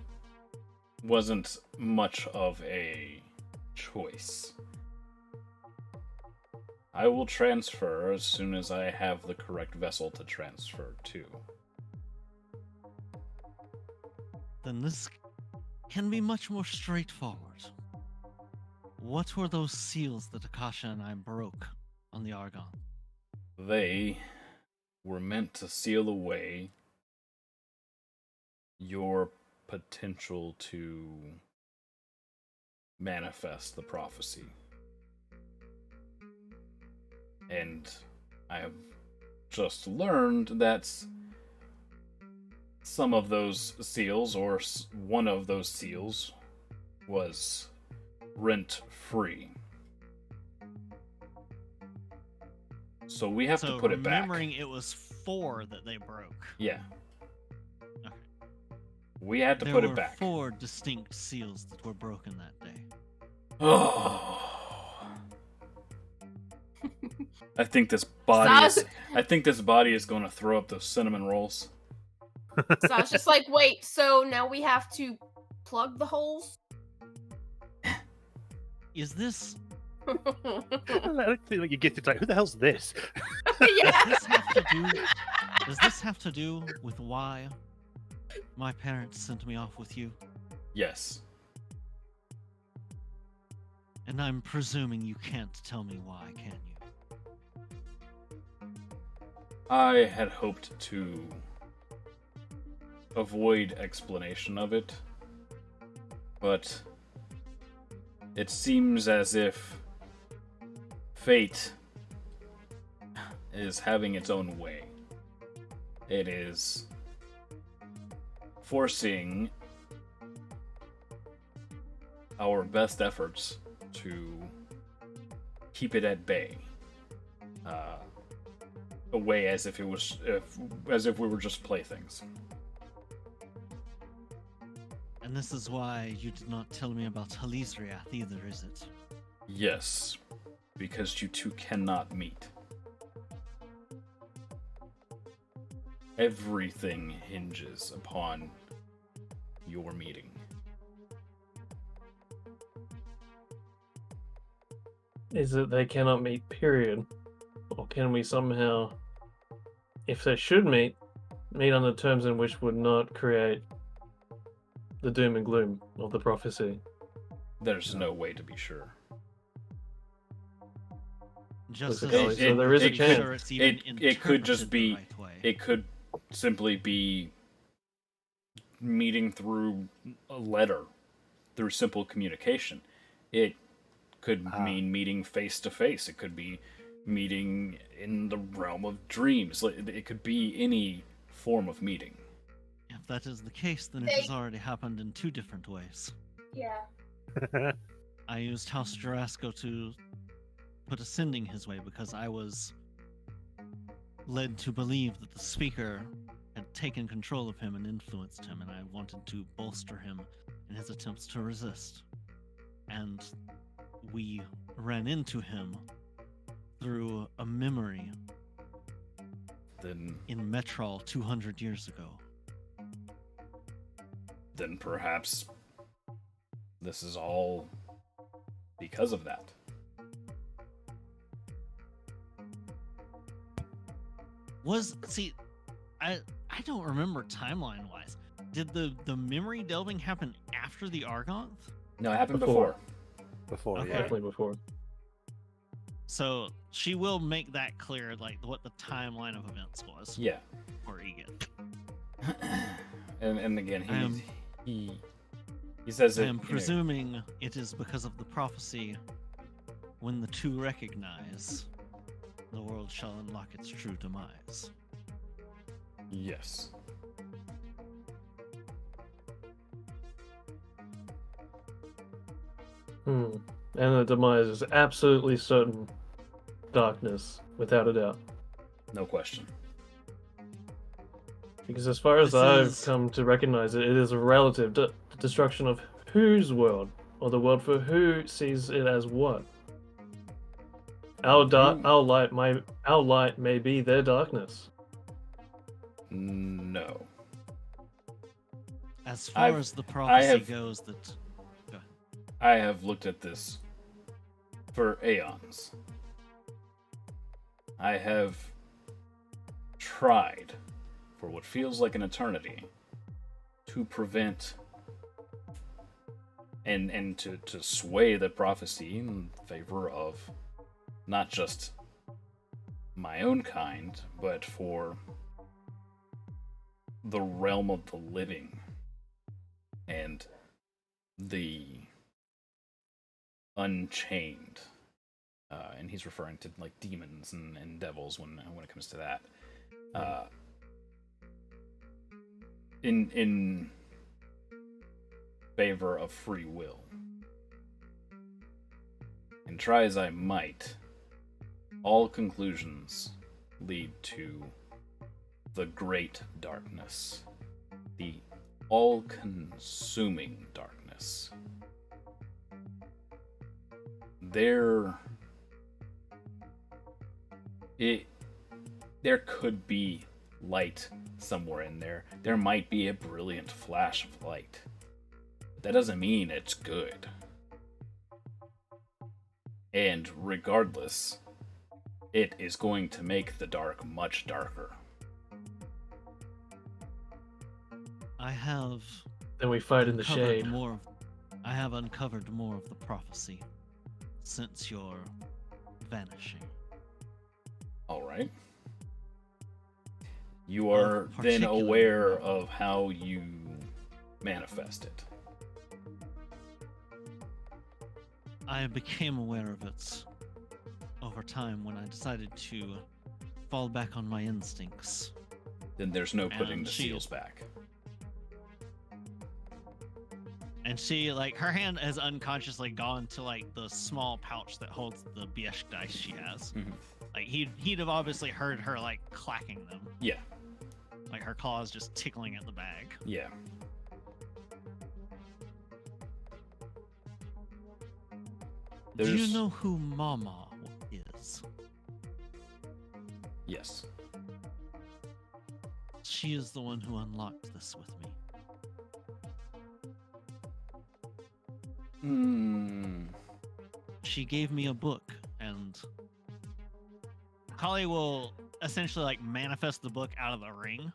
wasn't much of a choice. I will transfer as soon as I have the correct vessel to transfer to. Then this can be much more straightforward. What were those seals that Akasha and I broke on the Argon? They were meant to seal away your potential to manifest the prophecy. And I have just learned that some of those seals, or one of those seals, was rent free. So we have to put it back. Remembering it was 4 that they broke. Yeah. Okay. We had to There put were it back. 4 distinct seals that were broken that day. Oh. I think this body is. I think this body is going to throw up those cinnamon rolls. So I was just like, wait, so now we have to plug the holes? Is this I like to think you get to like, who the hell's this? Yeah. does this have to do with why my parents sent me off with you? Yes. And I'm presuming you can't tell me why, can you? I had hoped to avoid explanation of it, but it seems as if fate is having its own way. It is forcing our best efforts to keep it at bay, away as if it was, as if we were just playthings. And this is why you did not tell me about Halisriath either, is it? Yes, because you two cannot meet. Everything hinges upon your meeting. Is it they cannot meet, period? Or can we somehow, if they should meet on the terms in which would not create the doom and gloom of the prophecy? There's no way to be sure. Just Listen, as Ellie, so there is a making chance. sure it's even It could just interpreted be. the right way. It could simply be meeting through a letter, through simple communication. It could mean meeting face to face. It could be meeting in the realm of dreams. Like, it could be any form of meeting. If that is the case, then it has already happened in 2 different ways. Yeah. I used House Jarasco to put ascending his way because I was led to believe that the speaker had taken control of him and influenced him, and I wanted to bolster him in his attempts to resist. And we ran into him through a memory Then in Metrol 200 years ago. perhaps this is all because of that. I don't remember timeline wise. Did the memory delving happen after the Argonth? No, it happened Before. Before, Okay. yeah. Definitely before. So she will make that clear, like what the timeline of events was Yeah. for Egan. And again, I am- he says I it. am you know, presuming it is because of the prophecy. When the 2 recognize, the world shall unlock its true demise. yes. And the demise is absolutely certain. Darkness, without a doubt. No question. Because as far as This I've is- come to recognize it, it is a relative destruction of whose world, or the world for who sees it as what. Our light may be their darkness. No. As far I've- as the prophecy have- goes, that I have looked at this for aeons. I have tried, for what feels like an eternity, to prevent and to sway the prophecy in favor of not just my own kind, but for the realm of the living and the unchained. And he's referring to like demons and devils when it comes to that. In favor of free will. And try as I might, all conclusions lead to the great darkness, the all-consuming darkness. There could be light somewhere in there. There might be a brilliant flash of light. But that doesn't mean it's good. And regardless, it is going to make the dark much darker. I have Then we fight in the uncovered shade. I have uncovered more of the prophecy since your vanishing. Alright. You are then particular- aware of how you manifest it. I became aware of it over time when I decided to fall back on my instincts. Then there's no putting And the she- seals back. And she, like, her hand has unconsciously gone to, like, the small pouch that holds the Biesh dice she has. Mhm. Like, he'd have obviously heard her, like, clacking them. Yeah, Like, her claws just tickling at the bag. yeah. Do you There's- know who Mama is? Yes. She is the one who unlocked this with me. She gave me a book, and Kali will essentially like manifest the book out of the ring.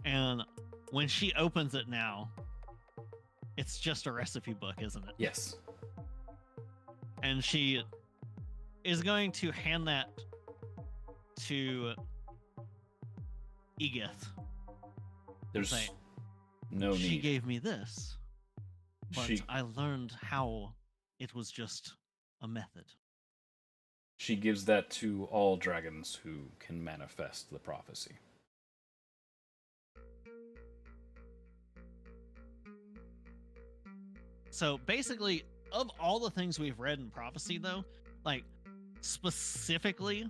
And when she opens it now, it's just a recipe book, isn't it? Yes. And she is going to hand that to Egith. There's Like, no she need. gave me this, but She- I learned how it was just a method. She gives that to all dragons who can manifest the prophecy. So basically, of all the things we've read in prophecy, though, like specifically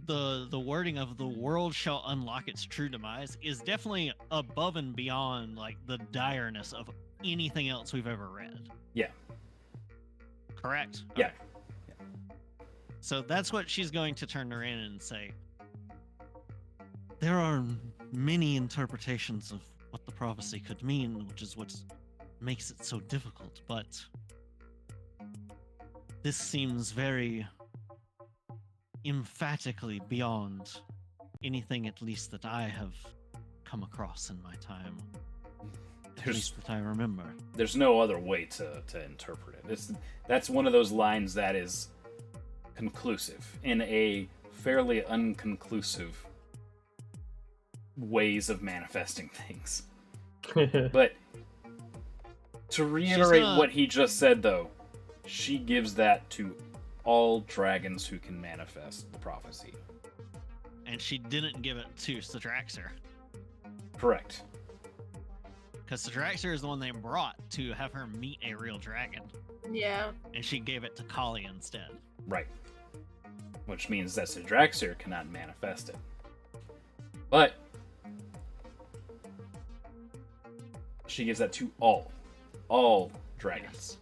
the wording of the world shall unlock its true demise is definitely above and beyond like the direness of anything else we've ever read. Yeah. Correct? Yeah. Okay. So that's what she's going to turn her in and say. There are many interpretations of what the prophecy could mean, which is what makes it so difficult, but this seems very emphatically beyond anything, at least that I have come across in my time. At least that I remember. There's no other way to interpret it. That's one of those lines that is conclusive in a fairly unconclusive ways of manifesting things. But to reiterate what he just said, though, she gives that to all dragons who can manifest the prophecy. And she didn't give it to Sidraxer. Correct. Because Sidraxer is the one they brought to have her meet a real dragon. Yeah. And she gave it to Kali instead. Right. Which means that Sidraxer cannot manifest it. But she gives that to all dragons.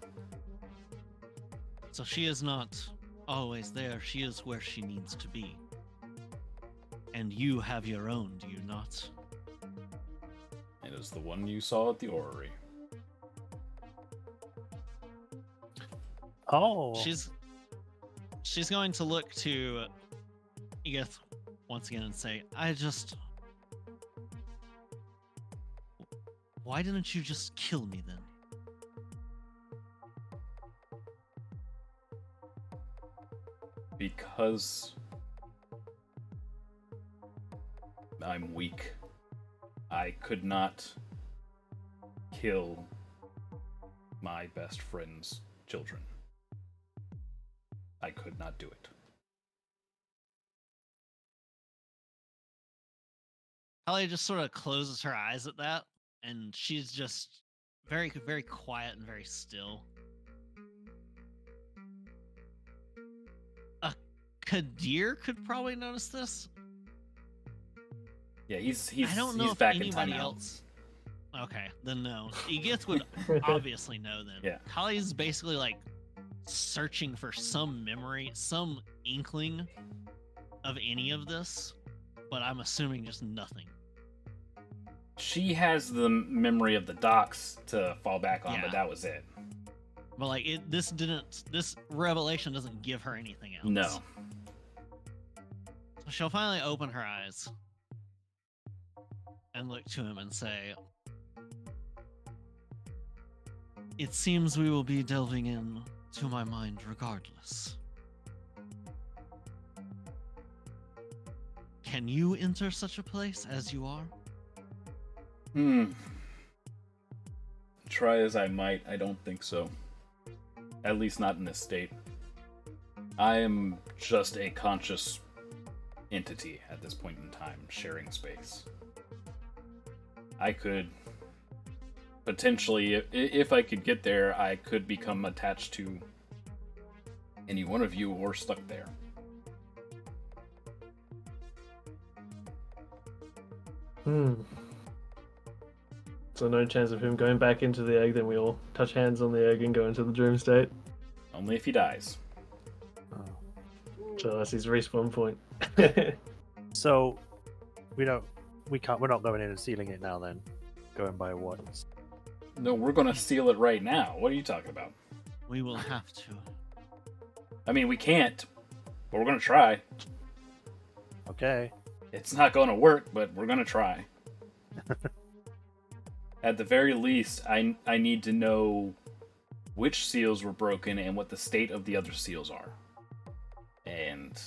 So she is not always there. She is where she needs to be. And you have your own, do you not? It is the one you saw at the orrery. Oh. She's going to look to Edith once again and say, why didn't you just kill me then? Because I'm weak. I could not kill my best friend's children. I could not do it. Kali just sort of closes her eyes at that, and she's just very, very quiet and very still. Kadir could probably notice this. Yeah, he's I don't know he's if back in anybody timeout. else. Okay, then no. Egith would obviously know then. Yeah. Kali's basically like searching for some memory, some inkling of any of this, but I'm assuming just nothing. She has the memory of the docks to fall back on, Yeah. but that was it. But like this revelation doesn't give her anything else. No. So she'll finally open her eyes and look to him and say, "It seems we will be delving in to my mind regardless. Can you enter such a place as you are?" Try as I might, I don't think so. At least not in this state. I am just a conscious entity at this point in time, sharing space. I could potentially, if I could get there, I could become attached to any one of you or stuck there. So no chance of him going back into the egg, then we all touch hands on the egg and go into the dream state. Only if he dies. So that's his respawn point. So we're not going in and sealing it now then. Going by what? No, we're gonna seal it right now. What are you talking about? We will have to. I mean, we can't, but we're gonna try. Okay. It's not gonna work, but we're gonna try. At the very least, I need to know which seals were broken and what the state of the other seals are. And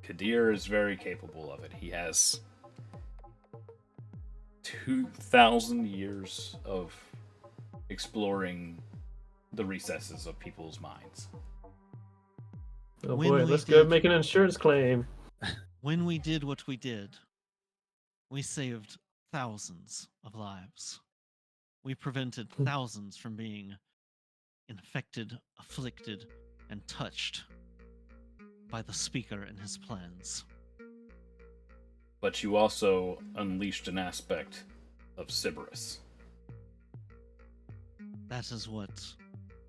Kadir is very capable of it. He has 2,000 years of exploring the recesses of people's minds. Oh When boy, we let's go did- make an insurance claim. When we did what we did, we saved thousands of lives. We prevented thousands from being infected, afflicted, and touched by the speaker and his plans. But you also unleashed an aspect of Sybaris. That is what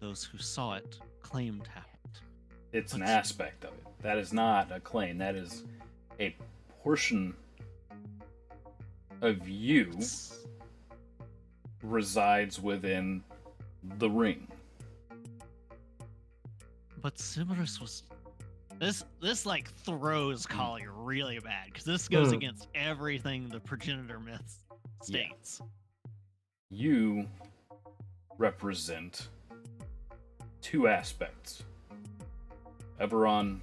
those who saw it claimed happened. It's an But- aspect of it. That is not a claim. That is a portion of you resides within the ring. But Sybaris was this like throws Kali really bad because this goes Hmm. against everything the progenitor myth states. You represent two aspects, Eberron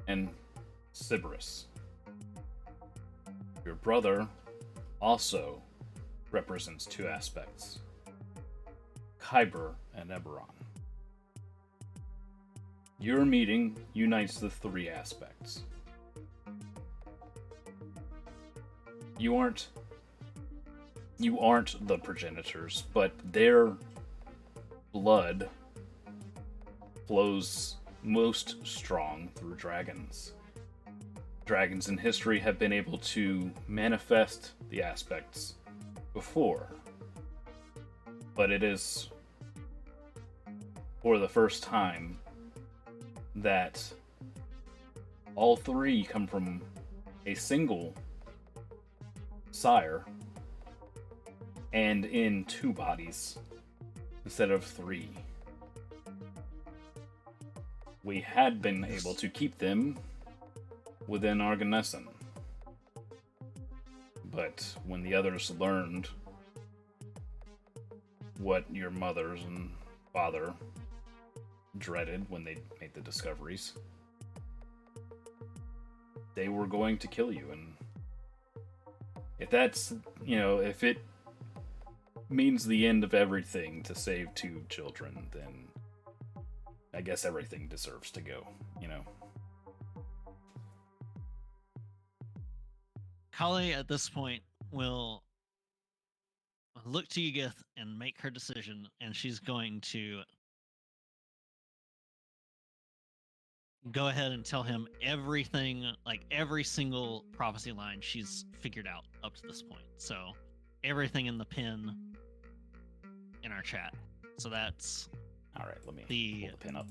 and Sybaris. Your brother also represents two aspects, Kyber and Eberron. Your meeting unites the three aspects. You aren't the progenitors, but their blood flows most strong through dragons. Dragons in history have been able to manifest the aspects before, but it is for the first time that all three come from a single sire and in two bodies instead of three. We had been able to keep them within Arganessen, but when the others learned what your mothers and father dreaded when they made the discoveries, they were going to kill you. And if that's, if it means the end of everything to save two children, then I guess everything deserves to go, Kali at this point will look to Ygith and make her decision, and she's going to go ahead and tell him everything, like every single prophecy line she's figured out up to this point. So everything in the pin in our chat. So that's All right, let me The- pull the pin up.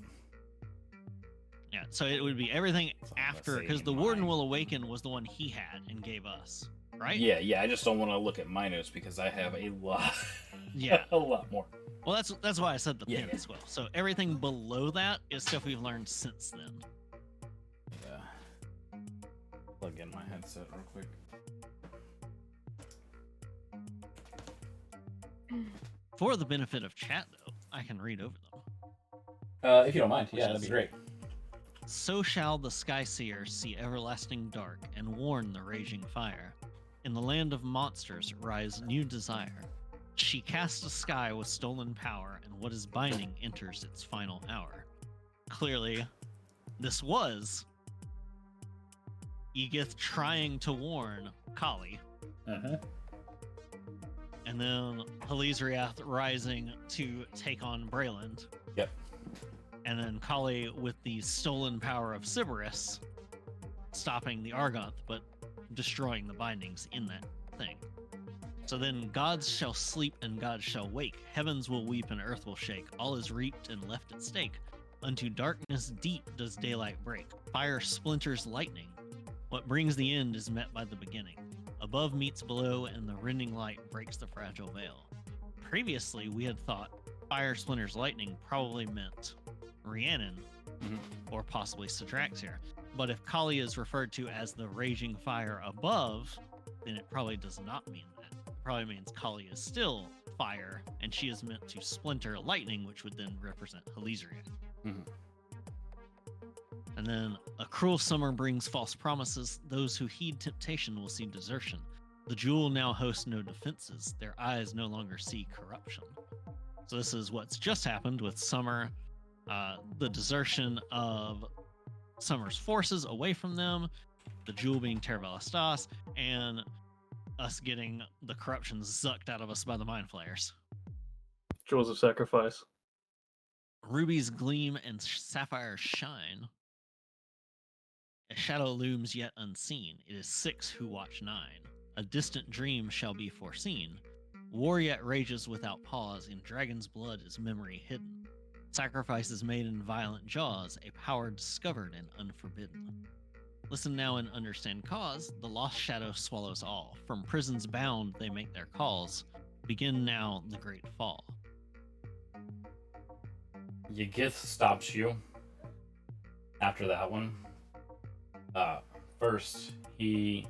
yeah. So it would be everything So I'm gonna after, say because the Warden mine. Will Awaken was the one he had and gave us, right? Yeah, I just don't want to look at my notes because I have a lot. Yeah. A lot more. Well, that's why I said the Yeah, pin yeah. as well. So everything below that is stuff we've learned since then. Yeah. Plug in my headset real quick. For the benefit of chat, though, I can read over them. If you don't mind, yeah, that'd be great. So shall the Skyseer see everlasting dark and warn the raging fire. In the land of monsters rise new desire. She casts a sky with stolen power, and what is binding enters its final hour. Clearly, this was Ygith trying to warn Kali, Uh-huh. and then Helizriath rising to take on Brayland. Yep. And then Kali with the stolen power of Sybaris, stopping the Argonth, but destroying the bindings in that thing. So then gods shall sleep and gods shall wake. Heavens will weep and earth will shake. All is reaped and left at stake. Unto darkness deep does daylight break. Fire splinters lightning. What brings the end is met by the beginning. Above meets below, and the rending light breaks the fragile veil. Previously, we had thought fire splinters lightning probably meant Rhiannon, Mhm. or possibly Sidraxir. But if Kali is referred to as the raging fire above, then it probably does not mean that. It probably means Kali is still fire, and she is meant to splinter lightning, which would then represent Helizriath. Mhm. And then a cruel summer brings false promises. Those who heed temptation will see desertion. The jewel now hosts no defenses. Their eyes no longer see corruption. So this is what's just happened with Summer, the desertion of Summer's forces away from them, the jewel being Terraballastas, and us getting the corruption zucked out of us by the mind flayers. Jewels of sacrifice. Rubies gleam and sapphires shine. A shadow looms yet unseen. It is 6 who watch 9. A distant dream shall be foreseen. War yet rages without pause. In dragon's blood is memory hidden. Sacrifice is made in violent jaws. A power discovered and unforbidden. Listen now and understand cause. The lost shadow swallows all. From prisons bound they make their calls. Begin now the great fall. Ygith stops you after that one. First, he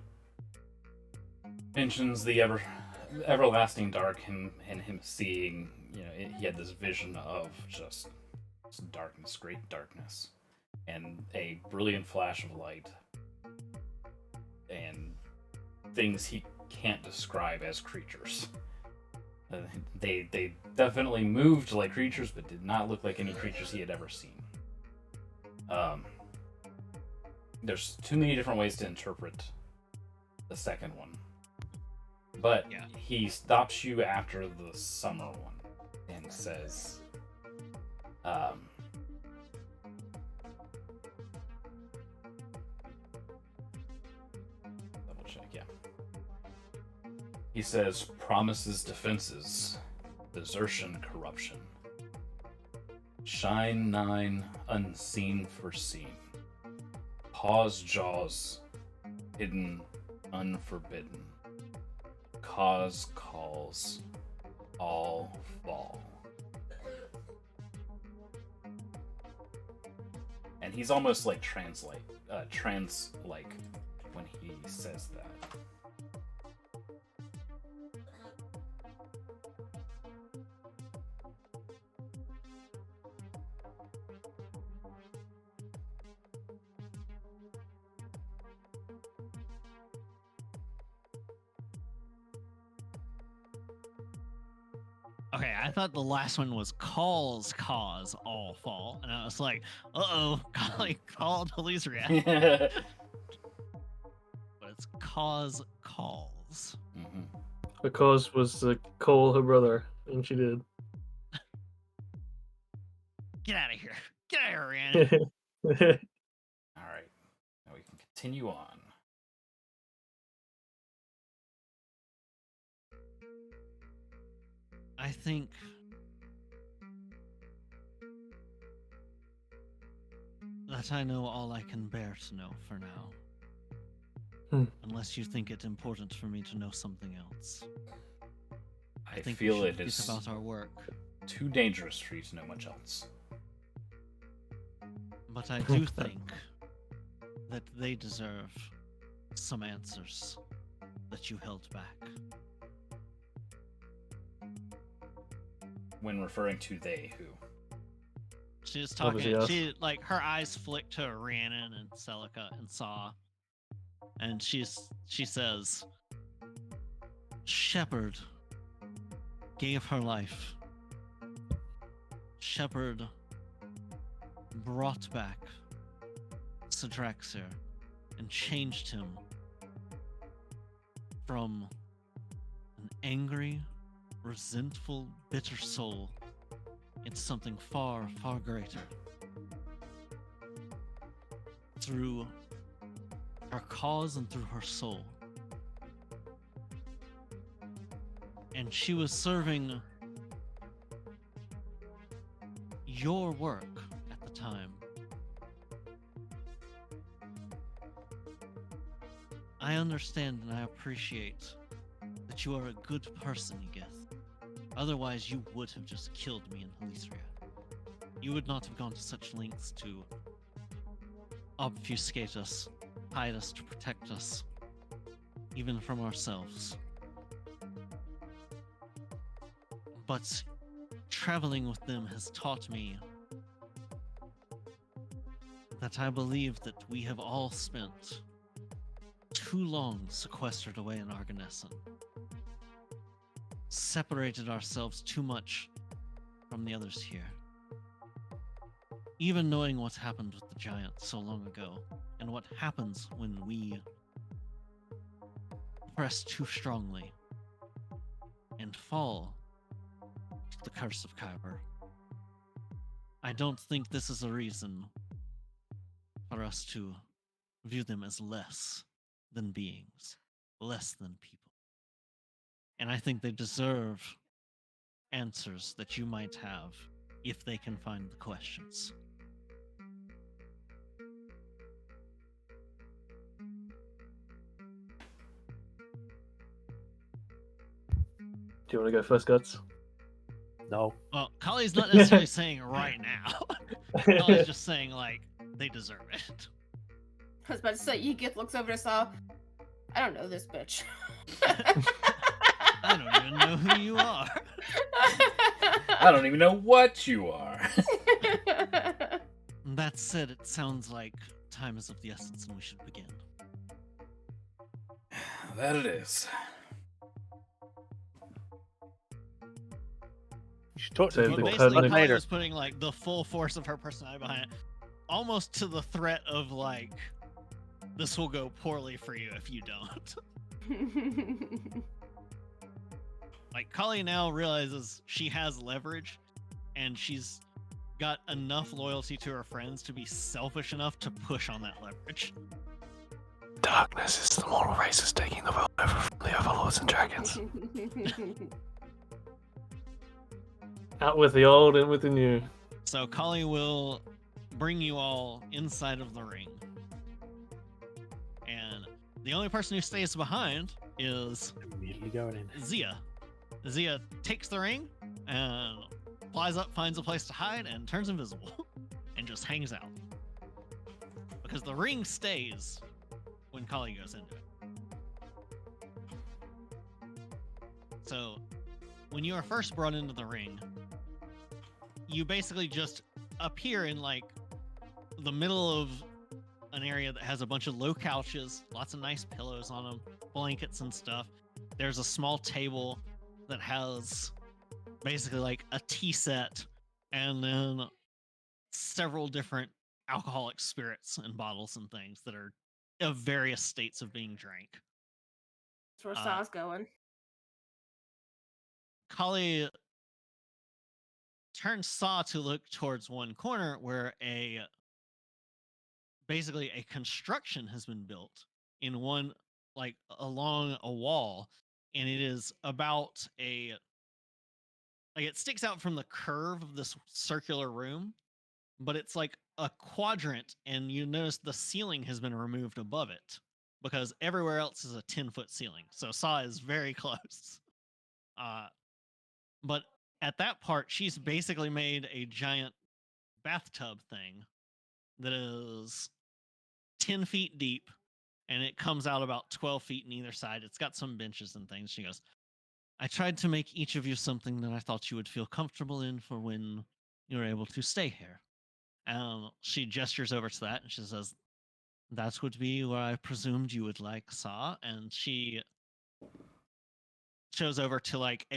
mentions the everlasting dark and him seeing, he had this vision of just darkness, great darkness, and a brilliant flash of light, and things he can't describe as creatures. They definitely moved like creatures, but did not look like any creatures he had ever seen. There's too many different ways to interpret the second one. But Yeah. he stops you after the summer one and says, double check, yeah. He says, promises defenses, desertion corruption. Shine 9, unseen foreseen. Pause jaws, hidden unforbidden. Cause calls, all fall. And he's almost like trans when he says that. Okay, I thought the last one was calls cause all fall, and I was like, uh-oh, like call to Lysria. But it's cause calls. Mm-hmm. The cause was Cole, her brother, and she did. Get out of here. Get out of here, Rhiannon. All right, now we can continue on. I think that I know all I can bear to know for now. Unless you think it important for me to know something else. I think feel we it should is get about our work. too dangerous for you to know much else. But I do think that they deserve some answers that you held back. When referring to they, who? She's talking. Obviously us. She her eyes flick to Rhiannon and Celica and Saw, and she says, "Shepherd gave her life. Shepherd brought back Sidraxir and changed him from an angry, resentful, bitter soul into something far, far greater. Through her cause and through her soul. And she was serving your work at the time. I understand and I appreciate that you are a good person, Ygith. Otherwise, you would have just killed me in Helysria. You would not have gone to such lengths to obfuscate us, hide us to protect us, even from ourselves. But traveling with them has taught me that I believe that we have all spent too long sequestered away in Arganesson. Separated ourselves too much from the others here. even knowing what happened with the giant so long ago, and what happens when we press too strongly and fall to the curse of Kyber, I don't think this is a reason for us to view them as less than beings, less than people. And I think they deserve answers that you might have if they can find the questions. Do you want to go first, Guts? No. Well, Kali's not necessarily saying right now. Kali's just saying, like, they deserve it. I was about to say, Egith looks over to Saw. I don't know this bitch. I don't even know who you are. I don't even know what you are. That said, it sounds like time is of the essence and we should begin. That it is. You should talk to So the the But people. basically, code- Kali Later. was putting, like, the full force of her personality behind it. Almost to the threat of, like, this will go poorly for you if you don't. Like, Kali now realizes she has leverage, and she's got enough loyalty to her friends to be selfish enough to push on that leverage. Darkness is the mortal races taking the world over from the overlords and dragons. Out with the old, in with the new. So Kali will bring you all inside of the ring. And the only person who stays behind is Immediately going in. Zia. Zia takes the ring and flies up, finds a place to hide, and turns invisible. And just hangs out. Because the ring stays when Kali goes into it. So, when you are first brought into the ring, you basically just appear in, like, the middle of an area that has a bunch of low couches, lots of nice pillows on them, blankets and stuff. There's a small table that has basically like a tea set and then several different alcoholic spirits and bottles and things that are of various states of being drank. That's where Saw's going. Kali turns Saw to look towards one corner where basically a construction has been built in one, like, along a wall, and it is about it sticks out from the curve of this circular room, but it's like a quadrant, and you notice the ceiling has been removed above it because everywhere else is a 10-foot ceiling. So Saw is very close. But at that part, she's basically made a giant bathtub thing that is 10 feet deep, and it comes out about 12 feet in either side. It's got some benches and things. She goes, I tried to make each of you something that I thought you would feel comfortable in for when you're able to stay here. And she gestures over to that, and she says, that would be where I presumed you would like, Saw. And she shows over to, like,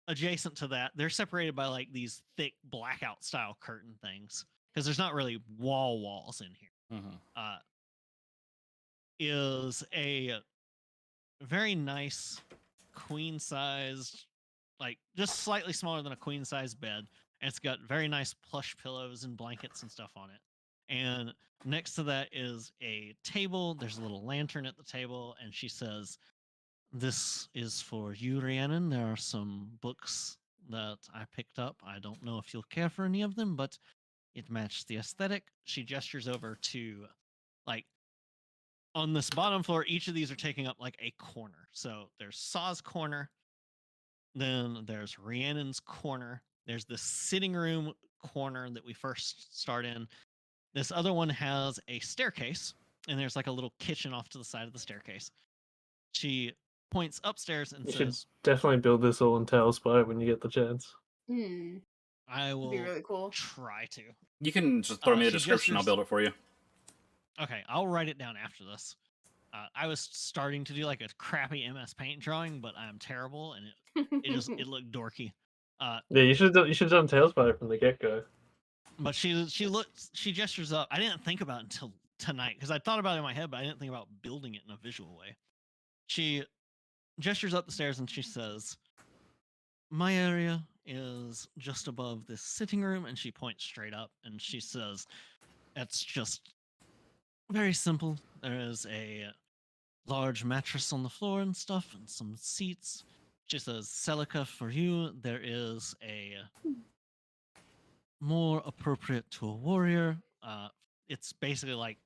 adjacent to that. They're separated by, like, these thick blackout style curtain things because there's not really walls in here. Mm-hmm. Is a very nice queen sized, like, just slightly smaller than a queen size bed. And it's got very nice plush pillows and blankets and stuff on it. And next to that is a table. There's a little lantern at the table. And she says, this is for you, Rhiannon. There are some books that I picked up. I don't know if you'll care for any of them, but it matched the aesthetic. She gestures over to, like, on this bottom floor, each of these are taking up, like, a corner. So there's Saw's corner, then there's Rhiannon's corner, there's the sitting room corner that we first start in. This other one has a staircase, and there's, like, a little kitchen off to the side of the staircase. She points upstairs and You should says, definitely build this all in Tailspire when you get the chance. I will Be really cool. try to. You can just throw me the She description. I'll gestures- build it for you. Okay, I'll write it down after this. I was starting to do, like, a crappy MS Paint drawing, but I'm terrible, and it looked dorky. Yeah, you should have done Tailspire from the get go. But she looks, she gestures up. I didn't think about it until tonight because I thought about it in my head, but I didn't think about building it in a visual way. She gestures up the stairs and she says, "My area is just above this sitting room," and she points straight up and she says, "It's just very simple. There is a large mattress on the floor and stuff, and some seats." She says, "Celica, for you, there is a more appropriate to a warrior. It's basically like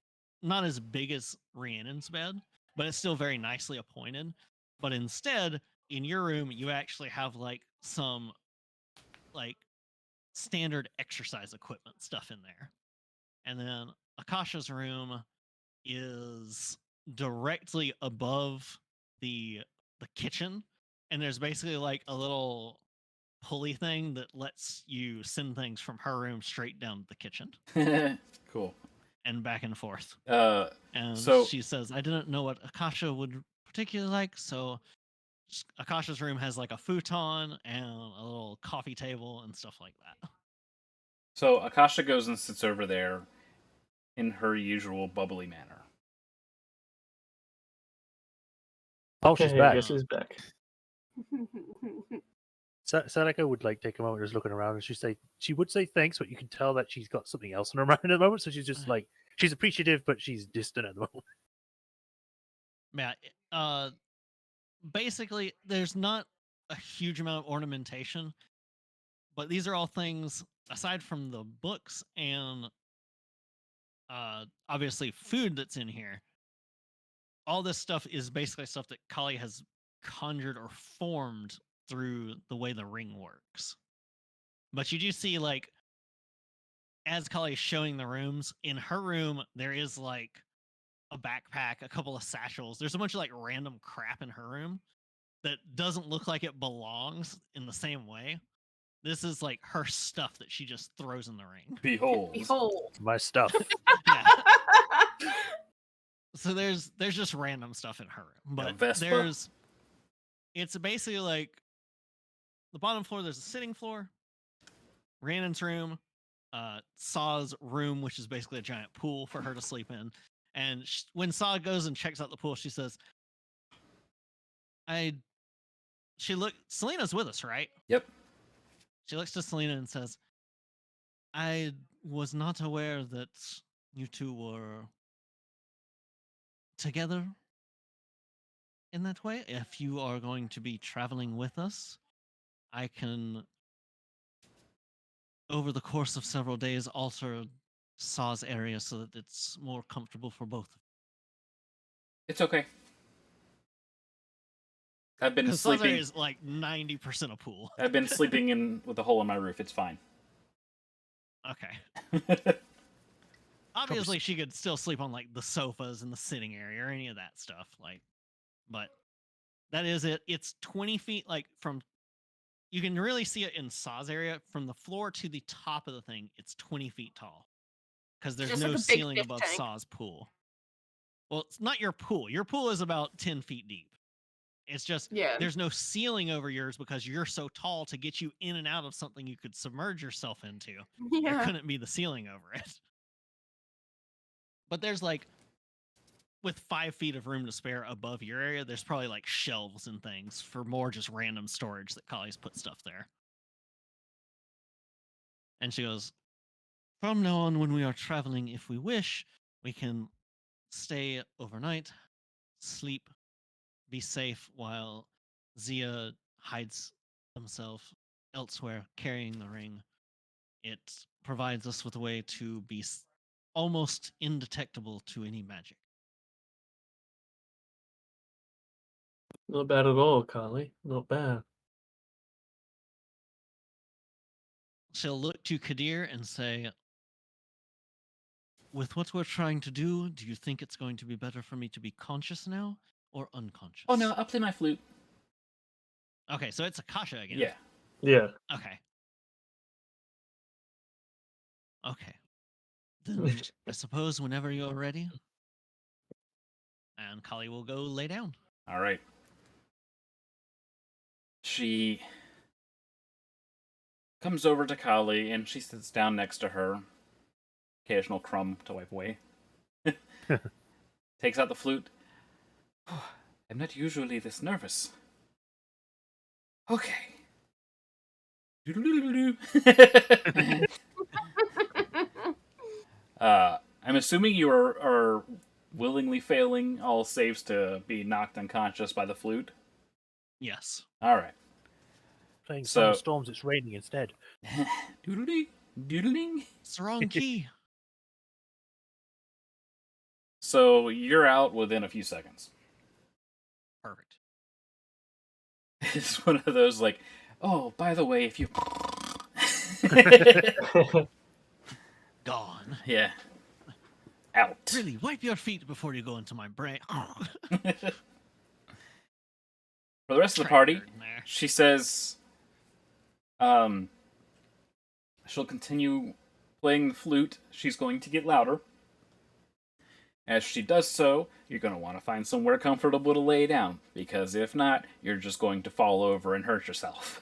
not as big as Rhiannon's bed, but it's still very nicely appointed. But instead, in your room, you actually have like some like standard exercise equipment stuff in there. And then Akasha's room is directly above the kitchen, and there's basically like a little pulley thing that lets you send things from her room straight down to the kitchen Cool. and back and forth. Uh, And So- she says, "I didn't know what Akasha would particularly like, so Akasha's room has like a futon and a little coffee table and stuff like that." so Akasha goes and sits over there in her usual bubbly manner. Oh, she's Okay, back. I guess he's back. Seneca would like take a moment just looking around, and she would say thanks, but you can tell that she's got something else in her mind at the moment. So she's just like she's appreciative, but she's distant at the moment. Yeah, basically, there's not a huge amount of ornamentation, but these are all things aside from the books and obviously food that's in here. All this stuff is basically stuff that Kali has conjured or formed through the way the ring works. But you do see, like, as Kali is showing the rooms, in her room, there is like a backpack, a couple of satchels. There's a bunch of like random crap in her room that doesn't look like it belongs in the same way. This is like her stuff that she just throws in the ring. Behold. Behold. My stuff. Yeah. So there's just random stuff in her room, but Vespa? it's basically like the bottom floor. There's a sitting floor, Rhiannon's room, Saw's room, which is basically a giant pool for her to sleep in. And when Saw goes and checks out the pool, she says, Selena's with us, right?" Yep. She looks to Selena and says, "I was not aware that you two were together in that way. If you are going to be traveling with us, I can, over the course of several days, alter Saw's area so that it's more comfortable for both. It's okay. I've been Because Saw's area sleeping. is like 90% a pool. I've been sleeping in with a hole in my roof. It's fine. Okay. Obviously, she could still sleep on like the sofas in the sitting area or any of that stuff. Like, but that is it. It's 20 feet, like from. You can really see it in Saw's area from the floor to the top of the thing. It's 20 feet tall because there's Just no like a big ceiling fish above tank. Saw's pool. Well, it's not your pool. Your pool is about 10 feet deep. It's just Yeah. there's no ceiling over yours because you're so tall to get you in and out of something you could submerge yourself into. There Yeah. couldn't be the ceiling over it. But there's like, with 5 feet of room to spare above your area, there's probably like shelves and things for more just random storage that Kali's put stuff there. And she goes, "From now on, when we are traveling, if we wish, we can stay overnight, sleep, be safe while Zia hides himself elsewhere carrying the ring. It provides us with a way to be almost indetectable to any magic." Not bad at all, Carly. Not bad. She'll look to Kadir and say, "With what we're trying to do you think it's going to be better for me to be conscious now or unconscious?" Oh no, I'll play my flute. Okay, so it's Akasha again. Yeah. Yeah. Okay. Okay. Then I suppose whenever you're ready. And Kali will go lay down. All right. comes over to Kali, and she sits down next to her. Occasional crumb to wipe away. Takes out the flute. Oh, I'm not usually this nervous. Okay. I'm assuming you are willingly failing all saves to be knocked unconscious by the flute. Yes. All right. Playing So- Summer Storms, it's raining instead. Doodling, doodling. It's the wrong key. So you're out within a few seconds. Perfect. It's one of those like, oh, by the way, if you. Gone. Yeah. Out. Really, wipe your feet before you go into my brain. For the rest of the party, Triggered there. she says, she'll continue playing the flute. She's going to get louder. As she does so, you're going to want to find somewhere comfortable to lay down, because if not, you're just going to fall over and hurt yourself.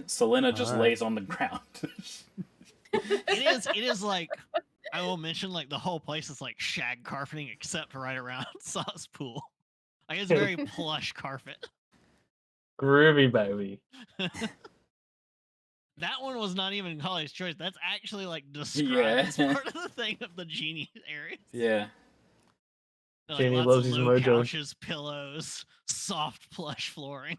Selena just Alright. lays on the ground. It is like, I will mention, like, the whole place is like shag carpeting except for right around Sauce Pool. Like, it's very plush carpet. Groovy, baby. That one was not even College choice. That's actually, like, described Yeah. as part of the thing of the genie area. Yeah. Like, Genie lots loves of his low mojo. couches, pillows, soft plush flooring.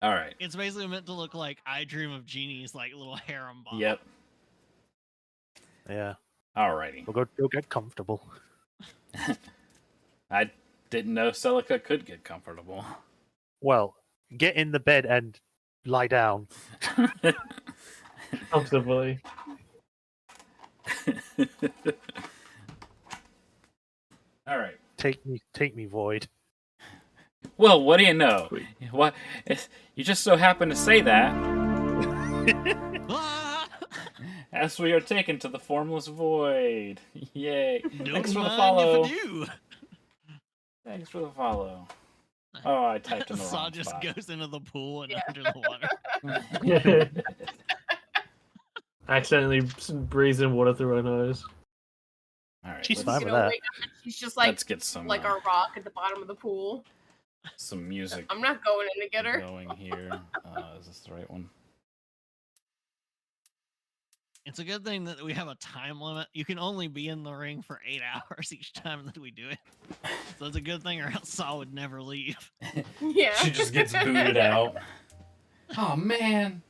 All right. It's basically meant to look like I Dream of Genie's, like, little harem bomb. Yep. Yeah. Alrighty. We'll go get comfortable. I didn't know Celica could get comfortable. Well, get in the bed and lie down. Comfortably. All right. Take me, Void. Well, what do you know? Sweet. What? You just so happen to say that Ah! as we are taken to the formless void. Yay! Don't Thanks for the mind follow. if I do. Thanks for the follow. Oh, I typed in the Saw wrong just spot. goes into the pool and Yeah. under the water. Accidentally breezing water through her nose. All right. She's let's, fine You with know, that. wait, she's just like let's get some a rock at the bottom of the pool. some music I'm not going in to get her. going here. Is this the right one? It's a good thing that we have a time limit. You can only be in the ring for 8 hours each time that we do it. So it's a good thing, or else Saul would never leave. Yeah. She just gets booted out. Oh man.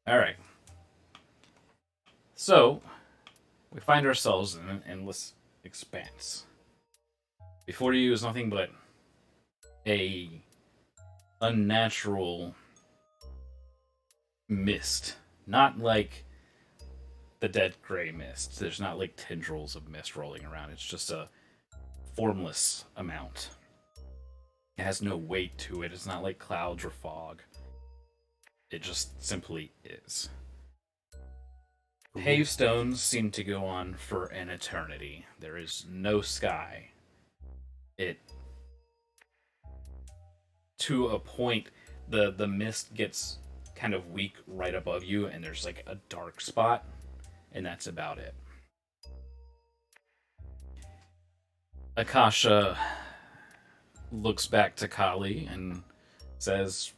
All right. So, we find ourselves in an endless expanse. Before you is nothing but a unnatural mist. Not like the dead gray mist. There's not like tendrils of mist rolling around. It's just a formless amount. It has no weight to it. It's not like clouds or fog. It just simply is. Hailstones seem to go on for an eternity. There is no sky. It, to a point, the mist gets kind of weak right above you, and there's like a dark spot, and that's about it. Akasha looks back to Kali and says,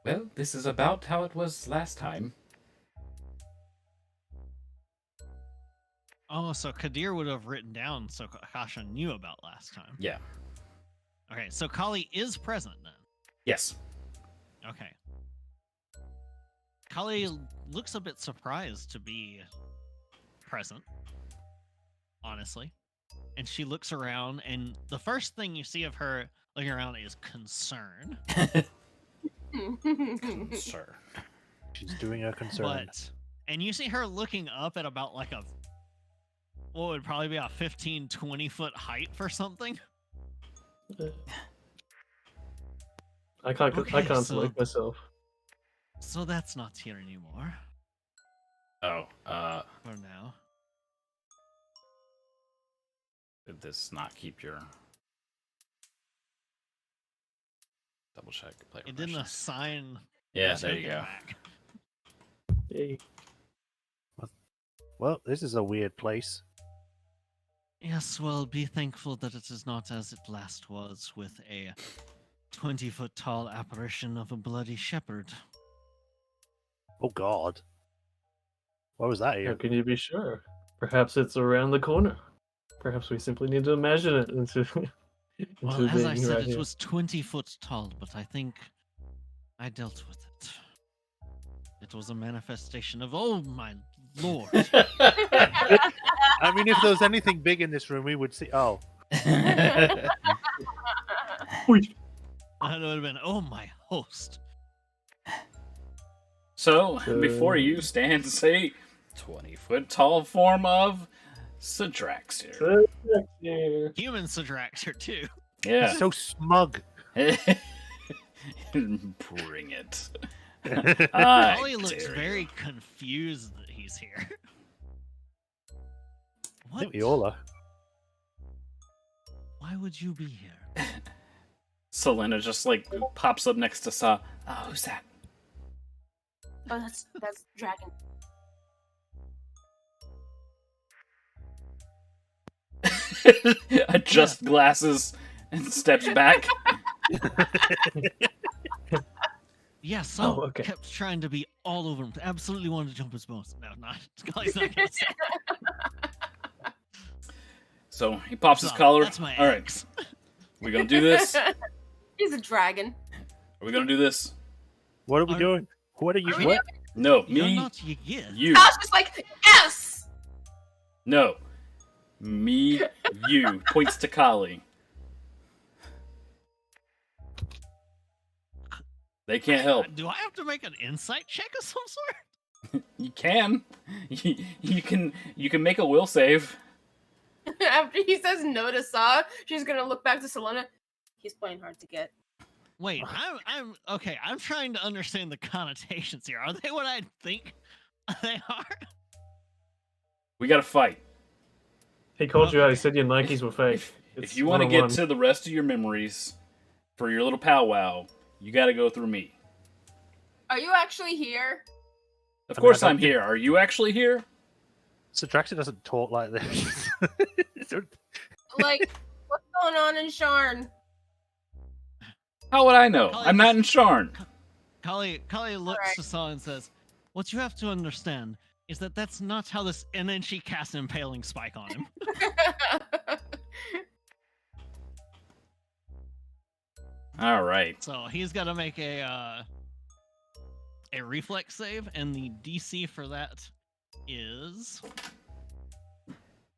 "Well, this is about how it was last time." Oh, so Kadir would have written down so Akasha knew about last time. Yeah. Okay, so Kali is present then. Yes. Okay. Kali looks a bit surprised to be present, honestly. And she looks around, and the first thing you see of her looking around is concern. Sir. She's doing her concern. And you see her looking up at about like a, what would probably be a 15, 20 foot height for something. I can't Okay, so- select myself. So that's not here anymore Oh, for now. did this not keep your... Double check. Play It didn't refreshes. assign. Yeah, the there you token go. back. Hey. Well, this is a weird place. Yes, well, be thankful that it is not as it last was, with a 20-foot tall apparition of a bloody shepherd. Oh God. What was that How here? can you be sure? Perhaps it's around the corner. Perhaps we simply need to imagine it into, Well, into as I being said, right it here. was 20 foot tall, but I think I dealt with it. It was a manifestation of, oh my lord. I mean, if there was anything big in this room, we would see. Oh, Wait, That would have been, oh my host. So, before you stands a 20-foot tall form of Sidraxir. so back here. Human Sidraxir, too. Yeah. so smug. Bring it. Ollie looks very confused that he's here. I What? think we all are. Why would you be here? Selena just like pops up next to Saw. Oh, who's that? Oh, that's dragon. Adjust glasses and steps back. Yeah, so Oh, okay. kept trying to be all over him. Absolutely wanted to jump his bones. No, not. Scully's not gonna say. So he pops his So, collar. That's my All right, ex. we gonna do this? Are He's a dragon. we gonna do this? What are we Are- doing? What are you? Are we What? No, You're me, not Ygith. you. Kale's just like, yes! No, me, you. Points to Kali. They can't help. Do I have to make an insight check of some sort? You can. You can make a will save. After he says no to Saw, she's gonna look back to Selena. He's playing hard to get. Wait, I'm okay. I'm trying to understand the connotations here. Are they what I think they are? We gotta fight. He called you out. He said your Nikes were fake. If you want to get to the rest of your memories for your little powwow, you gotta go through me. Are you actually here? Of I mean, course I don't I'm here. Are you actually here? Satraxia doesn't talk like this. Like, what's going on in Sharn? How would I know? Kali I'm not in Sharn. Kali looks Alright. to Saw and says, "What you have to understand is that that's not how this." And then she casts an impaling spike on him. All right. So he's got to make a reflex save, and the DC for that is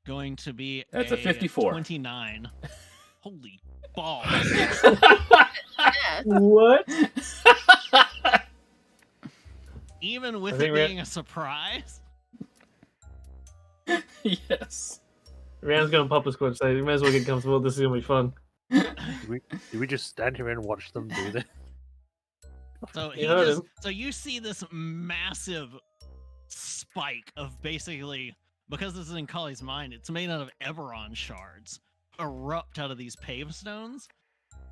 going to be That's a 54. 29. Holy balls! Yes. What? Even with I it think we- being a surprise. Yes. Rand's gonna pop his quote. Say, you may as well get comfortable. This is gonna be fun. Do we just stand here and watch them do this? So You heard him. so you see this massive spike of basically, because this is in Kali's mind, it's made out of Eberron shards, erupt out of these pave stones,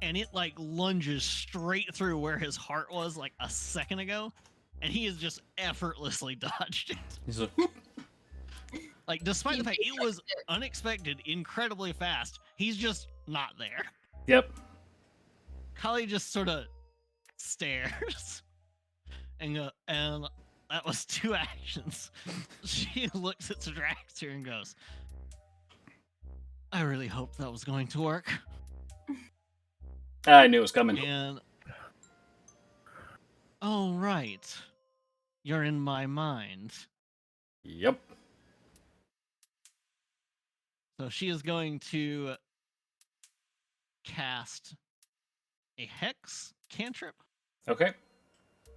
and it like lunges straight through where his heart was like a second ago, and he has just effortlessly dodged it. He's a, Like, despite the fact it was unexpected, incredibly fast, he's just not there. yep. Kali just sort of stares and that was 2 actions. She looks at Sadraxir and goes, "I really hoped that was going to work." I knew it was coming. And oh right, you're in my mind. Yep. So she is going to cast a hex cantrip, Okay.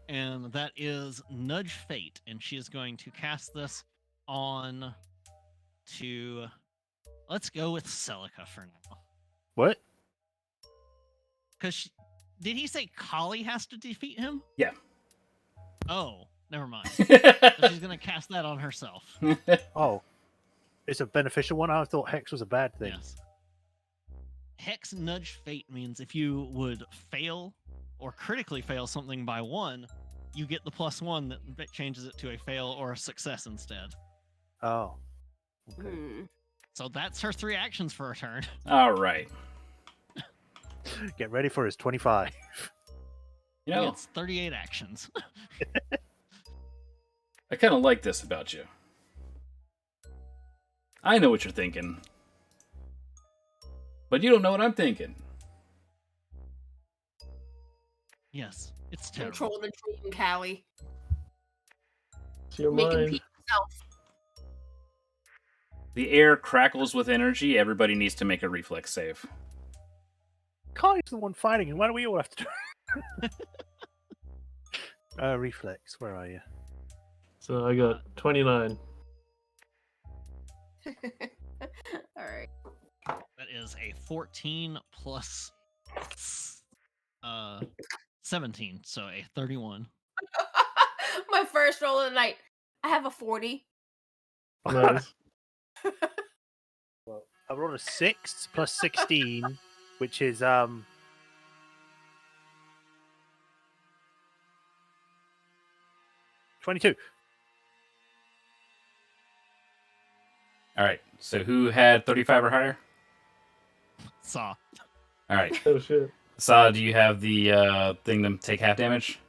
and that is Nudge Fate, and she is going to cast this on to, let's go with Celica for now. What? Because did he say Kali has to defeat him? Yeah. Oh, never mind. So she's going to cast that on herself. Oh, it's a beneficial one. I thought Hex was a bad thing. Yes. Hex Nudge Fate means if you would fail or critically fail something by 1, you get the +1 that changes it to a fail or a success instead. Oh. Okay. Hmm. So that's her 3 actions for a turn. All right. Get ready for his 25. You know, It's 38 actions. I kind of like this about you. I know what you're thinking, but you don't know what I'm thinking. Yes, it's terrible. Control the dream, Callie. It's your Make him mind. pee himself. The air crackles with energy. Everybody needs to make a reflex save. Kylie's the one fighting, and why do we all have to do reflex, where are you? So I got 29. Alright. That is a 14 plus 17, so a 31. My first roll of the night. I have a 40. Nice. Well, I rolled a 6 plus 16, which is 22. All right. So who had 35 or higher? Saw. All right. Oh shit. Sa, do you have the thing to take half damage?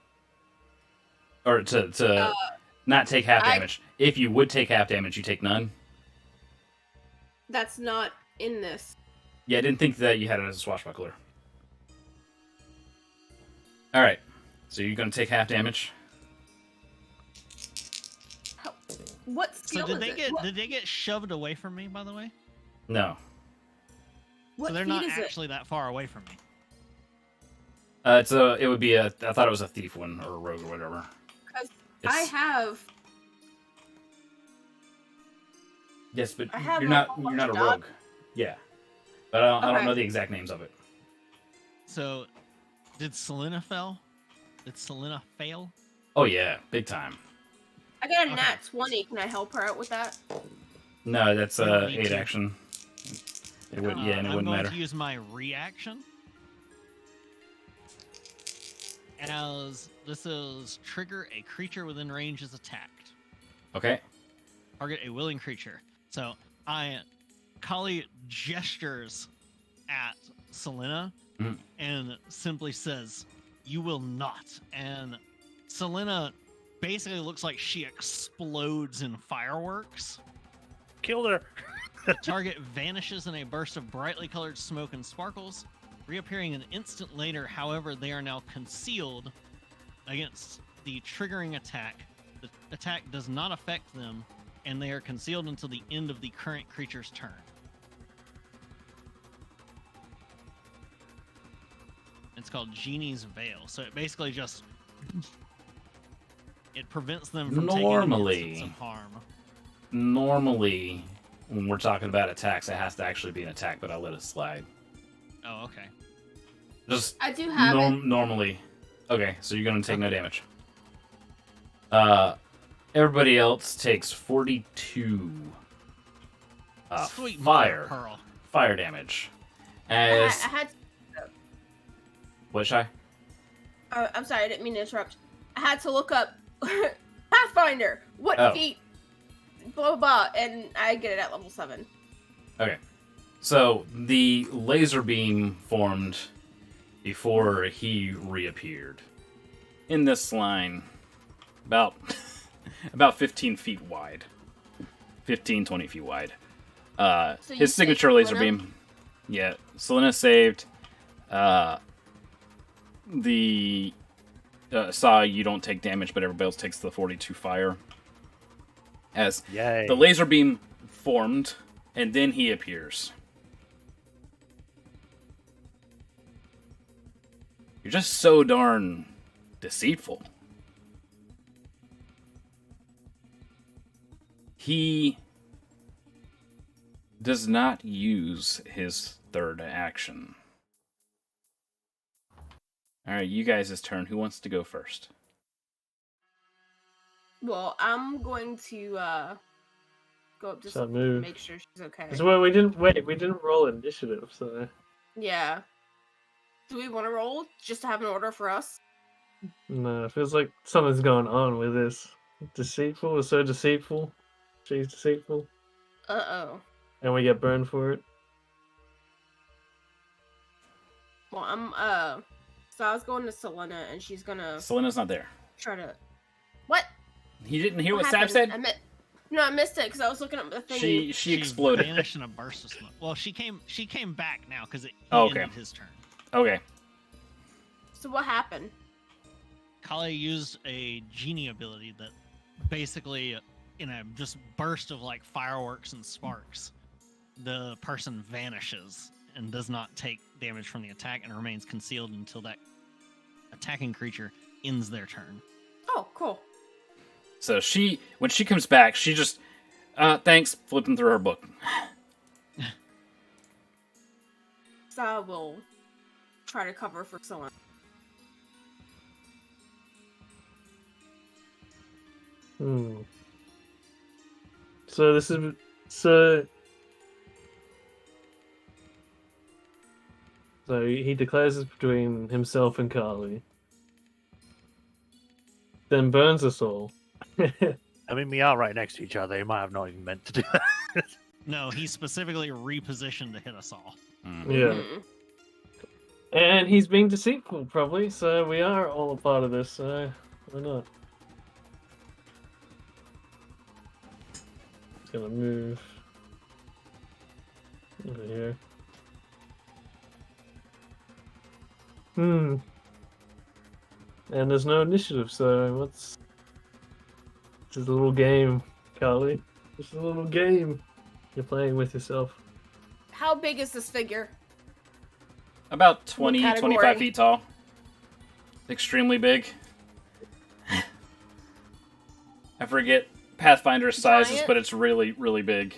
Or to not take half damage. If you would take half damage, you take none. That's not in this. Yeah, I didn't think that you had it as a swashbuckler. All right. So you're going to take half damage. What So skill did is they it? get What, did they get shoved away from me, by the way? No. what So they're feat not is actually that far away from me. It would be a. I thought it was a thief one or a rogue or whatever. it? Because It's, I have. yes, but I have you're a not whole you're not a bunch of rogue. Yeah, but I don't Okay. know the exact names of it. So, did Selena fail? Did Selena fail? Oh yeah, big time. I got a Okay. nat 20. Can I help her out with that? No, that's You don't need 8 to. action. It would yeah, and it I'm wouldn't going matter. to use my reaction. As this is trigger a creature within range is attacked. Okay. Target a willing creature. So Kali gestures at Selena Mhm. and simply says, "You will not." And Selena basically looks like she explodes in fireworks. Killed her. The target vanishes in a burst of brightly colored smoke and sparkles, reappearing an instant later. However, they are now concealed against the triggering attack. The attack does not affect them, and they are concealed until the end of the current creature's turn. It's called Genie's Veil. So it basically just it prevents them from taking an Normally. instance of harm. Normally, when we're talking about attacks, it has to actually be an attack, but I'll let it slide. Oh, okay. Just I do have it. normally. Okay, so you're gonna take no damage. Everybody else takes 42 Sweet fire mother of fire damage. I As had. what shy? I'm sorry, I didn't mean to interrupt. I had to look up Pathfinder. What Oh. feat? Blah blah blah, and I get it at level 7. Okay, so the laser beam formed before he reappeared in this line, about about 15 feet wide, 20 feet wide. So you His signature saved laser Selena? beam. Yeah, Selena saved. The Saw, you don't take damage, but everybody else takes the 42 fire. As Yay. the laser beam formed, and then he appears. You're just so darn deceitful. He does not use his third action. Alright, you guys' turn. Who wants to go first? Well, I'm going to go up to So Selena move. and make sure she's okay. Because we didn't roll initiative, so Yeah. Do we want to roll just to have an order for us? No, it feels like something's going on with this. Deceitful is so deceitful. She's deceitful, Uh-oh. and we get burned for it. Well, so I was going to Selena, and she's gonna Selena's not there. try to... What? He didn't hear what happened? Sab said? No, I missed it, because I was looking at the thing. She exploded. Vanished in a burst of smoke. Well, she came back now because he Okay. ended his turn. Okay. So what happened? Kale used a genie ability that basically, in a just burst of like fireworks and sparks, the person vanishes and does not take damage from the attack and remains concealed until that attacking creature ends their turn. Oh, cool. So when she comes back, she just, thanks, flipping through her book. So I will try to cover for Selena. So this is so he declares this between himself and Carly. Then burns us all. I mean, we are right next to each other. He might have not even meant to do that. No, he specifically repositioned to hit us all. Yeah. Mhm. And he's being deceitful, probably, so we are all a part of this, so why not? It's gonna move over here. And there's no initiative, so what's... Just a little game, Carly. Just a little game you're playing with yourself. How big is this figure? About 20, What 25 category? feet tall. Extremely big. I forget Pathfinder's sizes, Giant? but it's really, really big.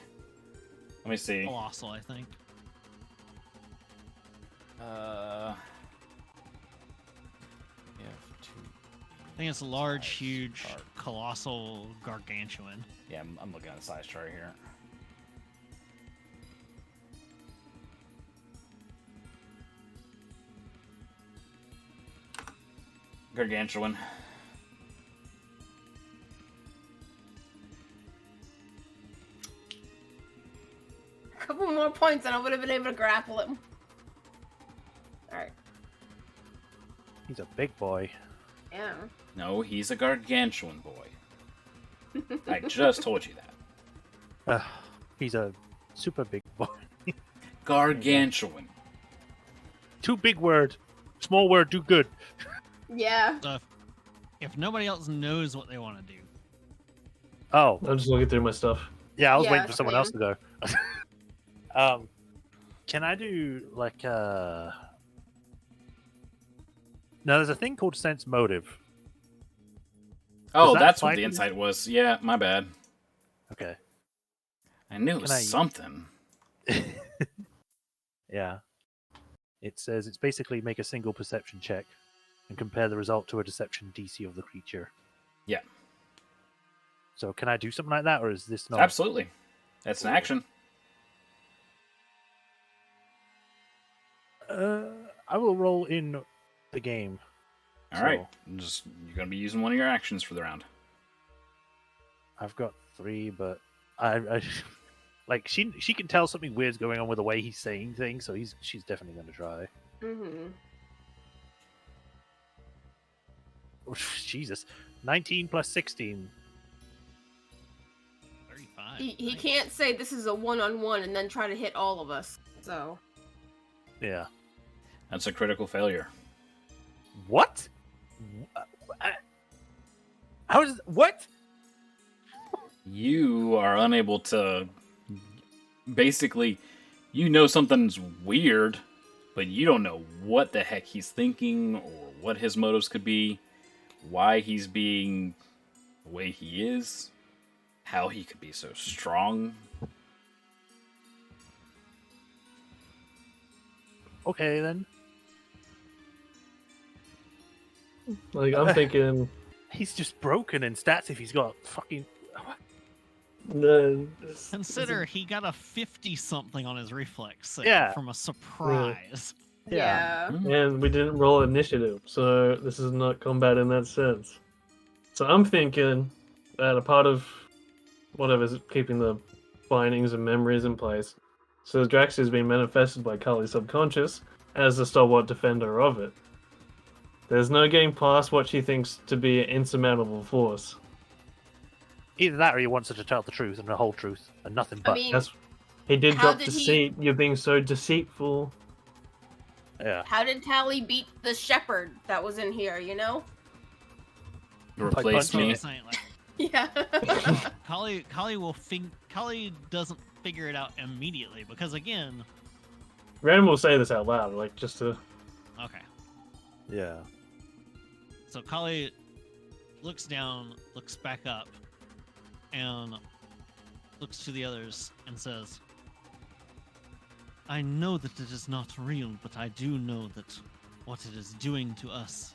Let me see. Colossal, I think. I think it's a large, huge, colossal, gargantuan. Yeah, I'm looking at the size chart here. Gargantuan. A couple more points and I would have been able to grapple him. Alright. He's a big boy. Yeah. No, he's a gargantuan boy. I just told you that. He's a super big boy. Gargantuan. Too big word. Small word, do good. Yeah. So if nobody else knows what they want to do, Oh, I'm just looking through my stuff. yeah, I was Yeah, waiting for someone same. else to go. Can I do like Now there's a thing called sense motive. Oh, that that's what fight the with- insight was. Yeah, my bad. Okay. I knew it was Can I- something. Yeah. It says it's basically make a single perception check and compare the result to a deception DC of the creature. Yeah. So can I do something like that, or is this not? Absolutely. That's an action. I will roll in the game. All right. You're going to be using one of your actions for the round. I've got 3, but I like she can tell something weird's going on with the way he's saying things, so she's definitely going to try. Mm-hmm. Oh, Jesus, 19 plus 16. 35. He Nice. can't say this is a one-on-one and then try to hit all of us. So Yeah. That's a critical failure. What? How is what? You are unable to... Basically, you know something's weird, but you don't know what the heck he's thinking or what his motives could be, why he's being the way he is, how he could be so strong. Okay then. Like, I'm thinking... He's just broken in stats if he's got fucking. Consider he got a 50 something on his reflex save Yeah. from a surprise. Yeah. And we didn't roll initiative, so this is not combat in that sense. So I'm thinking that a part of whatever's keeping the bindings and memories in place. So Drax has been manifested by Kali's subconscious as the stalwart defender of it. There's no getting past what she thinks to be an insurmountable force. Either that, or he wants her to tell the truth and the whole truth and nothing but. I mean, That's he did How drop did he- deceit. You're being so deceitful. Yeah. how did Tally beat the shepherd that was in here, you know? Replace So me. I'm saying, like, Yeah. Kali doesn't figure it out immediately because again, Random will say this out loud, like just to. okay. Yeah. So Kali looks down, looks back up, and looks to the others and says, I know that it is not real, but I do know that what it is doing to us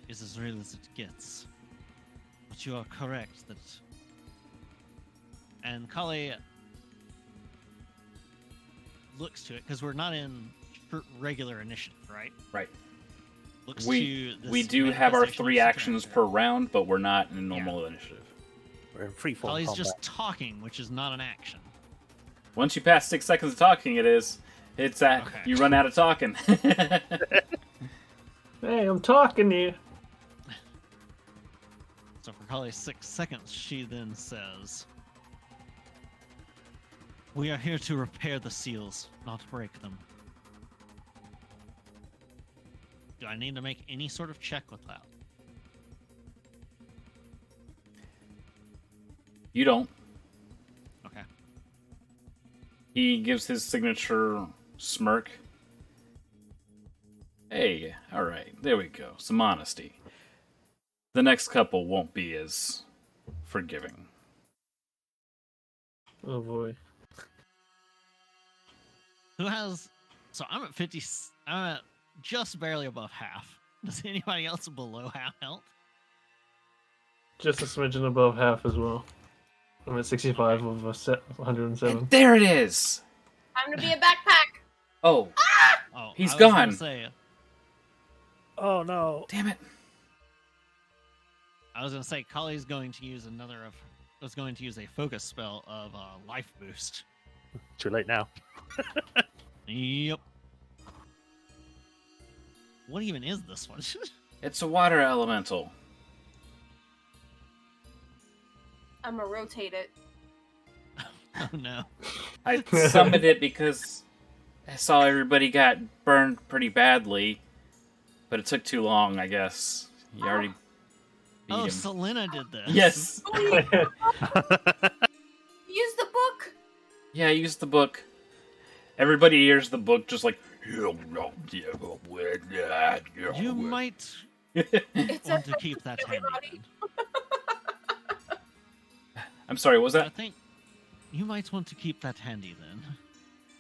is as real as it gets. But you are correct that... And Kali looks to it, because we're not in regular initiative, right? Right. Looks We to this we do have our manifestation 3 of actions Supernatural. per round, but we're not in normal initiative. We're in free form Kali's combat. just talking, which is not an action. Once you pass 6 seconds of talking, it's Okay. you run out of talking. Hey, I'm talking to you. So for Kali's 6 seconds, she then says, we are here to repair the seals, not break them. Do I need to make any sort of check with that? You don't. Okay. He gives his signature smirk. Hey, alright, there we go. Some honesty. The next couple won't be as forgiving. Oh boy. Who has... So I'm at 50... I'm at just barely above half. Does anybody else below half health? Just a smidgen above half as well. I'm at 65 of a set 107. And there it is! Time to be a backpack. Oh, Oh, He's I was gonna gone. Say, Oh no. damn it. I was gonna say Kali's going to use was going to use a focus spell of life boost. Too late now. Yep. What even is this one? It's a water elemental. I'm gonna rotate it. Oh no. I summoned it because I saw everybody got burned pretty badly, but it took too long, I guess. You already beat Oh, him. Selena did this. Yes. Use the book. Yeah, use the book. Everybody hears the book just like... You might It's want to keep that handy. everybody. Then. I'm sorry, what was I that? think you might want to keep that handy then.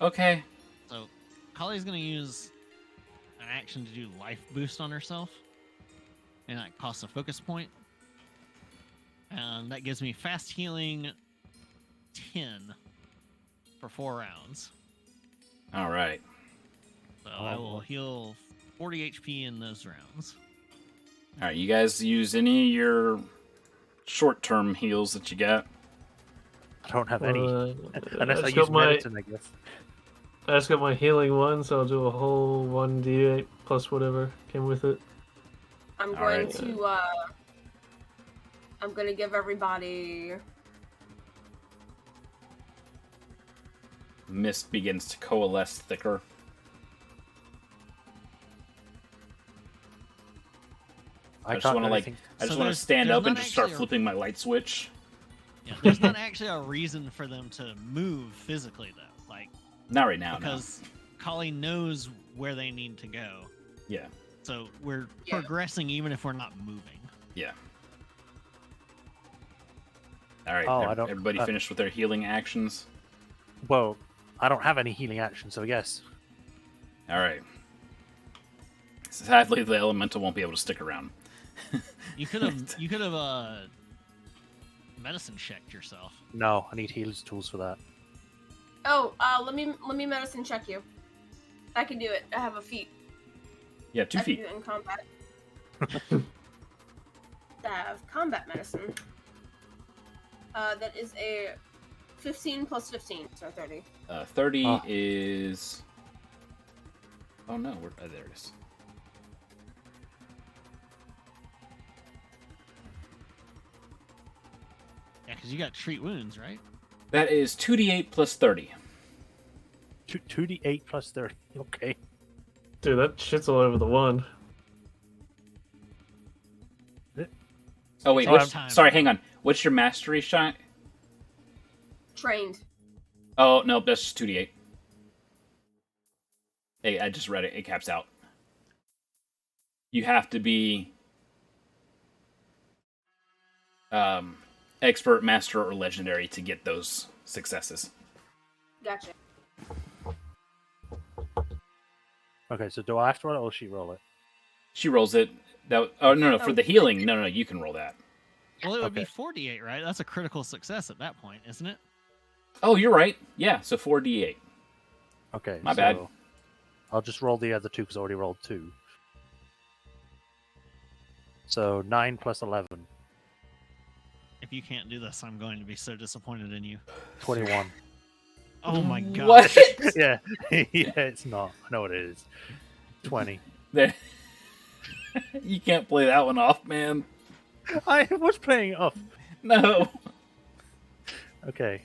Okay. So, Kali's gonna use an action to do life boost on herself, and that costs a focus point. And that gives me fast healing 10 for 4 rounds. Alright. So I will heal 40 HP in those rounds. Alright, you guys use any of your short-term heals that you got? I don't have any. Unless I just use got my, medicine, I guess. I just got my healing one, so I'll do a whole 1d8 plus whatever came with it. I'm All going right. to I'm gonna give everybody Mist begins to coalesce thicker. I just can't want to do like, anything. I just So want to there's stand up not and just start actually a- flipping my light switch. Yeah, there's not actually a reason for them to move physically though, like Not right now, no. because Kali knows where they need to go. Yeah, So we're Yeah. progressing even if we're not moving. yeah. All right, Oh, I don't- everybody finished with their healing actions. Well, I don't have any healing action, so yes. All right. Sadly, the elemental won't be able to stick around. You could have medicine checked yourself. No, I need healer's tools for that. Oh, let me medicine check you. I can do it. I have a feat. Yeah, 2 feet. In combat. Have combat medicine. That is a 15 plus 15, so 30. 30 is. Oh no, there it is. Yeah, because you got treat wounds, right? That is 2d8 plus 30. 2d8 plus 30. Okay. Dude, that shit's all over the one. Oh wait, Take time. sorry, hang on. What's your mastery shot? Trained. Oh no, that's just 2d8. Hey, I just read it. It caps out. You have to be expert, master, or legendary to get those successes. Gotcha. Okay, so do I have to roll it or she roll it? She rolls it. No, for the healing. No, you can roll that. Well, it would be Okay. 48, right? That's a critical success at that point, isn't it? Oh, you're right. Yeah, so 4d8. Okay. My bad. I'll just roll the other two because I already rolled 2. So 9 plus 11. If you can't do this, I'm going to be so disappointed in you. 21. Oh my god. What? Yeah. Yeah, it's not. I know what it is. 20. There- You can't play that one off, man. I was playing it off. No. Okay.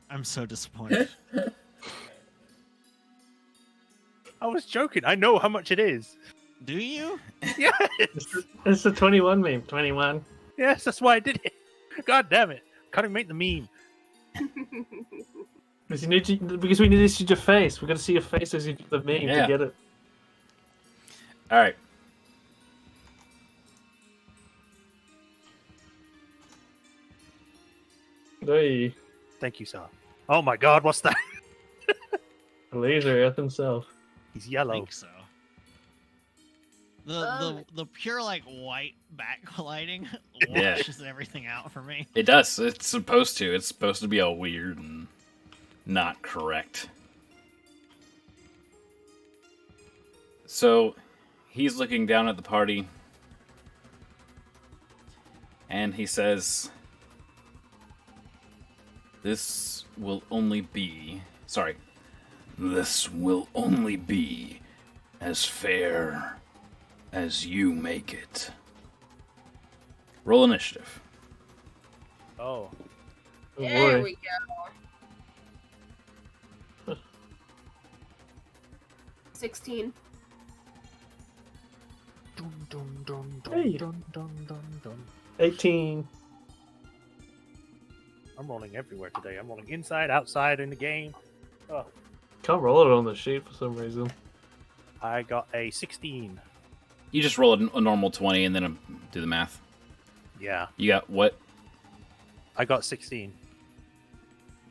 I'm so disappointed. I was joking. I know how much it is. Do you? Yes. It's a 21 meme. 21. Yes, that's why I did it. God damn it. Can't even make the meme. Because we need to see your face. We got to see your face as you do the meme Yeah. to get it. All right. Hey, Thank you, sir. Oh my god, what's that? laser Earth himself. He's I yellow. think so. The pure like white backlighting Yeah. washes everything out for me. It does. It's supposed to. It's supposed to be all weird and not correct. So he's looking down at the party and he says, This will only be as fair as you make it. Roll initiative. Oh. Oh, There boy. we go. 16. Dun, dun, dun, dun, Hey. dun, dun, dun, dun. 18. I'm rolling everywhere today. I'm rolling inside, outside, in the game. Oh, Can't roll it on the sheet for some reason. I got a 16. You just roll a normal 20 and then do the math. Yeah, You got what? I got 16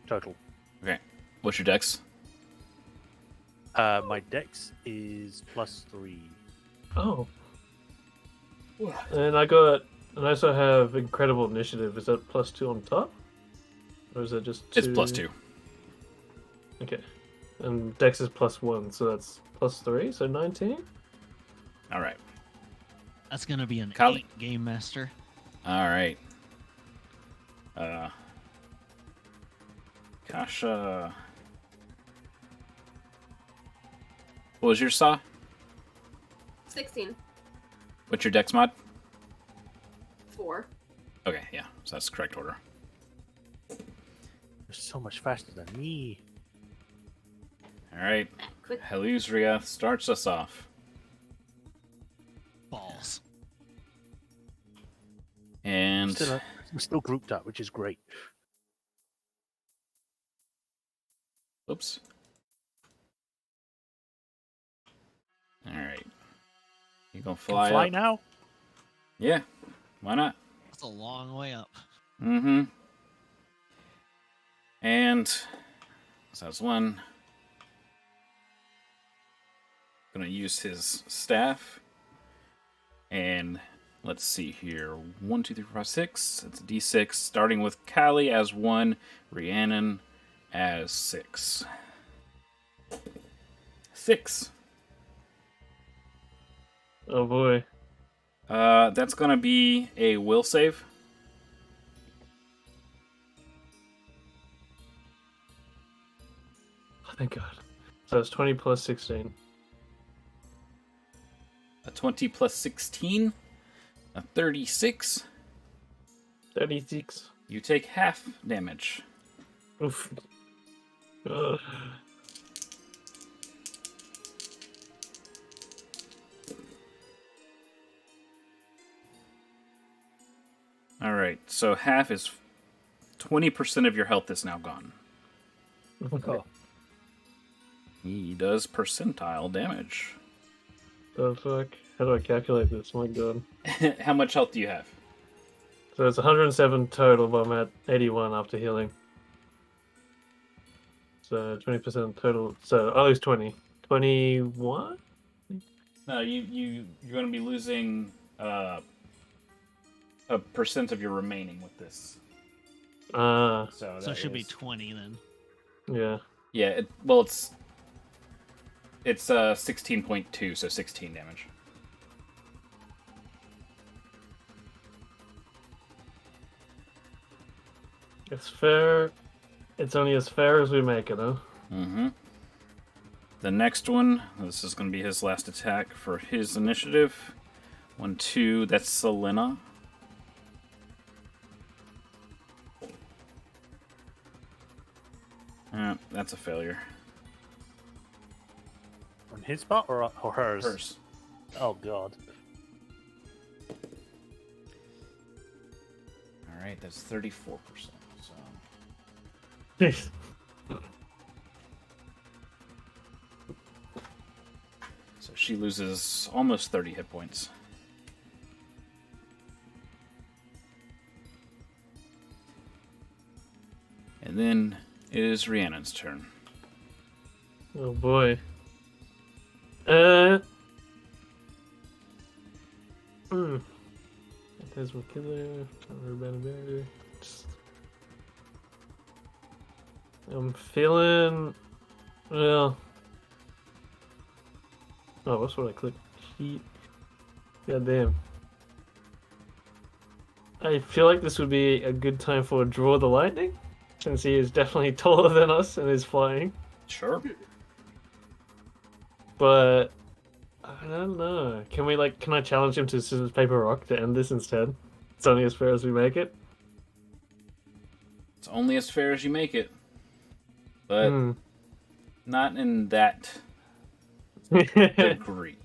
total. Okay. What's your dex? My dex is +3. Oh. And I also have incredible initiative. Is that +2 on top? Or is that just 2? It's +2. Okay. And Dex is +1, so that's +3, so 19? All right. That's gonna be an Kyle- 8 game master. All right. Kasha. What was your saw? 16. What's your dex mod? 4. Okay, yeah. So that's the correct order. You're so much faster than me. All right. Quick. Helusria starts us off. Balls. And We're still grouped up, which is great. oops. All right. You gonna fly, Fly up? now? Yeah. Why not? That's a long way up. Mm-hmm. And so that's one. Gonna use his staff. And let's see here. 1, 2, 3, 4, 5, 6. It's a D6. Starting with Callie as 1, Rhiannon as 6. 6. Oh boy. That's gonna be a will save. Oh, thank God. So it's 20 plus 16. A 20 plus 16, a 36. 36. You take half damage. Oof. Ugh. All right, so half is 20% of your health is now gone. Oh, He does percentile damage. The fuck? How do I calculate this? My God. How much health do you have? So it's 107 total, but I'm at 81 after healing. So 20% total. So I lose 20. 21? No, you're going to be losing a percent of your remaining with this. Ah, So So it that should be is- 20 then. yeah. Yeah, it's 16.2, so 16 damage. It's fair. It's only as fair as we make it, huh? Mm-hmm. The next one, this is going to be his last attack for his initiative. 1, 2, that's Selena. That's a failure. on his part or hers? Hers. Oh god. Alright, that's 34%. So. Jeez. So she loses almost 30 hit points. And then it is Rhiannon's turn. Oh boy. Phantasmal Killer. I'm feeling. Well. Oh, that's what I clicked. Sheet. God damn. I feel like this would be a good time for Draw the Lightning, since he is definitely taller than us and is flying. Sure. But I don't know. Can I challenge him to scissors paper rock to end this instead? It's only as fair as we make it. It's only as fair as you make it. But Hmm. not in that degree.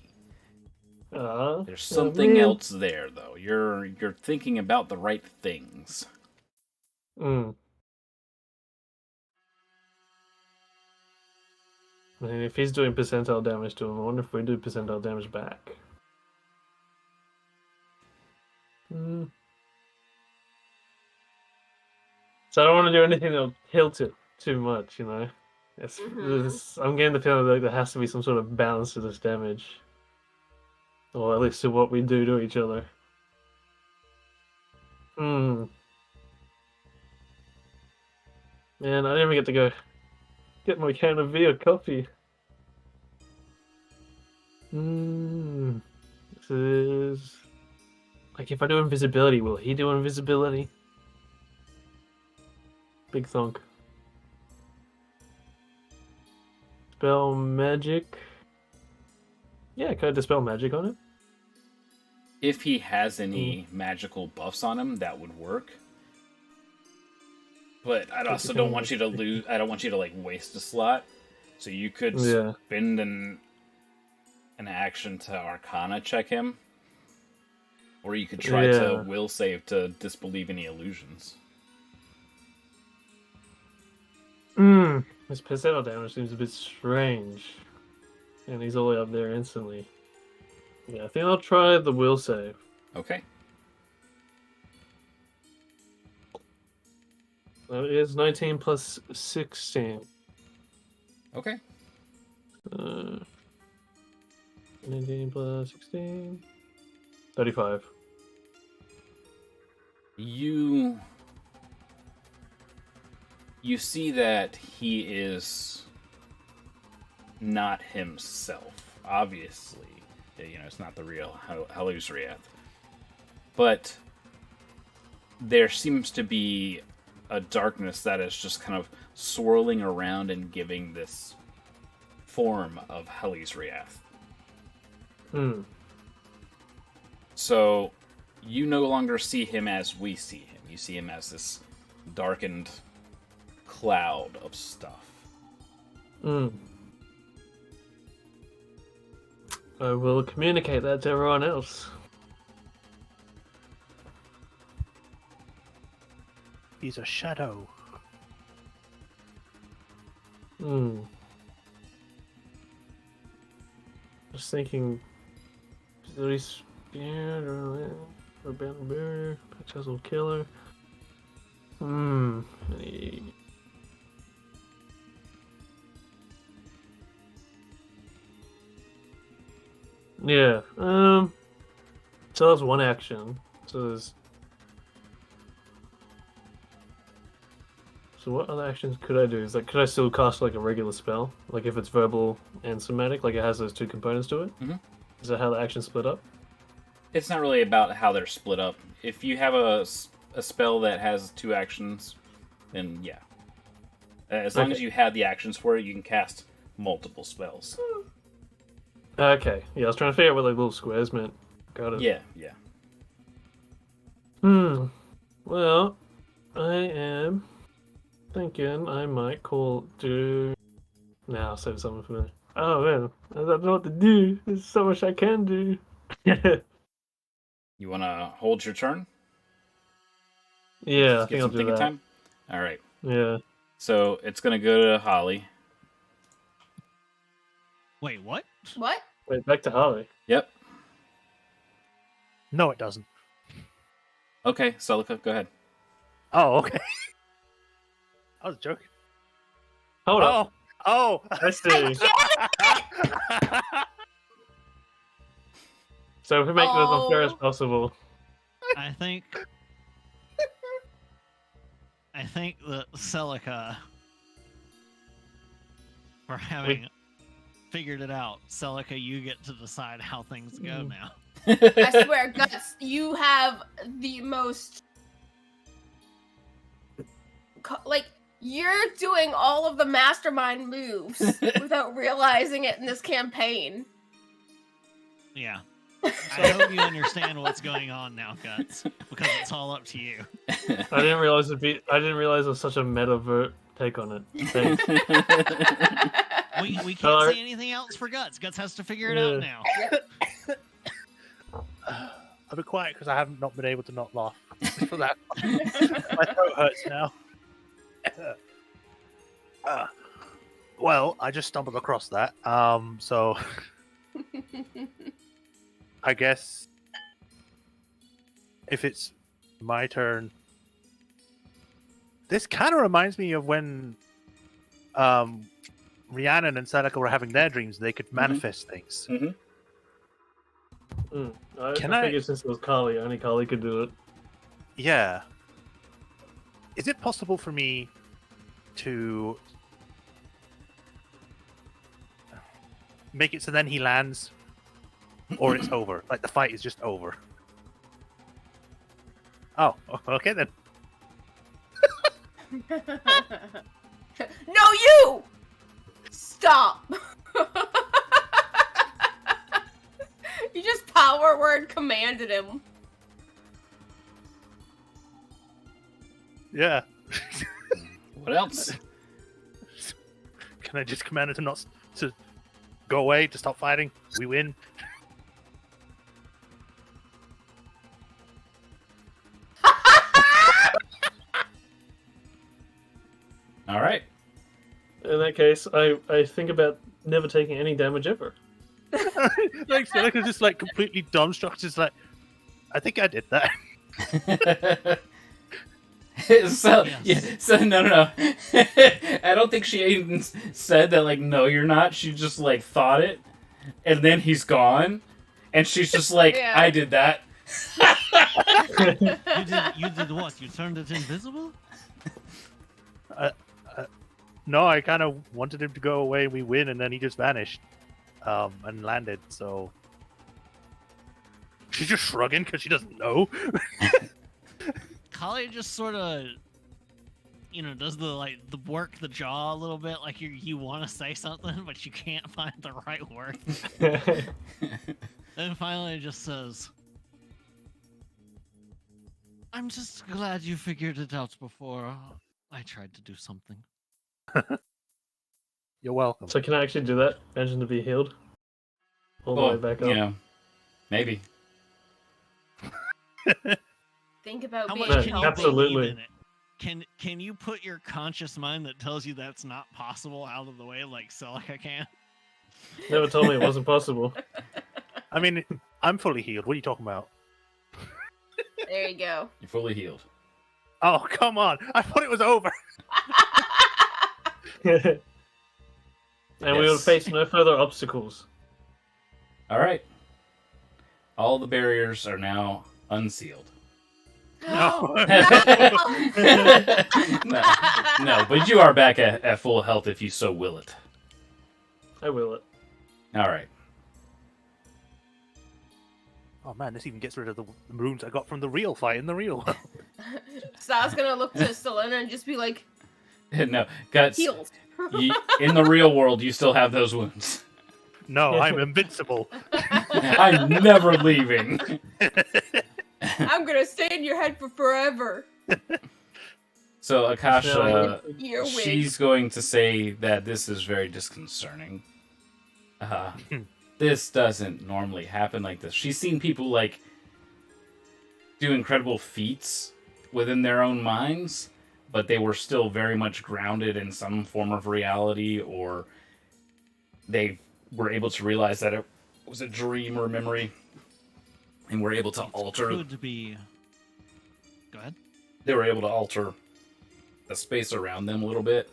There's something man. else there, though. You're thinking about the right things. Hmm. I mean, if he's doing percentile damage to him, I wonder if we do percentile damage back. Hmm. So I don't want to do anything that'll tilt it too much, you know? I'm getting the feeling that there has to be some sort of balance to this damage. Or at least to what we do to each other. Hmm. Man, I didn't even get to go get my can of beer coffee. Hmm. This is... Like, if I do invisibility, will he do invisibility? Big thunk. Spell magic. Yeah, can I dispel magic on it? If he has any magical buffs on him, that would work. But I also don't want you to lose. I don't want you to like waste a slot. So you could Yeah. spend an action to Arcana check him, or you could try to will save to disbelieve any illusions. His percentile damage seems a bit strange. And he's all the way up there instantly. Yeah, I think I'll try the will save. Okay. That is 19 plus 16. Okay. 19 plus 16. 35. You see that he is not himself. Obviously, It's not the real Halusriath. But there seems to be a darkness that is just kind of swirling around and giving this form of Halusriath. Hmm. So you no longer see him as we see him. You see him as this darkened cloud of stuff. Hmm. I will communicate that to everyone else. He's a shadow. Hmm. Just thinking, at least scared or abandoned barrier, successful killer. Hmm. Yeah. So that's one action. So there's. So what other actions could I do? Is like, could I still cast like a regular spell? Like if it's verbal and somatic, like it has those two components to it? Mhm. Is that how the actions split up? It's not really about how they're split up. If you have a spell that has two actions, then yeah. As long Okay. as you have the actions for it, you can cast multiple spells. Okay. Yeah, I was trying to figure out what like little squares meant. Got it. Yeah. Well, I am thinking I might do. Nah, I'll save something for me. Oh man, I don't know what to do. There's so much I can do. You want to hold your turn? Yeah, I Just think I'll do thinking that. time? All right. Yeah. So it's going to go to Holly. Wait, what? What? Wait, back to Holly. Yep. No, it doesn't. Okay, Celica, go ahead. Oh, okay. I was joking. Hold up. Oh! I see. So if we make it as unfair as Oh. possible. I think that Celica, for having figured it out, Celica, you get to decide how things go now. I swear, Guts, you have the most. Like, you're doing all of the mastermind moves without realizing it in this campaign. Yeah. I hope you understand what's going on now, Guts, because it's all up to you. I didn't realize it was such a meta take on it. Thanks. We can't Alright. say anything else for Guts. Guts has to figure it out now. I'll be quiet because I haven't not been able to not laugh for that. My throat hurts now. Well, I just stumbled across that. So I guess if it's my turn, this kind of reminds me of when Rhiannon and Sadaka were having their dreams. They could manifest things. I Can I- figured since it was Kali, only Kali could do it. Yeah. Is it possible for me to make it so then he lands, or it's over? Like the fight is just over. Oh, okay then. No, you! Stop! You just power word commanded him. Yeah. What else? Can I just command it to not to go away, to stop fighting? We win. All right. In that case, I think about never taking any damage ever. Like Seneca's just like completely dumbstruck, just like, I think I did that. So Yes. yeah, so no. I don't think she even said that. Like, no, you're not. She just like thought it, and then he's gone, and she's just like, Yeah. I did that. You did what? You turned it invisible? No, I kind of wanted him to go away. We win, and then he just vanished, and landed. So She's just shrugging because she doesn't know. Kali just sort of, does the work the jaw a little bit, like you want to say something, but you can't find the right word. Then finally just says, I'm just glad you figured it out before I tried to do something. You're welcome. So can I actually do that? Imagine to be healed all the way back up. Yeah, maybe. Think about How being much can you Absolutely. believe in it? Can you put your conscious mind that tells you that's not possible out of the way, like Celica can? Never told me it wasn't possible. I mean, I'm fully healed. What are you talking about? There you go. You're fully healed. Oh, come on. I thought it was over. And we will Yes. face no further obstacles. All right. All the barriers are now unsealed. No. No, but you are back at full health if you so will it. I will it. All right. Oh man, this even gets rid of the runes I got from the real fight in the real world. Sal's gonna look to Selena and just be like, No, guts. healed. In the real world, you still have those wounds. No, I'm invincible. I'm never leaving. I'm gonna stay in your head for forever. So Akasha, Earwig. she's going to say that this is very disconcerting. This doesn't normally happen like this. She's seen people like do incredible feats within their own minds, but they were still very much grounded in some form of reality, or they were able to realize that it was a dream or a memory, and were able to alter. Could be. Go ahead. They were able to alter the space around them a little bit,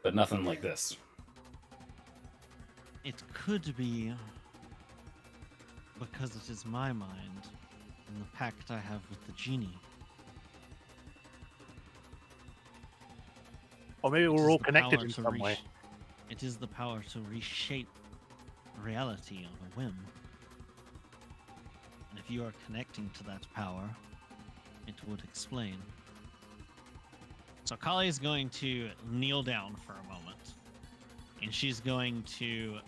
but nothing like this. It could be because it is my mind and the pact I have with the genie. Or maybe It we're is all the connected power in to some way. It is the power to reshape reality on a whim. And if you are connecting to that power, it would explain. So Kali is going to kneel down for a moment. And she's going to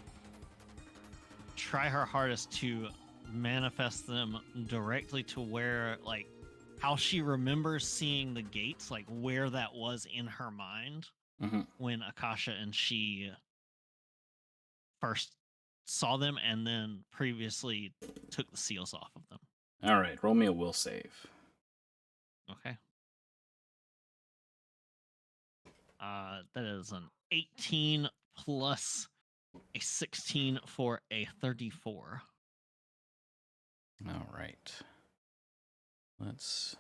try her hardest to manifest them directly to where, like, how she remembers seeing the gates, like where that was in her mind Mhm. when Akasha and she first saw them and then previously took the seals off of them. All right, roll me a will save. Okay. That is an 18 plus a 16 for a 34. All right. Let's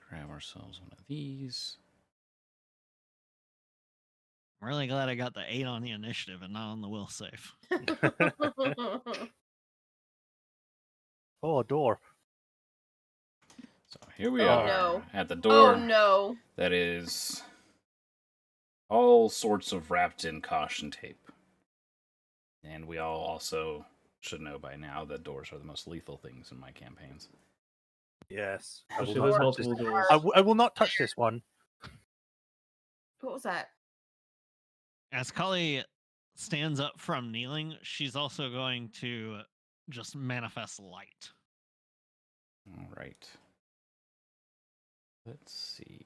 grab ourselves one of these. I'm really glad I got the 8 on the initiative and not on the will save. Oh, a door. So here we Oh, are no. at the door. Oh no. That is all sorts of wrapped in caution tape. And we all also should know by now that doors are the most lethal things in my campaigns. Yes. Actually, there's multiple doors. I will not touch this one. What was that? As Kali stands up from kneeling, she's also going to just manifest light. All right. Let's see.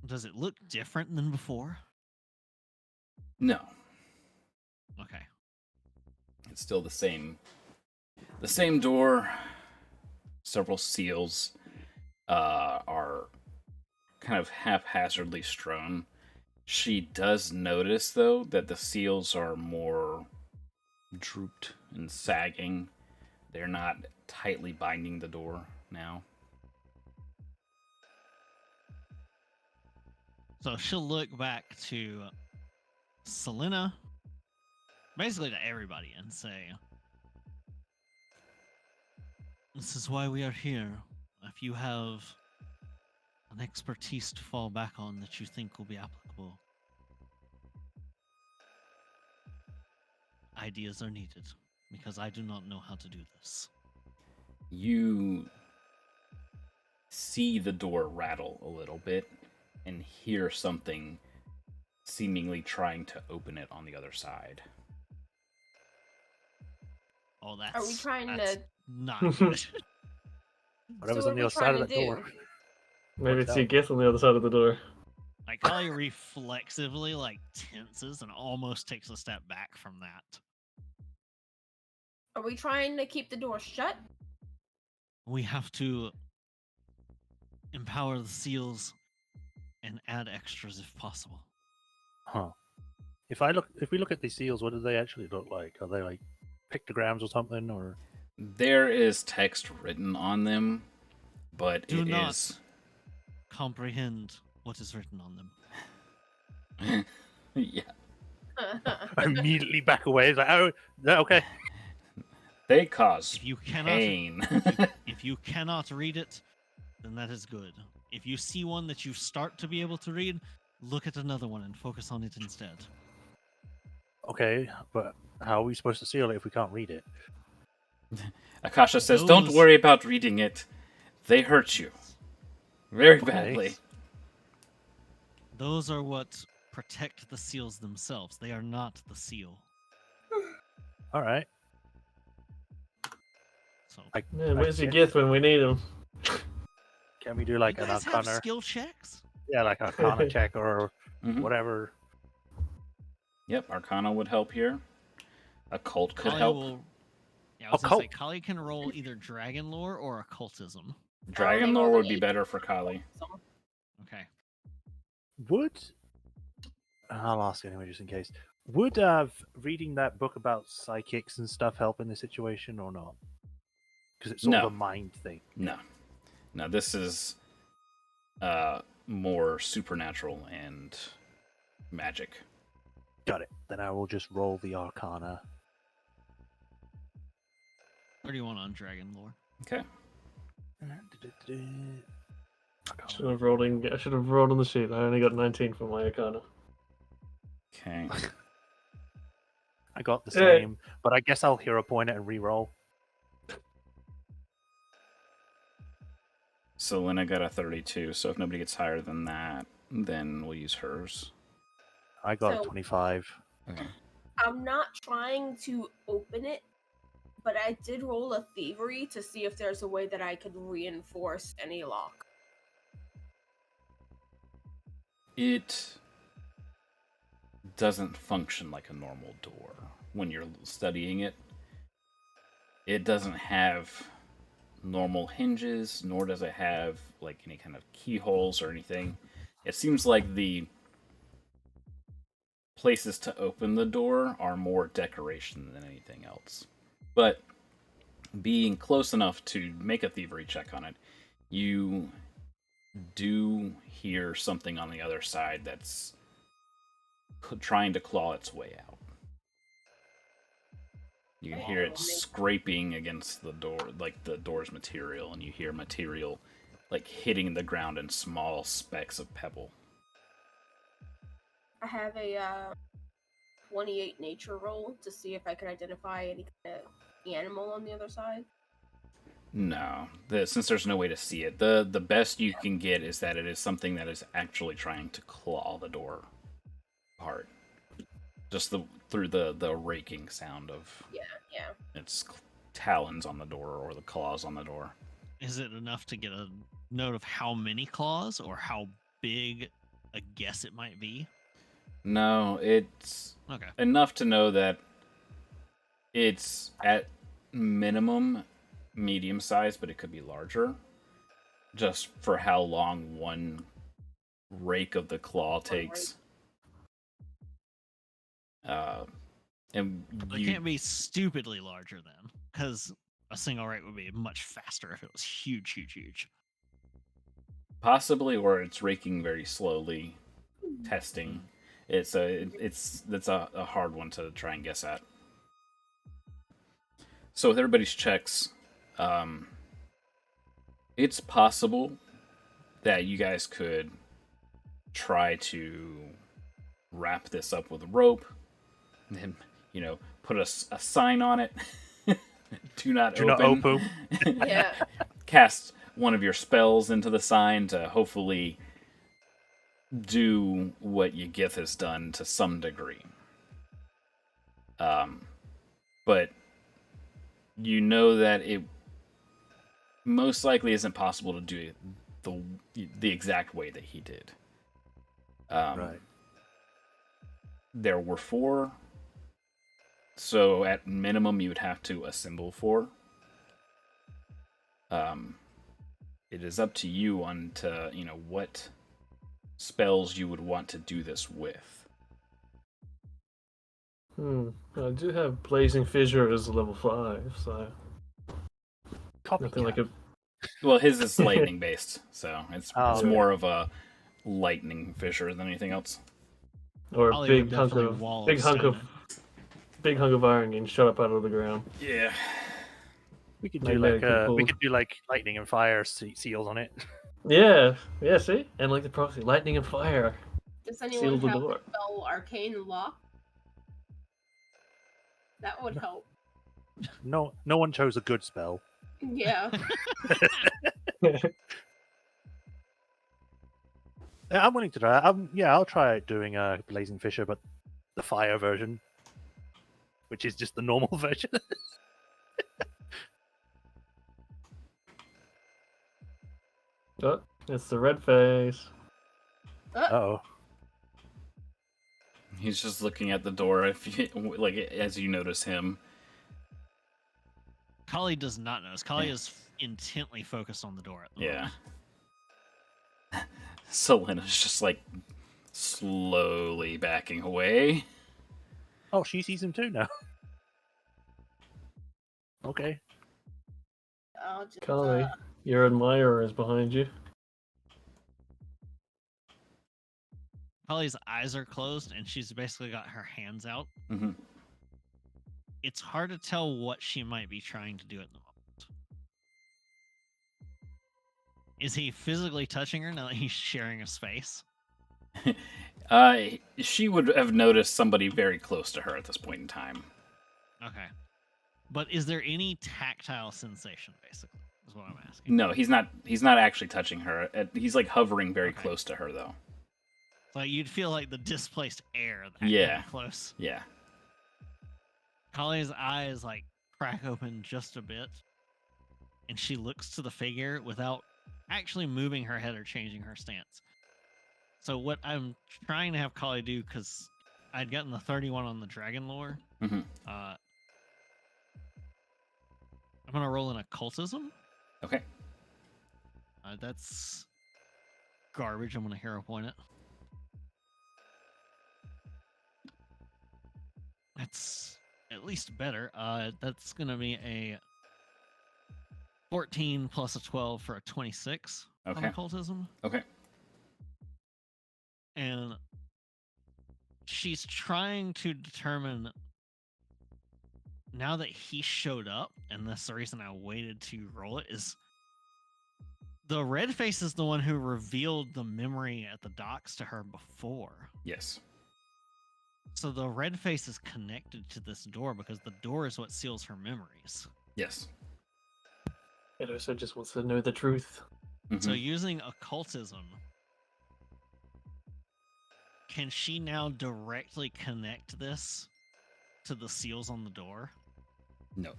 Does it look different than before? No, Okay. it's still the same. The same door. Several seals are kind of haphazardly strewn. She does notice, though, that the seals are more drooped and sagging. They're not tightly binding the door now. So she'll look back to Selena, basically to everybody, and say, "This is why we are here. If you have an expertise to fall back on that you think will be applicable. Ideas are needed, because I do not know how to do this. You see the door rattle a little bit and hear something seemingly trying to open it on the other side. Oh, that's Are we trying that's to? not good. Whatever's So on what the are we other side of trying that to door. do? Maybe Works it's your out. gift on the other side of the door. Like Kali reflexively like tenses and almost takes a step back from that. Are we trying to keep the door shut? We have to empower the seals and add extras if possible. Huh. If we look at these seals, what do they actually look like? Are they like pictograms or something, or There is text written on them, but Do it not is comprehend what is written on them. yeah. immediately back away? It's like, oh, no, okay. They cause If you cannot pain. if you cannot read it, then that is good. If you see one that you start to be able to read, look at another one and focus on it instead. Okay, but how are we supposed to seal it if we can't read it? Akasha says, "Don't Those- worry about reading it. They hurt you very Okay. badly." Those are what protect the seals themselves. They are not the seal. All right. So Yeah, where's your guess- gift when we need him? Can we do like you an guys have arcana? skill checks? Yeah, like an arcana check or Mhm. whatever. Yep, Arcana would help here. Occult could Kali help. will. Yeah, I was gonna say Occult. Kali can roll either dragon lore or occultism. Dragon only lore rolled would an be 8. better for Kali. Okay. Would I'll ask anyway, just in case. Would reading that book about psychics and stuff help in this situation or not? Because it's sort No. of a mind thing. No. No, this is more supernatural and magic. Got it. Then I will just roll the arcana. 31 on dragon lore. Okay. Should have rolled I should have rolled on the sheet. I only got 19 for my Arcana. Okay. I got the Yeah. same, but I guess I'll hero point it and re-roll. So Lena got a 32, so if nobody gets higher than that, then we'll use hers. I got So- a 25. Okay. I'm not trying to open it, but I did roll a thievery to see if there's a way that I could reinforce any lock. It doesn't function like a normal door when you're studying it. It doesn't have normal hinges, nor does it have like any kind of keyholes or anything. It seems like the places to open the door are more decoration than anything else. But being close enough to make a thievery check on it, you do hear something on the other side that's trying to claw its way out. You can hear it scraping against the door, like the door's material, and you hear material like hitting the ground in small specks of pebble. I have a 28 nature roll to see if I could identify any kind of animal on the other side. No, since there's no way to see it, the best you can get is that it is something that is actually trying to claw the door apart. Just through the raking sound of Yeah. its talons on the door or the claws on the door. Is it enough to get a note of how many claws or how big a guess it might be? No, it's Okay. enough to know that it's at minimum medium size, but it could be larger. Just for how long one rake of the claw takes. And It can't be stupidly larger then, because a single rate would be much faster if it was huge. possibly, or it's raking very slowly, testing. That's a hard one to try and guess at. So with everybody's checks, it's possible that you guys could try to wrap this up with a rope, and then, put a sign on it. Do not Do not open. Yeah. Cast one of your spells into the sign to hopefully do what Yagith has done to some degree. But you know that it most likely isn't possible to do it the exact way that he did. Right. There were 4, so at minimum you would have to assemble 4. It is up to you on to what spells you would want to do this with. I do have Blazing Fissure as a level 5, so nothing like Copycat. a. Well, his is lightning based, so it's Oh, more of a lightning fissure than anything else. Or a Ollie would big hunk definitely of wall big hunk stone of it. big hunk of iron getting shot up out of the ground. Yeah. We could Maybe do I could pull- lightning and fire seals on it. Yeah, see, and like the prophecy, lightning and fire. Does Seal anyone the have door. the spell Arcane Lock? That would help. No one chose a good spell. Yeah. Yeah, I'm willing to try. I'll try doing a Blazing Fisher, but the fire version, which is just the normal version. Oh, it's the red face. Oh, He's just looking at the door if you, as you notice him. Kali does not notice. Kali is intently focused on the door at the Yeah. moment. Selena's just slowly backing away. oh, she sees him too now. Okay. I'll just, Kali, your admirer is behind you. Kali's eyes are closed and she's basically got her hands out. Mm-hmm. It's hard to tell what she might be trying to do at the moment. Is he physically touching her now that he's sharing a space? She would have noticed somebody very close to her at this point in time. Okay. But is there any tactile sensation, basically, is what I'm asking. No, he's not. He's not actually touching her. He's hovering very Okay. close to her, though. So you'd feel like the displaced air that Yeah. kind of close. Yeah. Kali's eyes crack open just a bit, and she looks to the figure without actually moving her head or changing her stance. So what I'm trying to have Kali do, because I'd gotten the 31 on the dragon lore, Mm-hmm. I'm gonna roll an occultism. Okay. That's garbage. I'm gonna hero point it. That's at least better. That's gonna be a 14 plus a 12 for a 26 on Okay. occultism. Okay. And she's trying to determine, now that he showed up, and that's the reason I waited to roll it, is the red face is the one who revealed the memory at the docks to her before. Yes. So the red face is connected to this door because the door is what seals her memories. Yes. It also just wants to know the truth. Mm-hmm. So using occultism, can she now directly connect this to the seals on the door? No,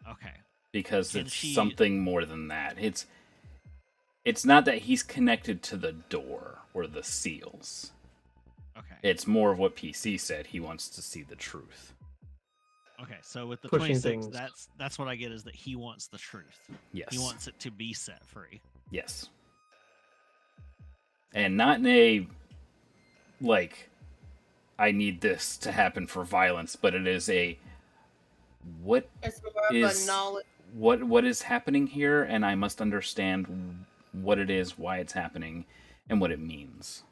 Okay. because Can it's she- something more than that. It's not that he's connected to the door or the seals. Okay. It's more of what PC said. He wants to see the truth. Okay. So with the Pushing 26, things. that's what I get, is that he wants the truth. Yes. He wants it to be set free. Yes. And not in a I need this to happen for violence, but it is a what It's more of is a knowledge. what is happening here, and I must understand what it is, why it's happening, and what it means.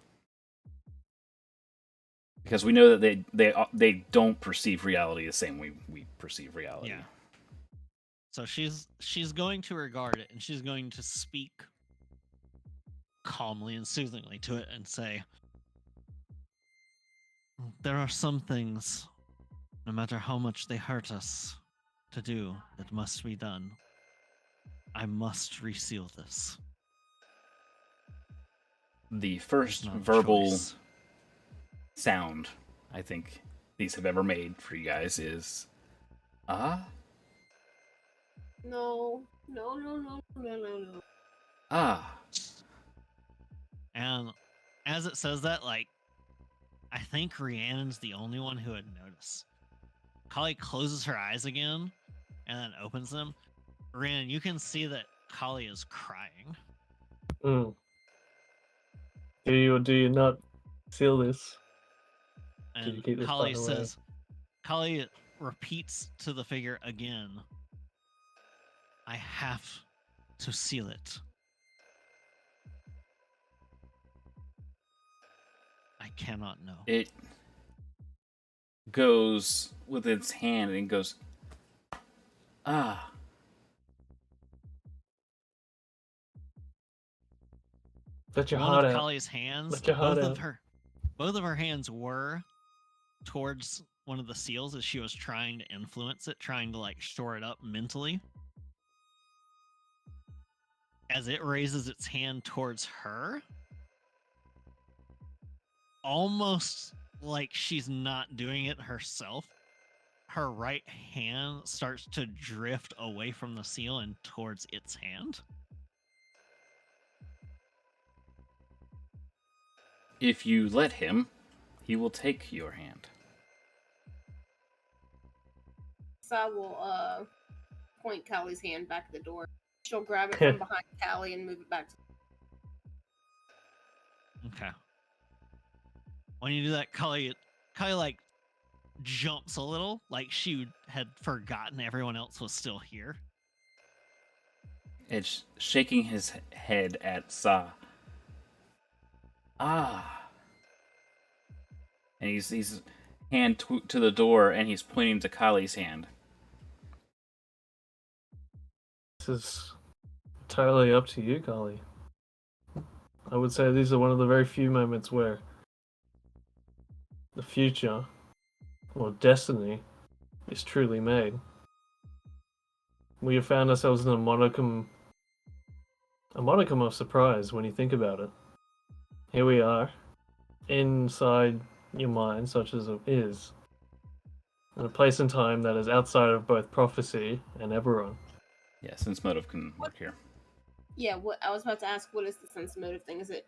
Because we know that they don't perceive reality the same way we perceive reality. Yeah. So she's going to regard it, and she's going to speak calmly and soothingly to it and say, there are some things, no matter how much they hurt us, to do that must be done. I must reseal this. The It's first not a verbal choice. sound I think these have ever made for you guys is ah, No, no, no, no, no, no, no. ah. And as it says that, like, I think Rhiannon's the only one who had noticed. Kali closes her eyes again and then opens them. Rhiannon, you can see that Kali is crying. Mm. Do you or do you not seal this? Do you And keep this Kali part away? says, Kali repeats to the figure again, I have to seal it. I cannot know. It goes with its hand and goes ah. Let your One heart of out. Kali's hands, Let your heart out. both of her hands were towards one of the seals as she was trying to influence it, trying to like shore it up mentally. As it raises its hand towards her, almost like she's not doing it herself, her right hand starts to drift away from the seal and towards its hand. If you let him, he will take your hand. So I will point Callie's hand back at the door. She'll grab it from behind Callie and move it back to Okay. When you do that, Kali like jumps a little, like she had forgotten everyone else was still here. It's shaking his head at Sa. Ah. And he's hand to the door, and he's pointing to Kali's hand. This is totally up to you, Kali. I would say these are one of the very few moments where the future, or destiny, is truly made. We have found ourselves in a modicum of surprise when you think about it. Here we are, inside your mind, such as it is, in a place and time that is outside of both prophecy and Eberron. Yeah, sense motive can work here. Yeah, what I was about to ask, what is the sense motive thing? Is it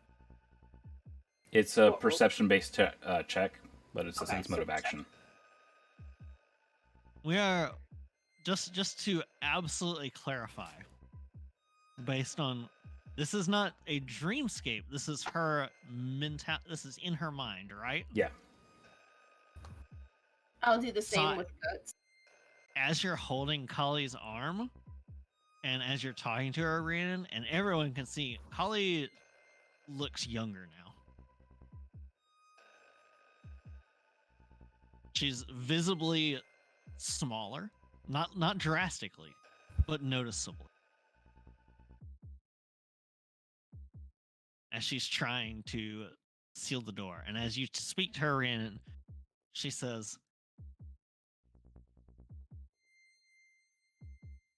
It's a perception-based check, but it's a Okay, sense so motive perception. action. We are just to absolutely clarify, based on this is not a dreamscape. This is her this is in her mind, right? Yeah. I'll do the same So- with guts. As you're holding Kali's arm, and as you're talking to her, Rhiannon, and everyone can see, Kali looks younger now. She's visibly smaller, not drastically, but noticeably. As she's trying to seal the door, and as you speak to her, Rhiannon, she says,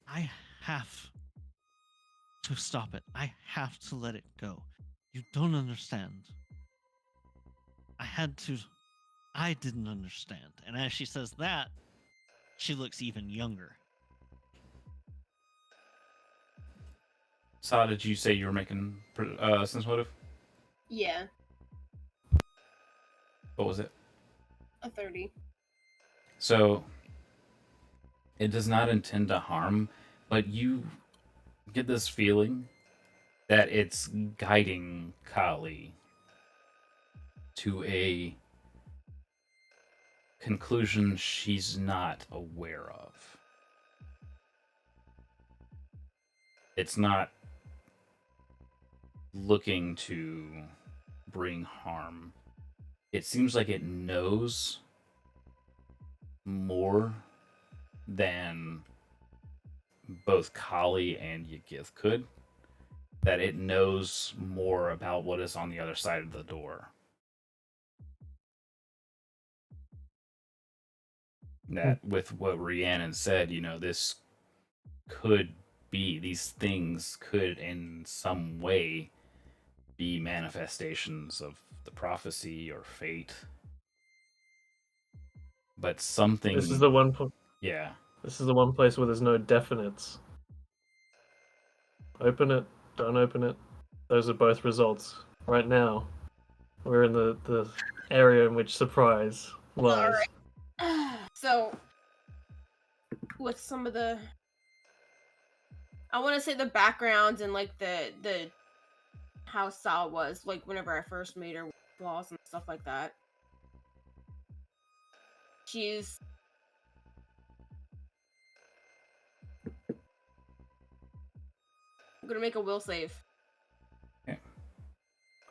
I have to stop it. I have to let it go. You don't understand. I didn't understand. And as she says that, she looks even younger. Sa, did you say you were making sense motive? Yeah, What was it? a 30. So, it does not intend to harm, but you get this feeling that it's guiding Kali to a conclusion she's not aware of. It's not looking to bring harm. It seems like it knows more than both Kali and Yagith could. that it knows more about what is on the other side of the door. That with what Rhiannon said, this could be, these things could in some way be manifestations of the prophecy or fate. But something. This is the one. Yeah. This is the one place where there's no definites. Open it. Don't open it. Those are both results. Right now, we're in the area in which surprise lies. Alright. So, with some of the, I want to say the background and like the how Sal was like whenever I first made her with flaws and stuff like that. She's I'm gonna make a will save. Okay.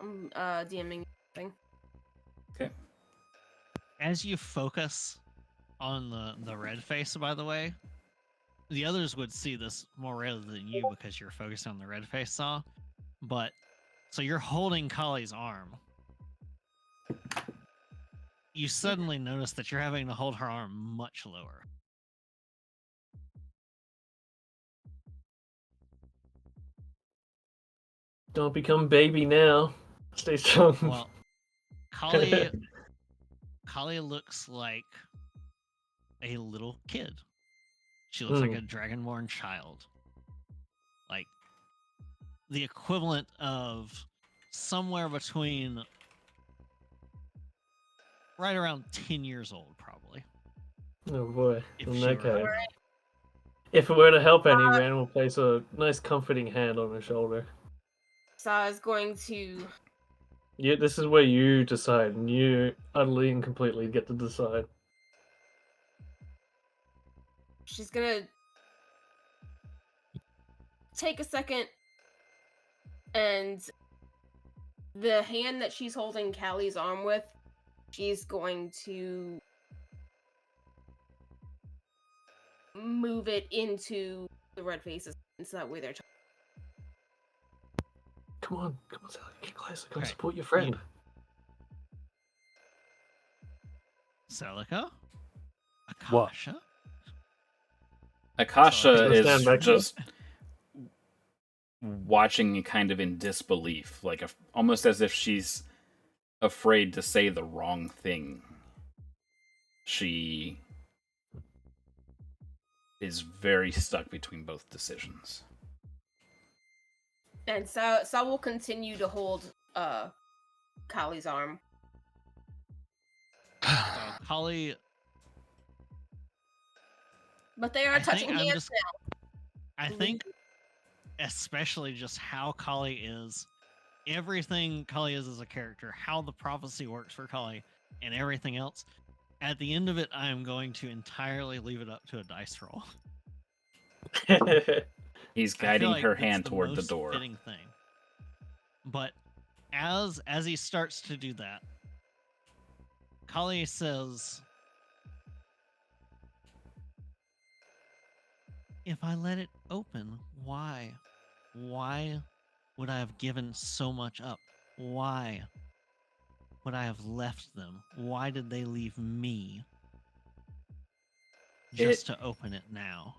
I'm DMing thing. Okay. As you focus on the red face, by the way, the others would see this more rarely than you because you're focused on the red face saw. But so you're holding Kali's arm. You suddenly notice that you're having to hold her arm much lower. Don't become baby now. Stay strong. Well, Kali looks like a little kid. She looks like a dragonborn child. Like the equivalent of somewhere between right around 10 years old, probably. Oh boy. If In she that were- case. If it were to help any, Ran will place a nice comforting hand on her shoulder. Sa is going to This is where you decide, and you utterly and completely get to decide. she's gonna take a second, and the hand that she's holding Callie's arm with, she's going to move it into the red faces, so that way they're Come on, Sally, get closer. Come Okay. support your friend. Celica? What? Akasha? Akasha Sorry. is Stand back. just watching kind of in disbelief, like almost as if she's afraid to say the wrong thing. She is very stuck between both decisions. And Sal will continue to hold Kali's arm. Kali, But they are I touching think I'm hands just- now. I think especially just how Kali is, everything Kali is as a character, how the prophecy works for Kali, and everything else, at the end of it, I am going to entirely leave it up to a dice roll. He's I feel guiding like her it's hand toward the most door. fitting thing. But as he starts to do that, Kali says, "If I let it open, why? Why would I have given so much up? Why would I have left them? Why did they leave me just to open it now?"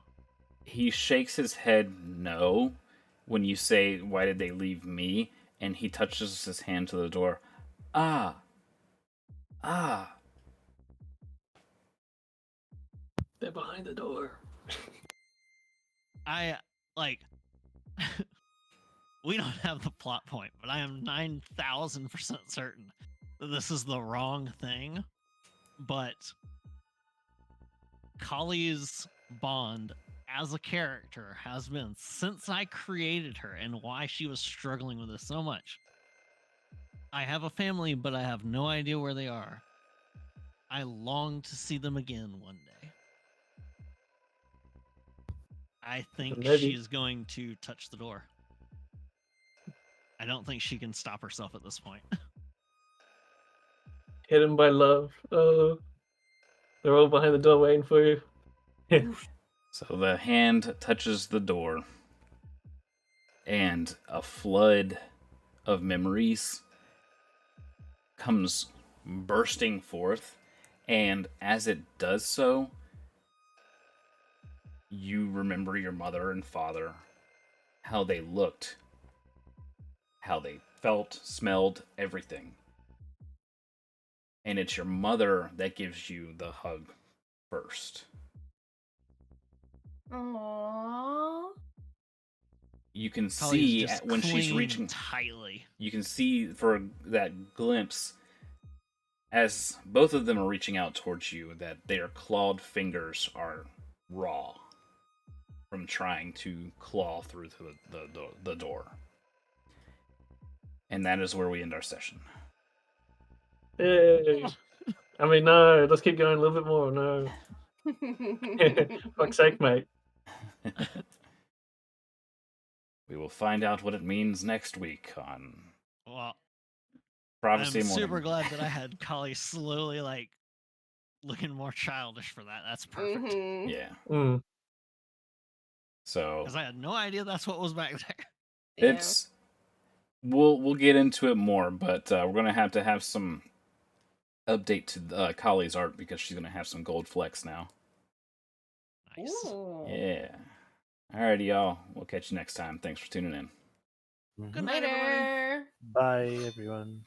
He shakes his head no when you say, "Why did they leave me?" And he touches his hand to the door. Ah. They're behind the door. I like we don't have the plot point, but I am 9,000% certain that this is the wrong thing. But Kali's bond as a character has been since I created her, and why she was struggling with this so much. I have a family, but I have no idea where they are. I long to see them again one day. I think Maybe. she's going to touch the door. I don't think she can stop herself at this point. Hidden by love. Oh, they're all behind the door waiting for you. So the hand touches the door. and a flood of memories comes bursting forth, and as it does so, you remember your mother and father, how they looked, how they felt, smelled, everything. And it's your mother that gives you the hug first. Aww. You can Kali's see just when she's clinging reaching, tightly. you can see for that glimpse as both of them are reaching out towards you that their clawed fingers are raw from trying to claw through the door. And that is where we end our session. Yay. I mean, no, let's keep going a little bit more. No. Fuck's sake, mate. We will find out what it means next week on Well, Prophecy I'm Morning. super glad that I had Kali slowly like looking more childish for that. That's perfect. Mhm. Yeah. Mm. So Because I had no idea that's what was back there. Yeah. it's we'll get into it more, but we're gonna have some update to Kali's art because she's gonna have some gold flecks now. Nice. Ooh. Yeah. Alrighty, y'all. We'll catch you next time. Thanks for tuning in. Good night, everybody. Later. Bye, everyone.